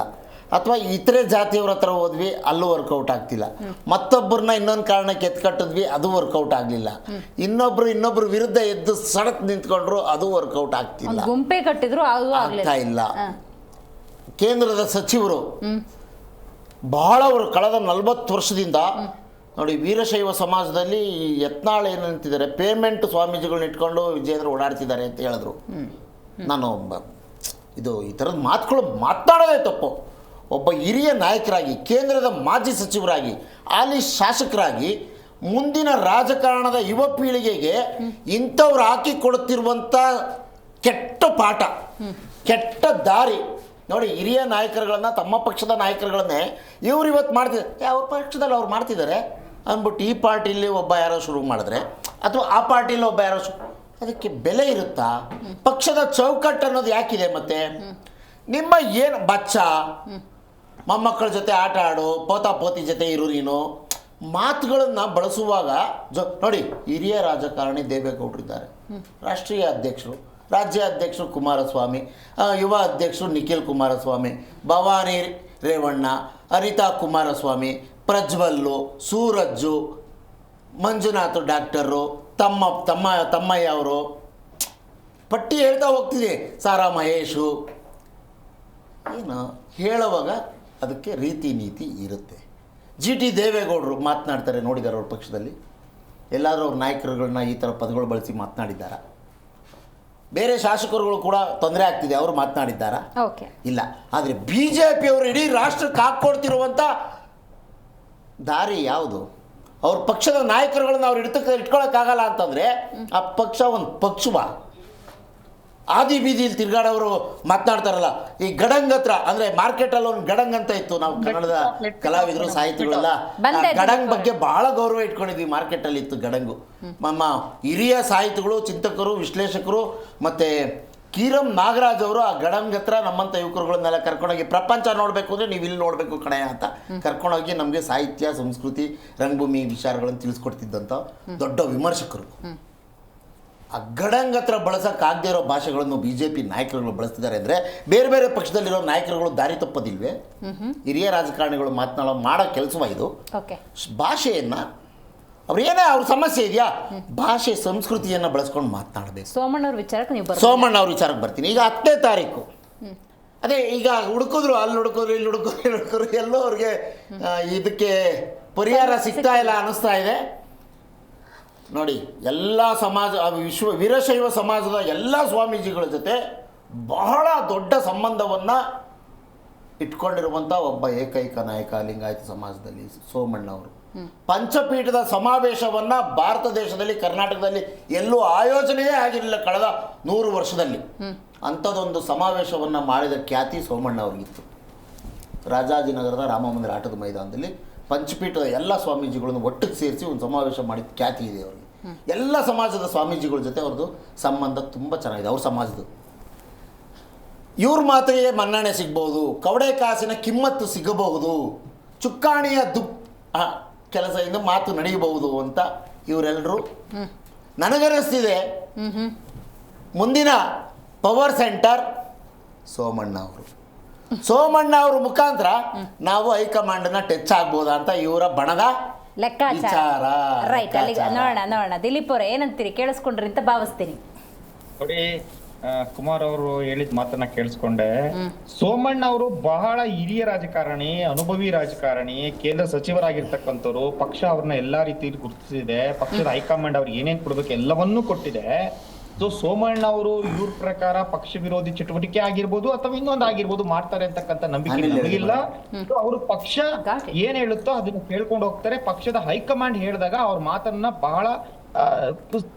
ಅಥವಾ ಇತರೆ ಜಾತಿಯವ್ರ ಹತ್ರ ಹೋದ್ವಿ, ಅಲ್ಲೂ ವರ್ಕೌಟ್ ಆಗ್ತಿಲ್ಲ. ಮತ್ತೊಬ್ಬರನ್ನ ಇನ್ನೊಂದು ಕಾರಣಕ್ಕೆ ಎತ್ಕಟ್ಟಿದ್ವಿ, ಅದು ವರ್ಕೌಟ್ ಆಗಲಿಲ್ಲ. ಇನ್ನೊಬ್ರು ವಿರುದ್ಧ ಎದ್ದು ಸಡಕ್ ನಿಂತ್ಕೊಂಡ್ರು, ಅದು ವರ್ಕೌಟ್ ಆಗ್ತಿಲ್ಲ. ಗುಂಪೆ ಕಟ್ಟಿದ್ರು ಆಗ್ತಾ ಇಲ್ಲ. ಕೇಂದ್ರದ ಸಚಿವರು ಬಹಳ ಅವರು ಕಳೆದ 40 ವರ್ಷದಿಂದ ನೋಡಿ, ವೀರಶೈವ ಸಮಾಜದಲ್ಲಿ ಯತ್ನಾಳ್ ಏನಂತಿದ್ದಾರೆ, ಪೇಮೆಂಟ್ ಸ್ವಾಮೀಜಿಗಳನ್ನ ಇಟ್ಕೊಂಡು ವಿಜೇಂದ್ರ ಓಡಾಡ್ತಿದ್ದಾರೆ ಅಂತ ಹೇಳಿದ್ರು. ನಾನು ಈ ಥರದ ಮಾತುಗಳು ಮಾತನಾಡೋದೇ ತಪ್ಪು. ಒಬ್ಬ ಹಿರಿಯ ನಾಯಕರಾಗಿ, ಕೇಂದ್ರದ ಮಾಜಿ ಸಚಿವರಾಗಿ, ಹಾಲಿ ಶಾಸಕರಾಗಿ, ಮುಂದಿನ ರಾಜಕಾರಣದ ಯುವ ಪೀಳಿಗೆಗೆ ಇಂಥವ್ರು ಹಾಕಿಕೊಡುತ್ತಿರುವಂಥ ಕೆಟ್ಟ ಪಾಠ, ಕೆಟ್ಟ ದಾರಿ ನೋಡಿ. ಹಿರಿಯ ನಾಯಕರುಗಳನ್ನ, ತಮ್ಮ ಪಕ್ಷದ ನಾಯಕರುಗಳನ್ನೇ ಇವ್ರು ಇವತ್ತು ಮಾಡ್ತಿದ್ದಾರೆ. ಅವ್ರ ಪಕ್ಷದಲ್ಲಿ ಅವ್ರು ಮಾಡ್ತಿದ್ದಾರೆ ಅಂದ್ಬಿಟ್ಟು ಈ ಪಾರ್ಟಿಲಿ ಒಬ್ಬ ಯಾರೋ ಶುರು ಮಾಡಿದ್ರೆ, ಅಥವಾ ಆ ಪಾರ್ಟಿಲಿ ಒಬ್ಬ ಯಾರೋ ಅದಕ್ಕೆ ಬೆಲೆ ಇರುತ್ತಾ? ಪಕ್ಷದ ಚೌಕಟ್ಟು ಅನ್ನೋದು ಯಾಕಿದೆ? ಮತ್ತೆ ನಿಮ್ಮ ಏನು ಬಚ್ಚ ಮೊಮ್ಮಕ್ಕಳ ಜೊತೆ ಆಟ ಆಡು, ಪೋತಿ ಜೊತೆ ಇರು ನೀನು ಮಾತುಗಳನ್ನು ಬಳಸುವಾಗ ನೋಡಿ, ಹಿರಿಯ ರಾಜಕಾರಣಿ ದೇವೇಗೌಡರಿದ್ದಾರೆ, ರಾಷ್ಟ್ರೀಯ ಅಧ್ಯಕ್ಷರು, ರಾಜ್ಯ ಅಧ್ಯಕ್ಷರು ಕುಮಾರಸ್ವಾಮಿ, ಯುವ ಅಧ್ಯಕ್ಷರು ನಿಖಿಲ್ ಕುಮಾರಸ್ವಾಮಿ, ಭವಾನಿ ರೇವಣ್ಣ, ಅನಿತಾ ಕುಮಾರಸ್ವಾಮಿ, ಪ್ರಜ್ವಲ್ಲು, ಸೂರಜ್ಜು, ಮಂಜುನಾಥ್ ಡಾಕ್ಟರು, ತಮ್ಮಯ್ಯ ಅವರು, ಪಟ್ಟಿ ಹೇಳ್ತಾ ಹೋಗ್ತಿದೆ, ಸಾರಾ ಮಹೇಶು. ಏನು ಹೇಳುವಾಗ ಅದಕ್ಕೆ ರೀತಿ ನೀತಿ ಇರುತ್ತೆ. GT ದೇವೇಗೌಡರು ಮಾತನಾಡ್ತಾರೆ, ನೋಡಿದ್ದಾರೆ ಅವ್ರ ಪಕ್ಷದಲ್ಲಿ ಎಲ್ಲಾದರೂ ಅವ್ರ ನಾಯಕರುಗಳನ್ನ ಈ ಥರ ಪದಗಳು ಬಳಸಿ ಮಾತನಾಡಿದ್ದಾರೆ? ಬೇರೆ ಶಾಸಕರುಗಳು ಕೂಡ ತೊಂದರೆ ಆಗ್ತಿದೆ, ಅವರು ಮಾತನಾಡಿದ್ದಾರಾ? ಓಕೆ, ಇಲ್ಲ. ಆದರೆ ಬಿ ಜೆ ಪಿಯವರು ಇಡೀ ರಾಷ್ಟ್ರಕ್ಕೆ ಹಾಕ್ಕೊಡ್ತಿರುವಂಥ ದಾರಿ ಯಾವುದು? ಅವ್ರ ಪಕ್ಷದ ನಾಯಕರುಗಳನ್ನ ಅವ್ರು ಇಟ್ಕೊಳ್ಳೋಕ್ಕಾಗಲ್ಲ ಅಂತಂದರೆ ಆ ಪಕ್ಷ ಒಂದು ಪಕ್ಷವ ಆದಿ ಬೀದಿಲಿ ತಿರ್ಗಾಡೋರು ಮಾತನಾಡ್ತಾರಲ್ಲ, ಈ ಗಡಂಗ್ ಹತ್ರ ಅಂದರೆ ಮಾರ್ಕೆಟಲ್ಲಿ ಒಂದು ಗಡಂಗ್ ಅಂತ ಇತ್ತು, ನಾವು ಕನ್ನಡದ ಕಲಾವಿದರು ಸಾಹಿತಿಗಳೆಲ್ಲ ಗಡಂಗ್ ಬಗ್ಗೆ ಬಹಳ ಗೌರವ ಇಟ್ಕೊಂಡಿದ್ವಿ. ಮಾರ್ಕೆಟಲ್ಲಿ ಇತ್ತು ಗಡಂಗು. ನಮ್ಮ ಹಿರಿಯ ಸಾಹಿತಿಗಳು, ಚಿಂತಕರು, ವಿಶ್ಲೇಷಕರು ಮತ್ತು ಕೀರಂ ನಾಗರಾಜ್ ಅವರು ಆ ಗಡಂಗ್ ಹತ್ರ ನಮ್ಮಂಥ ಯುವಕರುಗಳನ್ನೆಲ್ಲ ಕರ್ಕೊಂಡೋಗಿ ಪ್ರಪಂಚ ನೋಡಬೇಕು ಅಂದರೆ ನೀವು ಇಲ್ಲಿ ನೋಡಬೇಕು ಕಣೆ ಅಂತ ಕರ್ಕೊಂಡೋಗಿ ನಮಗೆ ಸಾಹಿತ್ಯ, ಸಂಸ್ಕೃತಿ, ರಂಗಭೂಮಿ ವಿಚಾರಗಳನ್ನು ತಿಳಿಸ್ಕೊಡ್ತಿದ್ದಂಥ ದೊಡ್ಡ ವಿಮರ್ಶಕರು. ಆ ಗಡಂಗ್ ಹತ್ರ ಬಳಸೋಕ್ಕಾಗದೇ ಇರೋ ಭಾಷೆಗಳನ್ನು ಬಿ ಜೆ ಪಿ ನಾಯಕರುಗಳು ಬಳಸ್ತಿದ್ದಾರೆ ಅಂದರೆ ಬೇರೆ ಬೇರೆ ಪಕ್ಷದಲ್ಲಿರೋ ನಾಯಕರುಗಳು ದಾರಿ ತಪ್ಪೋದಿಲ್ವೇ? ಹಿರಿಯ ರಾಜಕಾರಣಿಗಳು ಮಾಡೋ ಕೆಲಸವ ಇದು. ಭಾಷೆಯನ್ನು ಅವ್ರು ಏನೇ ಅವ್ರ ಸಮಸ್ಯೆ ಇದೆಯಾ, ಭಾಷೆ ಸಂಸ್ಕೃತಿಯನ್ನು ಬಳಸ್ಕೊಂಡು ಮಾತನಾಡಬೇಕು. ಸೋಮಣ್ಣವ್ರ ವಿಚಾರಕ್ಕೆ ನೀವು ಸೋಮಣ್ಣ ಅವ್ರ ವಿಚಾರಕ್ಕೆ ಬರ್ತೀನಿ. ಈಗ 10ನೇ ತಾರೀಕು ಅದೇ ಈಗ ಹುಡುಕಿದ್ರು, ಅಲ್ಲಿ ಹುಡುಕಿದ್ರು, ಇಲ್ಲಿ ಹುಡುಕಿದ್ರು, ಎಲ್ಲೋ ಅವ್ರಿಗೆ ಇದಕ್ಕೆ ಪರಿಹಾರ ಸಿಗ್ತಾ ಇಲ್ಲ ಅನ್ನಿಸ್ತಾ ಇದೆ. ನೋಡಿ, ಎಲ್ಲ ಸಮಾಜ, ವೀರಶೈವ ಸಮಾಜದ ಎಲ್ಲ ಸ್ವಾಮೀಜಿಗಳ ಜೊತೆ ಬಹಳ ದೊಡ್ಡ ಸಂಬಂಧವನ್ನು ಇಟ್ಕೊಂಡಿರುವಂಥ ಒಬ್ಬ ಏಕೈಕ ನಾಯಕ ಲಿಂಗಾಯತ ಸಮಾಜದಲ್ಲಿ ಸೋಮಣ್ಣವರು. ಪಂಚಪೀಠದ ಸಮಾವೇಶವನ್ನು ಭಾರತ ದೇಶದಲ್ಲಿ, ಕರ್ನಾಟಕದಲ್ಲಿ ಎಲ್ಲೂ ಆಯೋಜನೆಯೇ ಆಗಿರಲಿಲ್ಲ ಕಳೆದ 100 ವರ್ಷದಲ್ಲಿ. ಅಂಥದ್ದೊಂದು ಸಮಾವೇಶವನ್ನು ಮಾಡಿದ ಖ್ಯಾತಿ ಸೋಮಣ್ಣ ಅವ್ರಿಗಿತ್ತು. ರಾಜಾಜಿನಗರದ ರಾಮಮಂದಿರ ಆಟದ ಮೈದಾನದಲ್ಲಿ ಪಂಚಪೀಠದ ಎಲ್ಲ ಸ್ವಾಮೀಜಿಗಳನ್ನು ಒಟ್ಟಿಗೆ ಸೇರಿಸಿ ಒಂದು ಸಮಾವೇಶ ಮಾಡಿದ ಖ್ಯಾತಿ ಇದೆ ಅವರಿಗೆ. ಎಲ್ಲ ಸಮಾಜದ ಸ್ವಾಮೀಜಿಗಳ ಜೊತೆ ಅವ್ರದ್ದು ಸಂಬಂಧ ತುಂಬ ಚೆನ್ನಾಗಿದೆ. ಅವ್ರ ಸಮಾಜದ್ದು ಇವ್ರ ಮಾತಿಗೆ ಮನ್ನಣೆ ಸಿಗ್ಬೋದು, ಕವಡೆ ಕಾಸಿನ ಕಿಮ್ಮತ್ತು ಸಿಗಬಹುದು, ಚುಕ್ಕಾಣಿಯ ಕೆಲಸದಿಂದ ಮಾತು ನಡೆಯಬಹುದು ಅಂತ ಇವರೆಲ್ಲರೂ ನನಗನ್ನಿಸ್ತಿದೆ. ಮುಂದಿನ ಪವರ್ ಸೆಂಟರ್ ಸೋಮಣ್ಣ ಅವರು. ಸೋಮಣ್ಣ ಅವ್ರ ಮುಖಾಂತರ ನಾವು ಹೈಕಮಾಂಡನ್ನ ಟಚ್ ಆಗ್ಬೋದಾ ಅಂತ ಇವರ ಬಣದ ಲೆಕ್ಕಾಚಾರ. ರೈಟ್, ಅಲ್ಲಿ ನೋಡೋಣ ದಿಲೀಪ್ ಅವರೇ ಏನಂತೀರಿ, ಕೇಳಿಸ್ಕೊಂಡ್ರಿ ಅಂತ ಭಾವಿಸ್ತೀನಿ. ನೋಡಿ, ಕುಮಾರ್ ಅವರು ಹೇಳಿದ ಮಾತನ್ನ ಕೇಳಿಸ್ಕೊಂಡೆ. ಸೋಮಣ್ಣ ಅವರು ಬಹಳ ಹಿರಿಯ ರಾಜಕಾರಣಿ, ಅನುಭವಿ ರಾಜಕಾರಣಿ, ಕೇಂದ್ರ ಸಚಿವರಾಗಿರ್ತಕ್ಕಂಥವ್ರು. ಪಕ್ಷ ಅವ್ರನ್ನ ಎಲ್ಲಾ ರೀತಿಯಲ್ಲಿ ಗುರುತಿಸಿದೆ. ಪಕ್ಷದ ಹೈಕಮಾಂಡ್ ಅವ್ರಿಗೆ ಏನೇನ್ ಕೊಡ್ಬೇಕು ಎಲ್ಲವನ್ನೂ ಕೊಟ್ಟಿದೆ. ಸೊ ಸೋಮಣ್ಣ ಅವರು ಇವ್ರ ಪ್ರಕಾರ ಪಕ್ಷ ವಿರೋಧಿ ಚಟುವಟಿಕೆ ಆಗಿರ್ಬೋದು ಅಥವಾ ಇನ್ನೊಂದು ಆಗಿರ್ಬೋದು ಮಾಡ್ತಾರೆ ಅಂತಕ್ಕಂಥ ನಂಬಿಕೆ ನಮಗಿಲ್ಲ. ಅವ್ರ ಪಕ್ಷ ಏನ್ ಹೇಳುತ್ತೋ ಅದನ್ನ ಕೇಳ್ಕೊಂಡು ಹೋಗ್ತಾರೆ. ಪಕ್ಷದ ಹೈಕಮಾಂಡ್ ಹೇಳಿದಾಗ ಅವ್ರ ಮಾತನ್ನ ಬಹಳ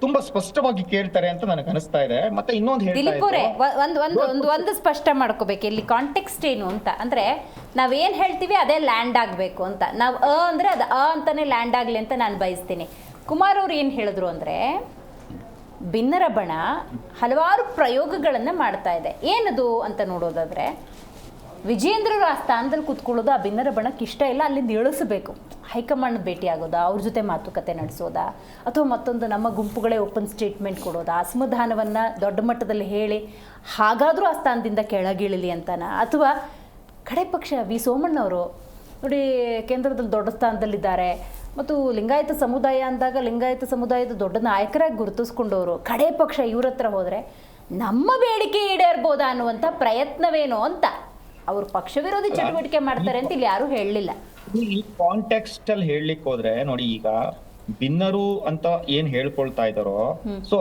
ತುಂಬಾ ಸ್ಪಷ್ಟವಾಗಿ ಕೇಳ್ತಾರೆ ಅಂತ ನನಗೆ ಅನಿಸ್ತಾ ಇದೆ. ಮತ್ತೆ ಇನ್ನೊಂದು ದಿಲೀಪ್ ಅವರೇ, ಒಂದು ಸ್ಪಷ್ಟ ಮಾಡ್ಕೋಬೇಕು ಇಲ್ಲಿ ಕಾಂಟೆಕ್ಸ್ಟ್ ಏನು ಅಂತ. ಅಂದ್ರೆ ನಾವೇನ್ ಹೇಳ್ತೀವಿ ಅದೇ ಲ್ಯಾಂಡ್ ಆಗ್ಬೇಕು ಅಂತ. ನಾವು ಅಂದ್ರೆ ಅದು ಅಂತಾನೆ ಲ್ಯಾಂಡ್ ಆಗ್ಲಿ ಅಂತ ನಾನು ಬಯಸ್ತೀನಿ. ಕುಮಾರ್ ಅವ್ರು ಏನ್ ಹೇಳಿದ್ರು ಅಂದ್ರೆ, ಭಿನ್ನರ ಬಣ ಹಲವಾರು ಪ್ರಯೋಗಗಳನ್ನ ಮಾಡ್ತಾ ಇದೆ. ಏನದು ಅಂತ ನೋಡೋದಾದ್ರೆ, ವಿಜೇಂದ್ರರು ಆ ಸ್ಥಾನದಲ್ಲಿ ಕೂತ್ಕೊಳ್ಳೋದು ಆ ಭಿನ್ನರ ಬಣಕ್ಕೆ ಇಷ್ಟ ಇಲ್ಲ, ಅಲ್ಲಿಂದ ಇಳಿಸಬೇಕು. ಹೈಕಮಾಂಡ್ ಭೇಟಿ ಆಗೋದಾ, ಅವ್ರ ಜೊತೆ ಮಾತುಕತೆ ನಡೆಸೋದಾ, ಅಥವಾ ಮತ್ತೊಂದು ನಮ್ಮ ಗುಂಪುಗಳೇ ಓಪನ್ ಸ್ಟೇಟ್ಮೆಂಟ್ ಕೊಡೋದಾ, ಅಸಮಾಧಾನವನ್ನು ದೊಡ್ಡ ಮಟ್ಟದಲ್ಲಿ ಹೇಳಿ ಹಾಗಾದರೂ ಆ ಸ್ಥಾನದಿಂದ ಕೆಳಗಿಳಿಲಿ ಅಂತನಾ, ಅಥವಾ ಕಡೆ ಪಕ್ಷ ವಿ ಸೋಮಣ್ಣವರು ನೋಡಿ ಕೇಂದ್ರದಲ್ಲಿ ದೊಡ್ಡ ಸ್ಥಾನದಲ್ಲಿದ್ದಾರೆ ಮತ್ತು ಲಿಂಗಾಯತ ಸಮುದಾಯ ಅಂದಾಗ ಲಿಂಗಾಯತ ಸಮುದಾಯದ ದೊಡ್ಡ ನಾಯಕರಾಗಿ ಗುರುತಿಸ್ಕೊಂಡವರು, ಕಡೆ ಪಕ್ಷ ಇವ್ರ ಹತ್ರ ಹೋದರೆ ನಮ್ಮ ಬೇಡಿಕೆ ಈಡೇರ್ಬೋದಾ ಅನ್ನುವಂಥ ಪ್ರಯತ್ನವೇನೋ ಅಂತ ಅವರು ಪಕ್ಷ ವಿರೋಧಿ ಚಟುವಟಿಕೆ ಮಾಡ್ತಾರೆ ಅಂತ ಇಲ್ಲಿ ಯಾರು ಹೇಳಲಿಲ್ಲ. ಈ ಕಾಂಟೆಕ್ಸ್ಟ್ ಅಲ್ಲಿ ಹೇಳಲಿಕ್ಕೆ ಹೋದ್ರೆ ನೋಡಿ, ಈಗ ಭಿನ್ನರು ಅಂತ ಏನ್ ಹೇಳ್ಕೊಳ್ತಾ ಇದಾರೋ, ಸೊ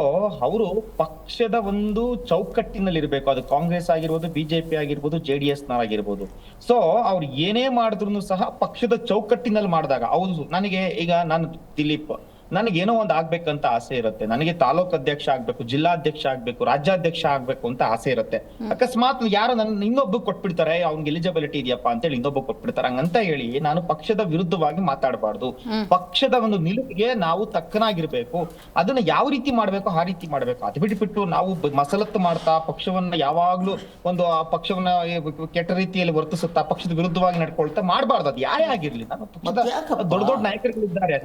ಅವರು ಪಕ್ಷದ ಒಂದು ಚೌಕಟ್ಟಿನಲ್ಲಿ ಇರ್ಬೇಕು. ಅದು ಕಾಂಗ್ರೆಸ್ ಆಗಿರ್ಬೋದು, ಬಿಜೆಪಿ ಆಗಿರ್ಬೋದು, JDS ಆಗಿರ್ಬೋದು. ಸೊ ಅವ್ರು ಏನೇ ಮಾಡಿದ್ರು ಸಹ ಪಕ್ಷದ ಚೌಕಟ್ಟಿನಲ್ಲಿ ಮಾಡಿದಾಗ, ಹೌದು ನನಗೆ ಈಗ ನಾನು ದಿಲೀಪ್ ನನಗೇನೋ ಒಂದು ಆಗ್ಬೇಕಂತ ಆಸೆ ಇರುತ್ತೆ. ನನಗೆ ತಾಲೂಕ್ ಅಧ್ಯಕ್ಷ ಆಗ್ಬೇಕು, ಜಿಲ್ಲಾಧ್ಯಕ್ಷ ಆಗ್ಬೇಕು, ರಾಜ್ಯಾಧ್ಯಕ್ಷ ಆಗ್ಬೇಕು ಅಂತ ಆಸೆ ಇರುತ್ತೆ. ಅಕಸ್ಮಾತ್ ಯಾರೋ ನನ್ನ ಇನ್ನೊಬ್ಬ ಕೊಟ್ಬಿಡ್ತಾರೆ, ಅವ್ನಿಗೆ ಎಲಿಜಿಬಿಲಿಟಿ ಇದೆಯಪ್ಪ ಅಂತೇಳಿ ಇನ್ನೊಬ್ಬ ಕೊಟ್ಬಿಡ್ತಾರೆ. ಹಂಗಂತ ಹೇಳಿ ನಾನು ಪಕ್ಷದ ವಿರುದ್ಧವಾಗಿ ಮಾತಾಡಬಾರ್ದು. ಪಕ್ಷದ ಒಂದು ನಿಲುವಿಗೆ ನಾವು ತಕ್ಕನಾಗಿರ್ಬೇಕು. ಅದನ್ನ ಯಾವ ರೀತಿ ಮಾಡ್ಬೇಕು ಆ ರೀತಿ ಮಾಡ್ಬೇಕು. ಅದು ಬಿಟ್ಟು ನಾವು ಮಸಲತ್ತು ಮಾಡ್ತಾ ಪಕ್ಷವನ್ನ ಯಾವಾಗ್ಲೂ ಒಂದು ಆ ಪಕ್ಷವನ್ನ ಕೆಟ್ಟ ರೀತಿಯಲ್ಲಿ ವರ್ತಿಸುತ್ತಾ ಪಕ್ಷದ ವಿರುದ್ಧವಾಗಿ ನಡ್ಕೊಳ್ತಾ ಮಾಡಬಾರ್ದು. ಅದು ಯಾರೇ ಆಗಿರ್ಲಿ, ನಾನು ಪಕ್ಷದ ದೊಡ್ಡ ದೊಡ್ಡ ನಾಯಕರುಗಳಿದ್ದಾರೆ,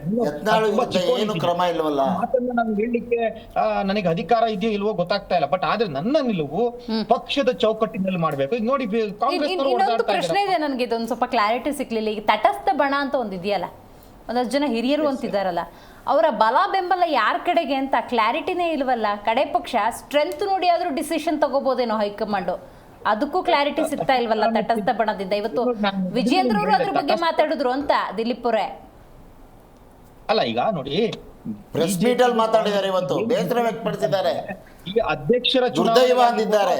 ಏನು ಕ್ರಮ ಇಲ್ವಲ್ಲ ಮಾತನ್ನ ನಾನು ಹೇಳಲಿಕ್ಕೆ ನನಗೆ ಅಧಿಕಾರ ಇದೆಯೋ ಇಲ್ವೋ ಗೊತ್ತಾಗ್ತಾ ಇಲ್ಲ. ಬಟ್ ಆದ್ರೆ ನನ್ನ ನಿಲುವು ಪಕ್ಷದ ಚೌಕಟ್ಟಿನಲ್ಲಿ ಮಾಡ್ಬೇಕು. ಈಗ ನೋಡಿ, ಇನ್ನೊಂದು ಪ್ರಶ್ನೆ ಇದೆ ನನಗೆ, ಇದೊಂದು ಸ್ವಲ್ಪ ಕ್ಲಾರಿಟಿ ಸಿಕ್ಲಿಲ್ಲ. ಈಗ ತಟಸ್ಥ ಬಣ ಅಂತ ಒಂದಿದೆಯಲ್ಲ, ಒಂದಷ್ಟು ಜನ ಹಿರಿಯರು ಅಂತಿದ್ದಾರಲ್ಲ, ಅವರ ಬಲ ಬೆಂಬಲ ಯಾರ ಕಡೆಗೆ ಅಂತ ಕ್ಲಾರಿಟಿನೇ ಇಲ್ವಲ್ಲ. ಕಡೆ ಪಕ್ಷ ಸ್ಟ್ರೆಂತ್ ನೋಡಿ ಆದ್ರೂ ಡಿಸಿಷನ್ ತಗೋಬೋದೇನೋ ಹೈಕಮಾಂಡ್, ಅದಕ್ಕೂ ಕ್ಲಾರಿಟಿ ಸಿಗ್ತಾ ಇಲ್ವಲ್ಲ ತಟಸ್ಥ ಬಣದಿಂದ. ಇವತ್ತು ವಿಜೇಂದ್ರ ಅವರು ಅದ್ರ ಬಗ್ಗೆ ಮಾತಾಡಿದ್ರು ಅಂತ ದಿಲೀಪ್ ಅವರೇ. ಅಲ್ಲ, ಈಗ ನೋಡಿ, ಪ್ರೆಸ್ ಮೀಟ್ ಅಲ್ಲಿ ಮಾತಾಡಿದ್ದಾರೆ ಇವತ್ತು, ಬೇಸರ ವ್ಯಕ್ತಪಡಿಸಿದ್ದಾರೆ. ಈಗ ಅಧ್ಯಕ್ಷರ ದುರ್ದೈವ ಅಂದಿದ್ದಾರೆ.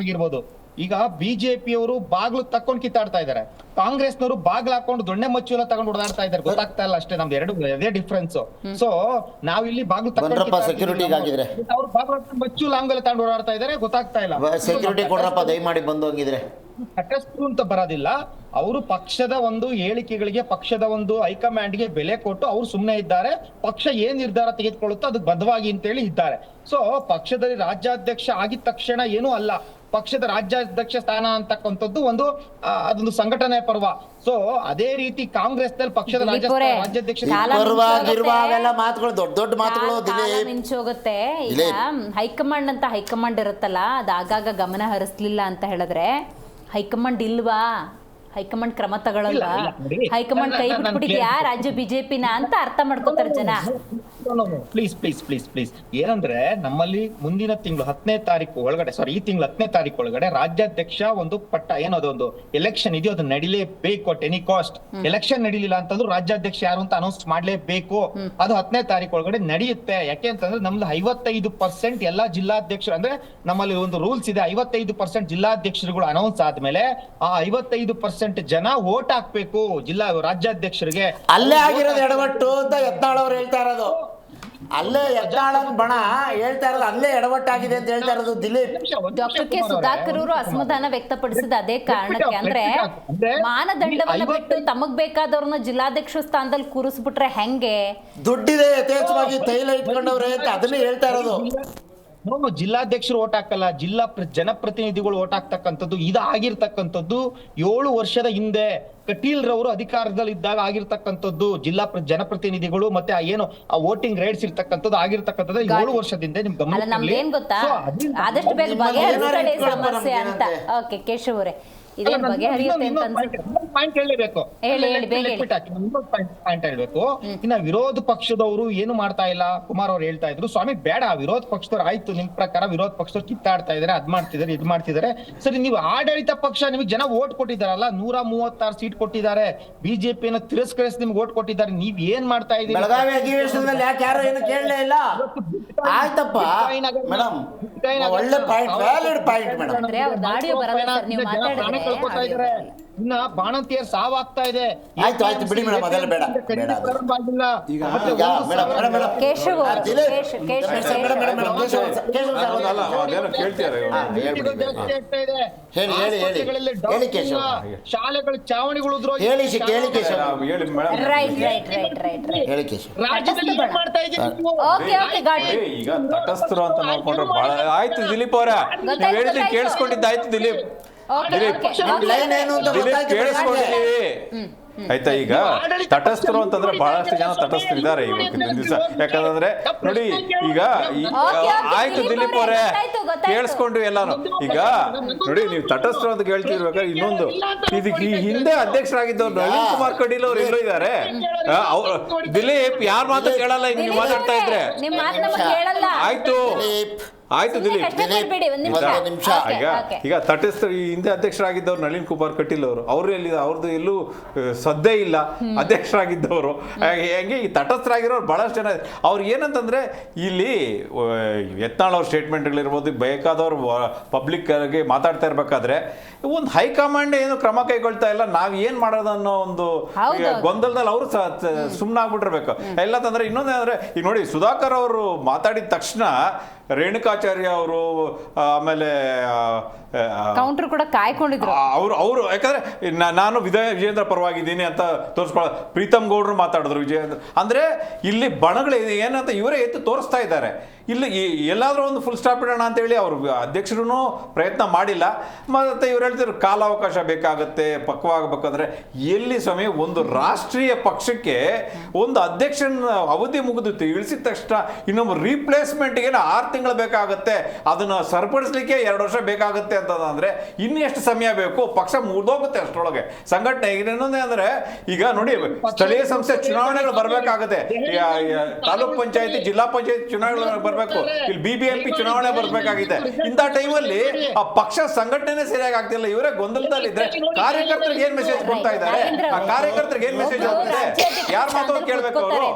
ಆಗಿರ್ಬೋದು. ಈಗ ಬಿಜೆಪಿಯವರು ಬಾಗ್ಲು ತಕ್ಕೊಂಡು ಕಿತ್ತಾಡ್ತಾ ಇದ್ದಾರೆ, ಕಾಂಗ್ರೆಸ್ನವರು ಬಾಗ್ಲು ಹಾಕೊಂಡು ದೊಣ್ಣೆ ಮಚ್ಚುಲ ತಗೊಂಡು ಓಡಾಡ್ತಾ ಇದ್ದಾರೆ. ಗೊತ್ತಾಗ್ತಾ ಇಲ್ಲ ಅಷ್ಟೇ, ನಮ್ದು ಎರಡು ಅದೇ ಡಿಫ್ರೆನ್ಸ್. ಸೊ ನಾವಿಲ್ಲಿ ಬಾಗ್ಲು ಸೆಕ್ಯೂರಿಟಿಗೆ ಆಗಿದ್ರೆ ಅವ್ರು ಬಾಗ್ಲು ಮಚ್ಚುಲ ಹಂಗಲ್ಲ ತಗೊಂಡು ಓಡಾಡ್ತಾ ಇದ್ದಾರೆ, ಗೊತ್ತಾಗ್ತಾ ಇಲ್ಲ. ಸೆಕ್ಯೂರಿಟಿ ಕೊಡ್ರಪ್ಪ ದಯಮಾಡಿ ಬಂದು ಹೋಗಿದ್ರೆ. ತಟಸ್ಥರು ಅಂತ ಬರೋದಿಲ್ಲ, ಅವರು ಪಕ್ಷದ ಒಂದು ಹೇಳಿಕೆಗಳಿಗೆ, ಪಕ್ಷದ ಒಂದು ಹೈಕಮಾಂಡ್ಗೆ ಬೆಲೆ ಕೊಟ್ಟು ಅವ್ರು ಸುಮ್ಮನೆ ಇದ್ದಾರೆ. ಪಕ್ಷ ಏನ್ ನಿರ್ಧಾರ ತೆಗೆದುಕೊಳ್ಳುತ್ತೋ ಅದಕ್ಕೆ ಬದ್ಧವಾಗಿ ಅಂತೇಳಿ ಇದ್ದಾರೆ. ಸೊ ಪಕ್ಷದಲ್ಲಿ ರಾಜ್ಯಾಧ್ಯಕ್ಷ ಆಗಿದ ತಕ್ಷಣ ಏನೂ ಅಲ್ಲ, ಪಕ್ಷದ ರಾಜ್ಯಾಧ್ಯಕ್ಷ ಸ್ಥಾನ ಅಂತಕ್ಕಂಥದ್ದು ಅದೊಂದು ಸಂಘಟನೆ ಪರ್ವ. ಸೊ ಅದೇ ರೀತಿ ಕಾಂಗ್ರೆಸ್ ನಲ್ಲಿ ಪಕ್ಷದ ರಾಜ್ಯಾಧ್ಯಕ್ಷ ಅವೆಲ್ಲ ಮಾತುಗಳು ದೊಡ್ಡ ದೊಡ್ಡ ಮಾತುಗಳು ಮಿಂಚೋಗುತ್ತೆ. ಈಗ ಹೈಕಮಾಂಡ್ ಅಂತ ಹೈಕಮಾಂಡ್ ಇರುತ್ತಲ್ಲ, ಅದು ಆಗಾಗ ಗಮನ ಹರಿಸ್ಲಿಲ್ಲ ಅಂತ ಹೇಳಿದ್ರೆ ಹೈಕಮಾಂಡ್ ಇಲ್ವಾ, ಹೈಕಮಾಂಡ್ ಕ್ರಮ ತಗೊಳ್ಳಲ್ವಾ, ಹೈಕಮಾಂಡ್ ಕೈ ಬಿಟ್ಬಿಟ್ಟಿದ್ಯಾ ರಾಜ್ಯ ಬಿಜೆಪಿನ ಅಂತ ಅರ್ಥ ಮಾಡ್ಕೋತಾರೆ ಜನ. ಪ್ಲೀಸ್ ಪ್ಲೀಸ್ ಪ್ಲೀಸ್ ಪ್ಲೀಸ್ ಏನಂದ್ರೆ ನಮ್ಮಲ್ಲಿ ಮುಂದಿನ ತಿಂಗಳು 10ನೇ ತಾರೀಕು ಒಳಗಡೆ, ಸಾರಿ ಈ ತಿಂಗಳು 10ನೇ ತಾರೀಕು ಒಳಗಡೆ ರಾಜ್ಯಾಧ್ಯಕ್ಷ ಒಂದು ಪಟ್ಟ ಏನದೊಂದು ಎಲೆಕ್ಷನ್ ಇದೆಯೋ ಅದು ನಡಿಲೇಬೇಕು ಅಟ್ ಎನಿ ಕಾಸ್ಟ್. ಎಲೆಕ್ಷನ್ ನಡೀಲಿಲ್ಲ ಅಂತಂದ್ರು ರಾಜ್ಯಾಧ್ಯಕ್ಷ ಯಾರು ಅಂತ ಅನೌನ್ಸ್ ಮಾಡ್ಲೇಬೇಕು. ಅದು 10ನೇ ತಾರೀಕು ಒಳಗಡೆ ನಡೆಯುತ್ತೆ. ಯಾಕೆ ಅಂತಂದ್ರೆ ನಮ್ದು 55% ಎಲ್ಲಾ ಜಿಲ್ಲಾಧ್ಯಕ್ಷರು, ಅಂದ್ರೆ ನಮ್ಮಲ್ಲಿ ಒಂದು ರೂಲ್ಸ್ ಇದೆ, 55% ಜಿಲ್ಲಾಧ್ಯಕ್ಷರುಗಳು ಅನೌನ್ಸ್ ಆದ್ಮೇಲೆ ಆ 55% ಜನ ವೋಟ್ ಹಾಕ್ಬೇಕು ರಾಜ್ಯಾಧ್ಯಕ್ಷರಿಗೆ. ಅಲ್ಲೇ ಆಗಿರೋದು ಎಡವಟ್ಟು ಅಂತ ಯತ್ನಾಳ್ ಅವ್ರು ಹೇಳ್ತಾ ಇರೋದು. ಅಲ್ಲೇ ಯತ್ನಾಳನ್ ಬಣ ಹೇಳ್ತಾ ಇರೋದು, ಅಲ್ಲೇ ಎಡವಟ್ಟಾಗಿದೆ ಅಂತ ಹೇಳ್ತಾ ಇರೋದು ದಿಲೀಪ್. ಡಾಕ್ಟರ್ ಕೆ ಸುಧಾಕರ್ ಅವರು ಅಸಮಾಧಾನ ವ್ಯಕ್ತಪಡಿಸಿದ ಅದೇ ಕಾರಣಕ್ಕೆ, ಅಂದ್ರೆ ಮಾನದಂಡವನ್ನ ಬಿಟ್ಟು ತಮಗ್ ಬೇಕಾದವ್ರನ್ನ ಜಿಲ್ಲಾಧ್ಯಕ್ಷ ಸ್ಥಾನದಲ್ಲಿ ಕೂರಿಸ್ಬಿಟ್ರೆ ಹೆಂಗೆ? ದುಡ್ಡಿದೆ ಯಥೇಚ್ಛವಾಗಿ ತೈಲ ಇಟ್ಕೊಂಡವ್ರೆ ಅಂತ ಅದನ್ನೇ ಹೇಳ್ತಾ ಇರೋದು. ಜಿಲ್ಲಾಧ್ಯಕ್ಷರು ಓಟ್ ಹಾಕಲ್ಲ, ಜನಪ್ರತಿನಿಧಿಗಳು ಓಟ್ ಹಾಕ್ತಕ್ಕಂಥದ್ದು ಇದಾಗಿರ್ತಕ್ಕಂಥದ್ದು 7 ವರ್ಷದ ಹಿಂದೆ ಕಟೀಲ್ ರವರು ಅಧಿಕಾರದಲ್ಲಿ ಇದ್ದಾಗ ಆಗಿರ್ತಕ್ಕಂಥದ್ದು. ಜನಪ್ರತಿನಿಧಿಗಳು ಮತ್ತೆ ಏನು ಆ ವೋಟಿಂಗ್ ರೈಟ್ಸ್ ಇರ್ತಕ್ಕಂಥದ್ದು ಆಗಿರ್ತಕ್ಕಂಥದ್ದು 7 ವರ್ಷದಿಂದ ನಿಮ್ಗೆ ಗಮನ ಏನ್ ಗೊತ್ತಾ, ಆದಷ್ಟು ಬೇಗ ಬಗೆಹರಿಸ್ಕೊಳ್ಳಿ ಸಮಸ್ಯೆ ಅಂತ. ಓಕೆ ಕೇಶವ್ ಅವರೇ, ಇದೇನ್ ಬಗೆಹರಿಯುತ್ತೆ ಅಂತ ಅನ್ಸುತ್ತೆ. ಪಾಯಿಂಟ್ ಹೇಳಲೇಬೇಕು, ಪಾಯಿಂಟ್ ಹೇಳ್ಬೇಕು. ಇನ್ನ ವಿರೋಧ ಪಕ್ಷದವರು ಏನು ಮಾಡ್ತಾ ಇಲ್ಲ. ಕುಮಾರ್ ಅವ್ರು ಹೇಳ್ತಾ ಇದ್ರು, ಸ್ವಾಮಿ ಬೇಡ ವಿರೋಧ ಪಕ್ಷದವ್ರು ಆಯ್ತು, ನಿಮ್ ಪ್ರಕಾರ ವಿರೋಧ ಪಕ್ಷದವ್ರು ಕಿತ್ತಾಡ್ತಾ ಇದಾರೆ, ಅದ್ ಮಾಡ್ತಿದಾರೆ, ಇದ್ ಮಾಡ್ತಿದಾರೆ. ಸರಿ, ನೀವು ಆಡಳಿತ ಪಕ್ಷ, ನಿಮ್ಗೆ ಜನ ವೋಟ್ ಕೊಟ್ಟಿದಾರಲ್ಲ, 136 ಸೀಟ್ ಕೊಟ್ಟಿದ್ದಾರೆ, ಬಿಜೆಪಿಯನ್ನು ತಿರಸ್ಕರಿಸಿ ನಿಮ್ಗೆ ವೋಟ್ ಕೊಟ್ಟಿದ್ದಾರೆ. ನೀವ್ ಏನ್ ಮಾಡ್ತಾ ಇದೀರಿ? ಬೆಳಗಾವಿ ಅಧಿವೇಶನದಲ್ಲಿ ಯಾಕೆ ಯಾರು ಏನು ಕೇಳಲೇ ಇಲ್ಲ? ಆಯ್ತಪ್ಪ ಮೇಡಮ್, ಒಳ್ಳೆ point, valid point madam. Audio ಬರಲ್ಲ ಸರ್, ನೀವು ಮಾತಾಡಿದ್ರೆ ಇನ್ನ ಬಾಣಂತಿಯರ್ ಸಾವಾಗ್ತಾ ಇದೆ. ಆಯ್ತು ಆಯ್ತು ಬಿಡಿ ಮೇಡಮ್, ಅದೆಲ್ಲ ಬೇಡ. ಕೇಶವ್ ಶಾಲೆಗಳ ಚಾವಣಿಗಳು ಈಗ ತಟಸ್ಥರು ಅಂತ ನೋಡ್ಕೊಂಡ್ರೆ ಬಹಳ ಆಯ್ತು. ದಿಲೀಪ್ ಅವರ ನೀವು ಹೇಳಿದ್ರೆ ಕೇಳಿಸ್ಕೊಂಡಿದ್ದಾಯ್ತು. ದಿಲೀಪ್ ಕೇಳಿಸ್ಕೊಂಡಿದ್ದೀವಿ ಆಯ್ತಾ. ಈಗ ತಟಸ್ಥರು ಅಂತಂದ್ರೆ ಬಹಳಷ್ಟು ಜನ ತಟಸ್ಥರಿದ್ದಾರೆ ಇವತ್ತಿನ ದಿವಸ. ಯಾಕಂದ್ರೆ ನೋಡಿ, ಈಗ ಆಯ್ತು ದಿಲೀಪ್ ಅವರೇ ಕೇಳಿಸ್ಕೊಂಡ್ವಿ ಎಲ್ಲಾನು. ಈಗ ನೋಡಿ, ನೀವು ತಟಸ್ಥರು ಅಂತ ಕೇಳ್ತಿರ್ಬೇಕಾದ್ರೆ ಇನ್ನೊಂದು, ಇದಕ್ಕೆ ಈ ಹಿಂದೆ ಅಧ್ಯಕ್ಷರಾಗಿದ್ದವ್ರು ನಳಿನ್ ಕುಮಾರ್ ಕಟೀಲ್ ಅವ್ರು ಎಲ್ಲೋ ಇದ್ದಾರೆ. ದಿಲೀಪ್ ಯಾರ ಮಾತು ಕೇಳಲ್ಲ, ಈಗ ನೀವು ಮಾತಾಡ್ತಾ ಇದ್ರೆ. ಆಯ್ತು ಆಯ್ತು ದಿಲೀಪ್, ಈಗ ತಟಸ್ಥ ಈ ಹಿಂದೆ ಅಧ್ಯಕ್ಷರಾಗಿದ್ದವ್ರು ನಳಿನ್ ಕುಮಾರ್ ಕಟೀಲ್ ಅವರು ಎಲ್ಲಿ, ಅವ್ರದ್ದು ಎಲ್ಲೂ ಸದ್ದೇ ಇಲ್ಲ ಅಧ್ಯಕ್ಷರಾಗಿದ್ದವರು. ಹೆಂಗೆ ಈ ತಟಸ್ಥರಾಗಿರೋರು ಬಹಳಷ್ಟು ಜನ. ಅವ್ರು ಏನಂತಂದ್ರೆ, ಇಲ್ಲಿ ಯತ್ನಾಳ್ ಅವ್ರ ಸ್ಟೇಟ್ಮೆಂಟ್ಗಳಿರ್ಬೋದು, ಬೇಕಾದವ್ರು ಪಬ್ಲಿಕ್ಗೆ ಮಾತಾಡ್ತಾ ಇರ್ಬೇಕಾದ್ರೆ ಒಂದು ಹೈಕಮಾಂಡ್ ಏನು ಕ್ರಮ ಕೈಗೊಳ್ತಾ ಇಲ್ಲ, ನಾವ್ ಏನ್ ಮಾಡೋದು ಅನ್ನೋ ಒಂದು ಗೊಂದಲದಲ್ಲಿ ಅವರು ಸುಮ್ಮನಾಗ್ಬಿಟ್ಟಿರ್ಬೇಕು. ಎಲ್ಲ ತಂದ್ರೆ ಇನ್ನೊಂದೇನಂದ್ರೆ, ಈಗ ನೋಡಿ ಸುಧಾಕರ್ ಅವರು ಮಾತಾಡಿದ ತಕ್ಷಣ ರೇಣುಕಾಚಾರ್ಯ ಅವರು, ಆಮೇಲೆ ಕೌಂಟರ್ ಕೂಡ ಕಾಯ್ಕೊಂಡಿದ್ರು ಅವರು. ಯಾಕಂದ್ರೆ ನಾನು ವಿಜಯೇಂದ್ರ ಪರವಾಗಿದ್ದೀನಿ ಅಂತ ತೋರಿಸ್ಕೊಳ್ಳೋ, ಪ್ರೀತಮ್ ಗೌಡ್ರು ಮಾತಾಡಿದ್ರು ವಿಜಯೇಂದ್ರ. ಅಂದ್ರೆ ಇಲ್ಲಿ ಬಣಗಳು ಏನಂತ ಇವರೇ ಎತ್ತು ತೋರಿಸ್ತಾ ಇದ್ದಾರೆ. ಇಲ್ಲಿ ಎಲ್ಲಾದ್ರೂ ಒಂದು ಫುಲ್ ಸ್ಟಾಪ್ ಇಡೋಣ ಅಂತ ಹೇಳಿ ಅವರು ಅಧ್ಯಕ್ಷರು ಪ್ರಯತ್ನ ಮಾಡಿಲ್ಲ. ಮತ್ತೆ ಇವ್ರು ಹೇಳ್ತಿದ್ರು ಕಾಲಾವಕಾಶ ಬೇಕಾಗುತ್ತೆ, ಪಕ್ವಾಗಬೇಕಂದ್ರೆ ಎಲ್ಲಿ ಸ್ವಾಮಿ, ಒಂದು ರಾಷ್ಟ್ರೀಯ ಪಕ್ಷಕ್ಕೆ ಒಂದು ಅಧ್ಯಕ್ಷನ ಅವಧಿ ಮುಗಿದಿತ್ತು, ಇಳಿಸಿದ ತಕ್ಷಣ ಇನ್ನೊಬ್ಬ ರೀಪ್ಲೇಸ್ಮೆಂಟ್ಗೆ 6 ತಿಂಗಳು ಬೇಕಾಗುತ್ತೆ, ಅದನ್ನ ಸರಿಪಡಿಸ್ಲಿಕ್ಕೆ 2 ವರ್ಷ ಬೇಕಾಗುತ್ತೆ ಅಂತಂದ್ರೆ ಇನ್ನು ಎಷ್ಟು ಸಮಯ ಬೇಕು? ಪಕ್ಷ ಮುಗಿದೋಗುತ್ತೆ ಅಷ್ಟರೊಳಗೆ ಸಂಘಟನೆ. ಇನ್ನೊಂದೇ ಅಂದ್ರೆ, ಈಗ ನೋಡಿ, ಸ್ಥಳೀಯ ಸಂಸ್ಥೆ ಚುನಾವಣೆಗಳು ಬರ್ಬೇಕಾಗುತ್ತೆ, ತಾಲೂಕ್ ಪಂಚಾಯತಿ, ಜಿಲ್ಲಾ ಪಂಚಾಯತಿ ಚುನಾವಣೆಗಳು ಬರ್ಬೇಕು, ಇಲ್ಲಿ BBMP ಚುನಾವಣೆ ಬರ್ಬೇಕಾಗಿದೆ. ಇಂಥ ಟೈಮಲ್ಲಿ ಆ ಪಕ್ಷ ಸಂಘಟನೆ ಸರಿಯಾಗಿ ಆಗ್ತಿಲ್ಲ. ಇವರೇ ಗೊಂದಲದಲ್ಲಿದ್ರೆ ಕಾರ್ಯಕರ್ತರಿಗೆ ಏನ್ ಮೆಸೇಜ್ ಕೊಡ್ತಾ ಇದ್ದಾರೆ? ಆ ಕಾರ್ಯಕರ್ತರಿಗೆ ಏನ್ ಮೆಸೇಜ್ ಹೋಗ್ತಿದೆ? ಯಾರ ಮಾತು ಕೇಳಬೇಕು ಅವರು?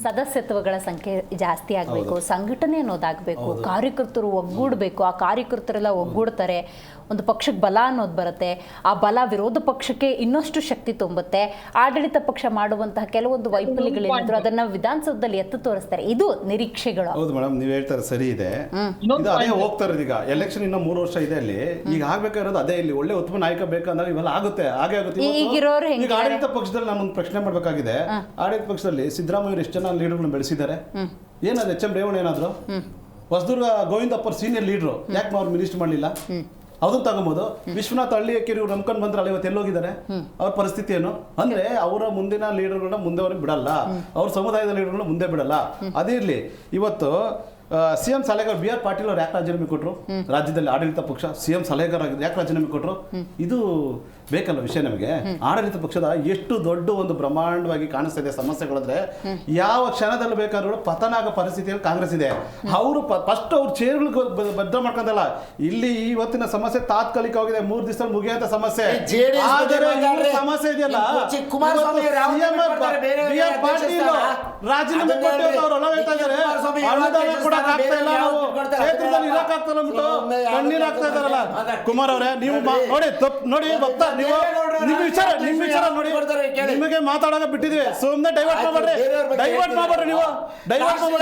ಸದಸ್ಯತ್ವಗಳ ಸಂಖ್ಯೆ ಜಾಸ್ತಿ ಆಗಬೇಕು, ಸಂಘಟನೆ ಅನ್ನೋದಾಗಬೇಕು, ಕಾರ್ಯಕರ್ತರು ಒಗ್ಗೂಡಬೇಕು, ಆ ಕಾರ್ಯಕರ್ತರೆಲ್ಲ ಒಗ್ಗೂಡ್ತಾರೆ, ಒಂದು ಪಕ್ಷಕ್ಕೆ ಬಲ ಅನ್ನೋದು ಬರುತ್ತೆ, ಆ ಬಲ ವಿರೋಧ ಪಕ್ಷಕ್ಕೆ ಇನ್ನಷ್ಟು ಶಕ್ತಿ ತುಂಬುತ್ತೆ. ಆಡಳಿತ ಪಕ್ಷ ಮಾಡುವಂತಹ ಕೆಲವೊಂದು ವೈಫಲ್ಯಗಳೇನಿದ್ರು ಅದನ್ನ ವಿಧಾನಸೌಧದಲ್ಲಿ ಎತ್ತು ತೋರಿಸ್ತಾರೆ. ಇದು ನಿರೀಕ್ಷೆಗಳು. ಹೌದು ಮೇಡಮ್, ನೀವ್ ಹೇಳ್ತಾರೆ ಸರಿ ಇದೆ. ಇದು ಅದೇ ಹೋಗ್ತಾ ಇರೋದು. ಈಗ ಎಲೆಕ್ಷನ್ ಇನ್ನೂ 3 ವರ್ಷ ಇದೆ. ಅಲ್ಲಿ ಈಗ ಆಗ್ಬೇಕಾಗಿರೋದು ಅದೇ. ಇಲ್ಲಿ ಒಳ್ಳೆ ಉತ್ತಮ ನಾಯಕ ಬೇಕಂದಾಗ ಇವೆಲ್ಲ ಆಗುತ್ತೆ, ಹಾಗೆ ಆಗುತ್ತೆ. ಈಗಿರೋರು ಈಗ ಆಡಳಿತ ಪಕ್ಷದಲ್ಲಿ ನಾನು ಒಂದು ಪ್ರಶ್ನೆ ಮಾಡ್ಬೇಕಾಗಿದೆ. ಆಡಳಿತ ಪಕ್ಷದಲ್ಲಿ ಸಿದ್ದರಾಮಯ್ಯ ಎಷ್ಟು ಜನ ಲೀಡರ್ಗಳನ್ನ ಬೆಳೆಸಿದ್ದಾರೆ? ಏನಾದ್ರು ಎಚ್ ಎಂ ರೇವಣ್ಣ ಏನಾದ್ರು? ಹೊಸದುರ್ಗ ಗೋವಿಂದಪ್ಪರ್ ಸೀನಿಯರ್ ಲೀಡರ್, ಯಾಕೆ ಅವ್ರು ಮಿನಿಸ್ಟರ್ ಮಾಡಲಿಲ್ಲ? ಅದನ್ನ ತಗೊಂಬೋದು. ವಿಶ್ವನಾಥ್ ಹಳ್ಳಿಯಕ್ಕೆ ಇವ್ರು ನಂಬ್ಕೊಂಡು ಬಂದ್ರಲ್ಲ, ಇವತ್ತು ಎಲ್ಲೋಗಿದ್ದಾರೆ? ಅವ್ರ ಪರಿಸ್ಥಿತಿ ಏನು ಅಂದ್ರೆ, ಅವರ ಮುಂದಿನ ಲೀಡರ್ಗಳನ್ನ ಮುಂದೆ ಅವ್ರಿಗೆ ಬಿಡಲ್ಲ, ಅವ್ರ ಸಮುದಾಯದ ಲೀಡರ್ಗಳನ್ನ ಮುಂದೆ ಬಿಡಲ್ಲ. ಅದೇ ಇರ್ಲಿ. ಇವತ್ತು CM ಸಲಹೆಗಾರ BR ಪಾಟೀಲ್ ಅವ್ರು ಯಾಕೆ ರಾಜೀನಾಮೆ ಕೊಟ್ಟರು? ರಾಜ್ಯದಲ್ಲಿ ಆಡಳಿತ ಪಕ್ಷ CM ಸಲಹೆಗಾರ ಯಾಕೆ ರಾಜೀನಾಮೆ ಕೊಟ್ಟರು? ಇದು ಬೇಕಲ್ಲ ವಿಷಯ ನಮಗೆ. ಆಡಳಿತ ಪಕ್ಷದ ಎಷ್ಟು ದೊಡ್ಡ ಒಂದು ಬ್ರಹ್ಮಾಂಡವಾಗಿ ಕಾಣಿಸ್ತಾ ಇದೆ ಸಮಸ್ಯೆಗಳಂದ್ರೆ, ಯಾವ ಕ್ಷಣದಲ್ಲಿ ಬೇಕಾದ್ರೂ ಪತನ ಆಗೋ ಪರಿಸ್ಥಿತಿಯಲ್ಲಿ ಕಾಂಗ್ರೆಸ್ ಇದೆ. ಅವರು ಫಸ್ಟ್ ಅವ್ರ ಚೇರ್ಗಳು ಭದ್ರ ಮಾಡ್ಕೊಂಡಲ್ಲ. ಇಲ್ಲಿ ಇವತ್ತಿನ ಸಮಸ್ಯೆ ತಾತ್ಕಾಲಿಕವಾಗಿದೆ, 3 ದಿವಸದಲ್ಲಿ ಮುಗಿಯುವಂತ ಸಮಸ್ಯೆ. ಆದರೆ ಇವ್ರ ಸಮಸ್ಯೆ ಇದೆಯಲ್ಲ, BR ಪಾಟೀಲ್ ರಾಜೀನಾಮೆ ಕೊಟ್ಟು ಅವ್ರು ಹೊಲ ಹೇಳ್ತಾ ಇದ್ದಾರೆ, ಅನುದಾನ ಕೊಡಕ್ ಆಗ್ತಾ ಇಲ್ಲ, ನಾವು ಕ್ಷೇತ್ರದಲ್ಲಿ ಇರಕ್ ಆಗ್ತಾ ಇಲ್ಲ, ಕಣ್ಣೀರ್ ಆಗ್ತಾ ಇದಾರಲ್ಲ. ಕುಮಾರ್ ಅವರೇ, ನೀವು ನೋಡಿ ನೋಡಿ ಭಕ್ತ, ನೀವು ನಿಮ್ ವಿಚಾರ ನೋಡಿ, ನಿಮಗೆ ಮಾತಾಡೋಕೆ ಬಿಟ್ಟಿದ್ವಿ. ಸುಮ್ಮನೆ ಡೈವರ್ಟ್ ಮಾಡ್ಬೇಡ್ರಿ ನೀವು, ಡೈವರ್ಟ್ ಮಾಡ್ಬೇಡ್ರಿ.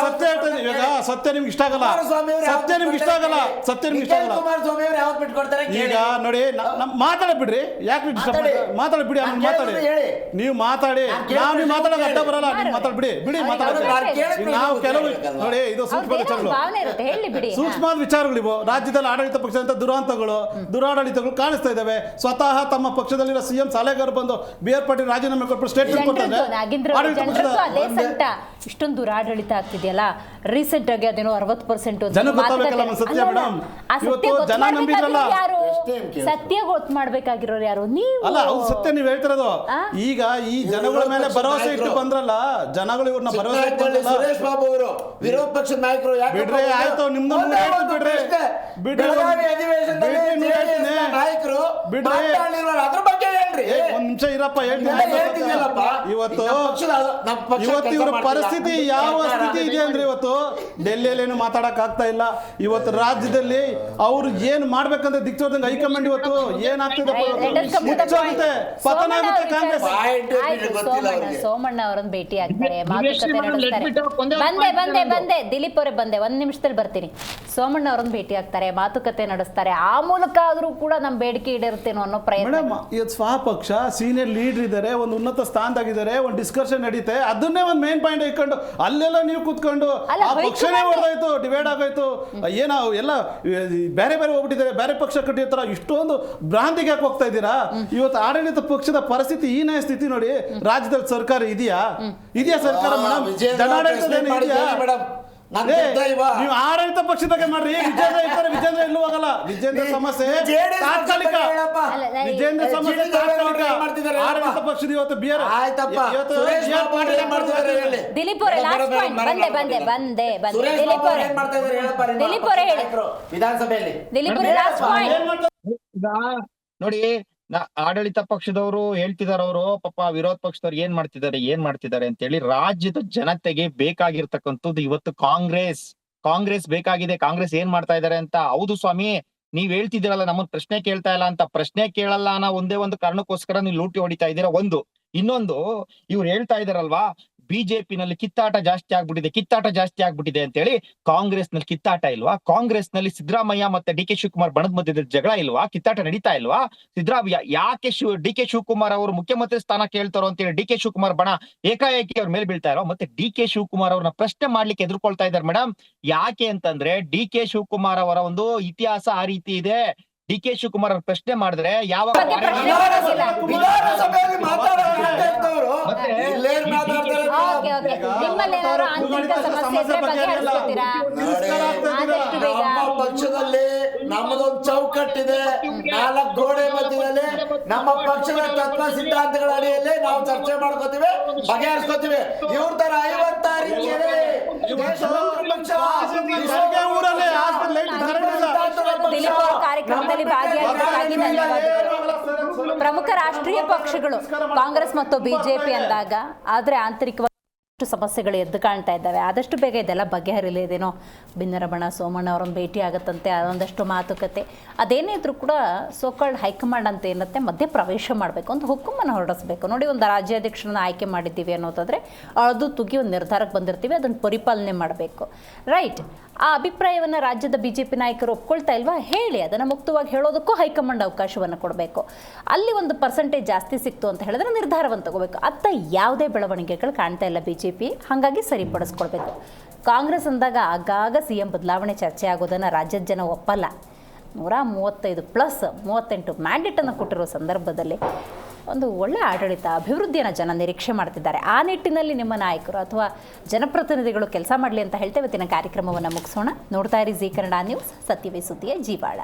ಸತ್ಯ ಹೇಳ್ತೀನಿ. ಈಗ ಸತ್ಯ ನಿಮ್ಗೆ ಇಷ್ಟ ಆಗಲ್ಲ, ಸತ್ಯ ನಿಮ್ಗೆ ಇಷ್ಟ ಆಗಲ್ಲ. ಈಗ ನೋಡಿ, ಮಾತಾಡ ಬಿಡ್ರಿ, ಯಾಕೆ ಮಾತಾಡ ಬಿಡಿ, ಆಮೇಲೆ ಮಾತಾಡಿ. ನೀವು ಮಾತಾಡಿ, ನಾವು ನೀವು ಮಾತಾಡೋಕೆ ಅಡ್ಡ ಬರಲ್ಲ. ನೀವು ಮಾತಾಡ್ಬಿಡಿ, ಬಿಡಿ ಮಾತಾಡ್ತೀವಿ ನಾವು. ಕೆಲವು ನೋಡಿ, ಇದು ಸೂಕ್ಷ್ಮ ವಿಚಾರಗಳು, ಸೂಕ್ಷ್ಮವಾದ ವಿಚಾರಗಳು ಇವು. ರಾಜ್ಯದಲ್ಲಿ ಆಡಳಿತ ಪಕ್ಷದಂತ ದುರಾಡಳಿತಗಳು ಕಾಣಿಸ್ತಾ ಇದಾವೆ. ಸ್ವತಃ ತಮ್ಮ ಪಕ್ಷದಲ್ಲಿರೋ CM ಸಲಹೆಗಾರ ಬಂದು BR ಪಾಟೀಲ್ ರಾಜೀನಾಮೆ ಕೊಟ್ಟು ಸ್ಟೇಟ್ಮೆಂಟ್ ಕೊಡ್ತಾರೆ. ಇಷ್ಟೊಂದು ದುರಾಡಳಿತ ಆಗ್ತಿದೆಯಲ್ಲ, ರೀಸೆಂಟ್ ಆಗಿ ಅದೇನೋ 60% ಜನ ಗೊತ್ತಾಗಬೇಕಲ್ಲ ಸತ್ಯ ಮೇಡಮ್. ಇವತ್ತು ಜನ ನಂಬಿದ್ರಲ್ಲ, ಸತ್ಯ ಗೊತ್ತು ಮಾಡ್ಬೇಕಾಗಿರೋರು ಯಾರು? ನೀವು ಅಲ್ಲ, ಅವ್ರು ಸತ್ಯ ನೀವು ಹೇಳ್ತಿರೋದು. ಈಗ ಈ ಜನಗಳ ಮೇಲೆ ಭರವಸೆ ಇಟ್ಟು ಬಂದ್ರಲ್ಲ, ಜನಗಳು ಇವ್ರನ್ನ ಭರವಸೆ ಇಟ್ಟು ಬಂದ್ರಲ್ಲ. ಸುರೇಶ್ ಬಾಬು ಅವರು ವಿರೋಧ ಪಕ್ಷದ ನಾಯಕರು ಬಿಡ್ರಿ, ಆಯ್ತು ನಿಮ್ದು ಬಿಡ್ರಿ ನಾಯಕರು ಬಿಡ್ರಿ. ಅದ್ರ ಬಗ್ಗೆ ಹೇಳ್ರಿ. ಒಂದ್ ನಿಮಿಷ ಇರಪ್ಪ, ಹೇಳ್ತೀನಿ. ಇವತ್ತು ಇವ್ರ ಪರಿಸ್ಥಿತಿ ಯಾವ ಸ್ಥಿತಿ ಇದೆ ಅಂದ್ರೆ, ಇವತ್ತು ಡೆಲ್ಲಿಯಲ್ಲಿ ಏನು ಮಾತಾಡಕ್ ಆಗ್ತಾ ಇಲ್ಲ. ಇವತ್ತು ರಾಜ್ಯದಲ್ಲಿ ಅವ್ರು ಏನ್ ಮಾಡ್ಬೇಕಂತ ದಿಕ್ಚೋದಂಗ ಹೈಕಮಾಂಡ್ ಇವತ್ತು ಏನಾಗ್ತಿದೆ, ಪತನ ಆಗುತ್ತೆ ಕಾಂಗ್ರೆಸ್. ಸೋಮಣ್ಣ ಅವರನ್ನು ಭೇಟಿ ಆಗ್ತಾರೆ, ಮಾತುಕತೆ ನಡೆಸ್ತಾರೆ. ಬಂದೆ ದಿಲೀಪ್ ಅವರೇ, ಬಂದೆ, 1 ನಿಮಿಷದಲ್ಲಿ ಬರ್ತೀನಿ. ಸೋಮಣ್ಣ ಅವರನ್ನು ಭೇಟಿ ಆಗ್ತಾರೆ, ಮಾತುಕತೆ ನಡೆಸ್ತಾರೆ. ಆ ಮೂಲಕ ಆದ್ರೂ ಕೂಡ ನಮ್ಮ ಬೇಡಿಕೆ ಈಡೇರುತ್ತೇನೋ ಅನ್ನೋ ಪ್ರಯತ್ನ. ಮೇಡಮ್, ಇವತ್ತು ಸ್ವಪಕ್ಷ ಸೀನಿಯರ್ ಲೀಡರ್ ಇದ್ದಾರೆ, ಒಂದು ಉನ್ನತ ಸ್ಥಾನದಾಗಿದ್ದಾರೆ, ಒಂದು ಡಿಸ್ಕಷನ್ ನಡೀತೆ. ಅದನ್ನೇ ಒಂದು ಮೇನ್ ಪಾಯಿಂಟ್ ಇಟ್ಕೊಂಡು ಅಲ್ಲೆಲ್ಲ ನೀವು ಕೂತ್ಕೊಂಡು ಆ ಪಕ್ಷನೇ ಹೊಡೆದಾಯ್ತು, ಡಿವೈಡ್ ಆಗೋಯ್ತು, ಏನೋ ಎಲ್ಲ ಬೇರೆ ಬೇರೆ ಹೋಗ್ಬಿಟ್ಟಿದ್ದಾರೆ, ಬೇರೆ ಪಕ್ಷ ಕಟ್ಟಿರ್ತಾರ. ಇಷ್ಟೊಂದು ಭ್ರಾಂತಿಗೆ ಯಾಕೆ ಹೋಗ್ತಾ ಇದ್ದೀರಾ? ಇವತ್ತು ಆಡಳಿತ ಪಕ್ಷದ ಪರಿಸ್ಥಿತಿ ಹೀನಾಯ ಸ್ಥಿತಿ ನೋಡಿ. ರಾಜ್ಯದಲ್ಲಿ ಸರ್ಕಾರ ಇದೆಯಾ ಸರ್ಕಾರ ಮೇಡಮ್? ಜನಾಡಳಿತದೇನು ಇದೆಯಾ? ನೀವು ಆಡಳಿತ ಪಕ್ಷದ ಬಗ್ಗೆ ಮಾಡ್ರಿ. ವಿಜೇಂದ್ರ ಇರ್ತಾರೆ, ವಿಜೇಂದ್ರ ಎಲ್ಲೂ ಹೋಗಲ್ಲ. ವಿಜೇಂದ್ರ ಸಮಸ್ಯೆ ತಾತ್ಕಾಲಿಕ, ವಿಜೇಂದ್ರ ಸಮಸ್ಯೆ ತಾತ್ಕಾಲಿಕ. ಆಡಳಿತ ಪಕ್ಷದ ಇವತ್ತು ದಿಲೀಪ್ ಅವರೇ, ಲಾಸ್ಟ್ ಪಾಯಿಂಟ್. ಬಂದೆ ದಿಲೀಪ್ ಅವರೇ ಹೇಳಿ, ವಿಧಾನಸಭೆಯಲ್ಲಿ ದಿಲೀಪ್ ಅವರೇ ಲಾಸ್ಟ್ ಪಾಯಿಂಟ್. ನೋಡಿ, ಆಡಳಿತ ಪಕ್ಷದವರು ಹೇಳ್ತಿದಾರ, ಅವರು ಪಾಪ ವಿರೋಧ ಪಕ್ಷದವ್ರು ಏನ್ ಮಾಡ್ತಿದ್ದಾರೆ ಅಂತ ಹೇಳಿ. ರಾಜ್ಯದ ಜನತೆಗೆ ಬೇಕಾಗಿರ್ತಕ್ಕಂಥದ್ದು ಇವತ್ತು ಕಾಂಗ್ರೆಸ್ ಬೇಕಾಗಿದೆ. ಕಾಂಗ್ರೆಸ್ ಏನ್ ಮಾಡ್ತಾ ಇದಾರೆ ಅಂತ. ಹೌದು ಸ್ವಾಮಿ, ನೀವ್ ಹೇಳ್ತಿದ್ದೀರಲ್ಲ, ನಮ್ಮನ್ನ ಪ್ರಶ್ನೆ ಕೇಳ್ತಾ ಇಲ್ಲ ಅಂತ. ಪ್ರಶ್ನೆ ಕೇಳಲ್ಲ ಅನ್ನೋ ಒಂದೇ ಒಂದು ಕಾರಣಕ್ಕೋಸ್ಕರ ನೀವು ಲೂಟಿ ಹೊಡಿತಾ ಇದ್ದೀರಾ. ಇನ್ನೊಂದು ಇವ್ರು ಹೇಳ್ತಾ ಇದಾರಲ್ವಾ, ಬಿಜೆಪಿ ನಲ್ಲಿ ಕಿತ್ತಾಟ ಜಾಸ್ತಿ ಆಗ್ಬಿಟ್ಟಿದೆ ಅಂತ ಹೇಳಿ. ಕಾಂಗ್ರೆಸ್ ನಲ್ಲಿ ಕಿತ್ತಾಟ ಇಲ್ವಾ? ಕಾಂಗ್ರೆಸ್ ನಲ್ಲಿ ಸಿದ್ದರಾಮಯ್ಯ ಮತ್ತೆ DK ಶಿವಕುಮಾರ್ ಬಣದ ಮಧ್ಯದ ಜಗಳ ಇಲ್ವಾ? ಕಿತ್ತಾಟ ನಡೀತಾ ಇಲ್ವಾ? ಸಿದ್ದರಾಮಯ್ಯ ಯಾಕೆ DK ಶಿವಕುಮಾರ್ ಅವರು ಮುಖ್ಯಮಂತ್ರಿ ಸ್ಥಾನ ಕೇಳ್ತಾರೋ ಅಂತೇಳಿ DK ಶಿವಕುಮಾರ್ ಬಣ ಏಕಾಏಕಿ ಅವ್ರ ಮೇಲೆ ಬೀಳ್ತಾ ಇರೋ, ಮತ್ತೆ DK ಶಿವಕುಮಾರ್ ಅವ್ರನ್ನ ಪ್ರಶ್ನೆ ಮಾಡ್ಲಿಕ್ಕೆ ಎದುರ್ಕೊಳ್ತಾ ಇದ್ದಾರೆ ಮೇಡಮ್. ಯಾಕೆ ಅಂತಂದ್ರೆ DK ಶಿವಕುಮಾರ್ ಅವರ ಒಂದು ಇತಿಹಾಸ ಆ ರೀತಿ ಇದೆ. DK ಶಿವಕುಮಾರ್ ಅವ್ರ ಪ್ರಶ್ನೆ ಮಾಡಿದ್ರೆ ಯಾವ ಪಕ್ಷದಲ್ಲಿ ನಮ್ಮದೊಂದು ಚೌಕಟ್ಟಿದೆ, 4 ಗೋಡೆ ಮಧ್ಯದಲ್ಲಿ ನಮ್ಮ ಪಕ್ಷದ ತತ್ವ ಸಿದ್ಧಾಂತಗಳ ಅಡಿಯಲ್ಲಿ ನಾವು ಚರ್ಚೆ ಮಾಡ್ಕೋತೀವಿ, ಬಗೆಹರಿಸ್ಕೋತೀವಿ. ಇವ್ರ ತರ 56 ಕಾರ್ಯಕ್ರಮದಲ್ಲಿ ಭಾಗಿಯಾಗಿದ್ದಕ್ಕಾಗಿ ಧನ್ಯವಾದಗಳು. ಪ್ರಮುಖ ರಾಷ್ಟ್ರೀಯ ಪಕ್ಷಗಳು ಕಾಂಗ್ರೆಸ್ ಮತ್ತು ಬಿಜೆಪಿ ಅಂದಾಗ ಆದ್ರೆ ಆಂತರಿಕವಾಗಿ ಸಮಸ್ಯೆಗಳು ಎದ್ದು ಕಾಣ್ತಾ ಇದ್ದಾವೆ. ಆದಷ್ಟು ಬೇಗ ಇದೆಲ್ಲ ಬಗೆಹರಿಲಿದೇನೋ. ಬಿನ್ನರಮಣ ಸೋಮಣ್ಣ ಅವರನ್ನು ಭೇಟಿ ಆಗುತ್ತಂತೆ, ಅದೊಂದಷ್ಟು ಮಾತುಕತೆ. ಅದೇನೇ ಇದ್ರೂ ಕೂಡ ಸೋಕಾಲ್ಡ್ ಹೈಕಮಾಂಡ್ ಅಂತ ಏನತ್ತೆ ಮಧ್ಯೆ ಪ್ರವೇಶ ಮಾಡಬೇಕು ಅಂತ ಹುಕ್ಕುಮನ್ನು ಹೊರಡಿಸಬೇಕು. ನೋಡಿ, ಒಂದು ರಾಜ್ಯಾಧ್ಯಕ್ಷರನ್ನ ಆಯ್ಕೆ ಮಾಡಿದ್ದೀವಿ ಅನ್ನೋದಾದ್ರೆ ಅದು ತುಗಿ ಒಂದು ನಿರ್ಧಾರಕ್ಕೆ ಬಂದಿರ್ತೀವಿ, ಅದನ್ನು ಪರಿಪಾಲನೆ ಮಾಡಬೇಕು. ರೈಟ್. ಆ ಅಭಿಪ್ರಾಯವನ್ನು ರಾಜ್ಯದ ಬಿಜೆಪಿ ನಾಯಕರು ಒಪ್ಕೊಳ್ತಾ ಇಲ್ವಾ? ಹೇಳಿ, ಅದನ್ನು ಮುಕ್ತವಾಗಿ ಹೇಳೋದಕ್ಕೂ ಹೈಕಮಾಂಡ್ ಅವಕಾಶವನ್ನು ಕೊಡಬೇಕು. ಅಲ್ಲಿ ಒಂದು ಪರ್ಸೆಂಟೇಜ್ ಜಾಸ್ತಿ ಸಿಕ್ತು ಅಂತ ಹೇಳಿದ್ರೆ ನಿರ್ಧಾರವನ್ನು ತಗೋಬೇಕು. ಅತ್ತ ಯಾವುದೇ ಬೆಳವಣಿಗೆಗಳು ಕಾಣ್ತಾ ಇಲ್ಲ ಬಿಜೆಪಿ, ಹಾಗಾಗಿ ಸರಿಪಡಿಸ್ಕೊಳ್ಬೇಕು. ಕಾಂಗ್ರೆಸ್ ಅಂದಾಗ ಆಗಾಗ CM ಬದಲಾವಣೆ ಚರ್ಚೆ ಆಗೋದನ್ನು ರಾಜ್ಯದ ಜನ ಒಪ್ಪಲ್ಲ. 135+38 ಮ್ಯಾಂಡೇಟನ್ನು ಕೊಟ್ಟಿರೋ ಸಂದರ್ಭದಲ್ಲಿ ಒಂದು ಒಳ್ಳೆ ಆಡಳಿತ, ಅಭಿವೃದ್ಧಿಯನ್ನು ಜನ ನಿರೀಕ್ಷೆ ಮಾಡ್ತಿದ್ದಾರೆ. ಆ ನಿಟ್ಟಿನಲ್ಲಿ ನಿಮ್ಮ ನಾಯಕರು ಅಥವಾ ಜನಪ್ರತಿನಿಧಿಗಳು ಕೆಲಸ ಮಾಡಲಿ ಅಂತ ಹೇಳ್ತೇವೆ. ಇವತ್ತಿನ ಕಾರ್ಯಕ್ರಮವನ್ನು ಮುಗಿಸೋಣ. ನೋಡ್ತಾ ಇರಿ ಜೀ ಕನ್ನಡ ನ್ಯೂಸ್, ಸತ್ಯವೇ ಸುದ್ದಿಯ ಜೀವಾಳ.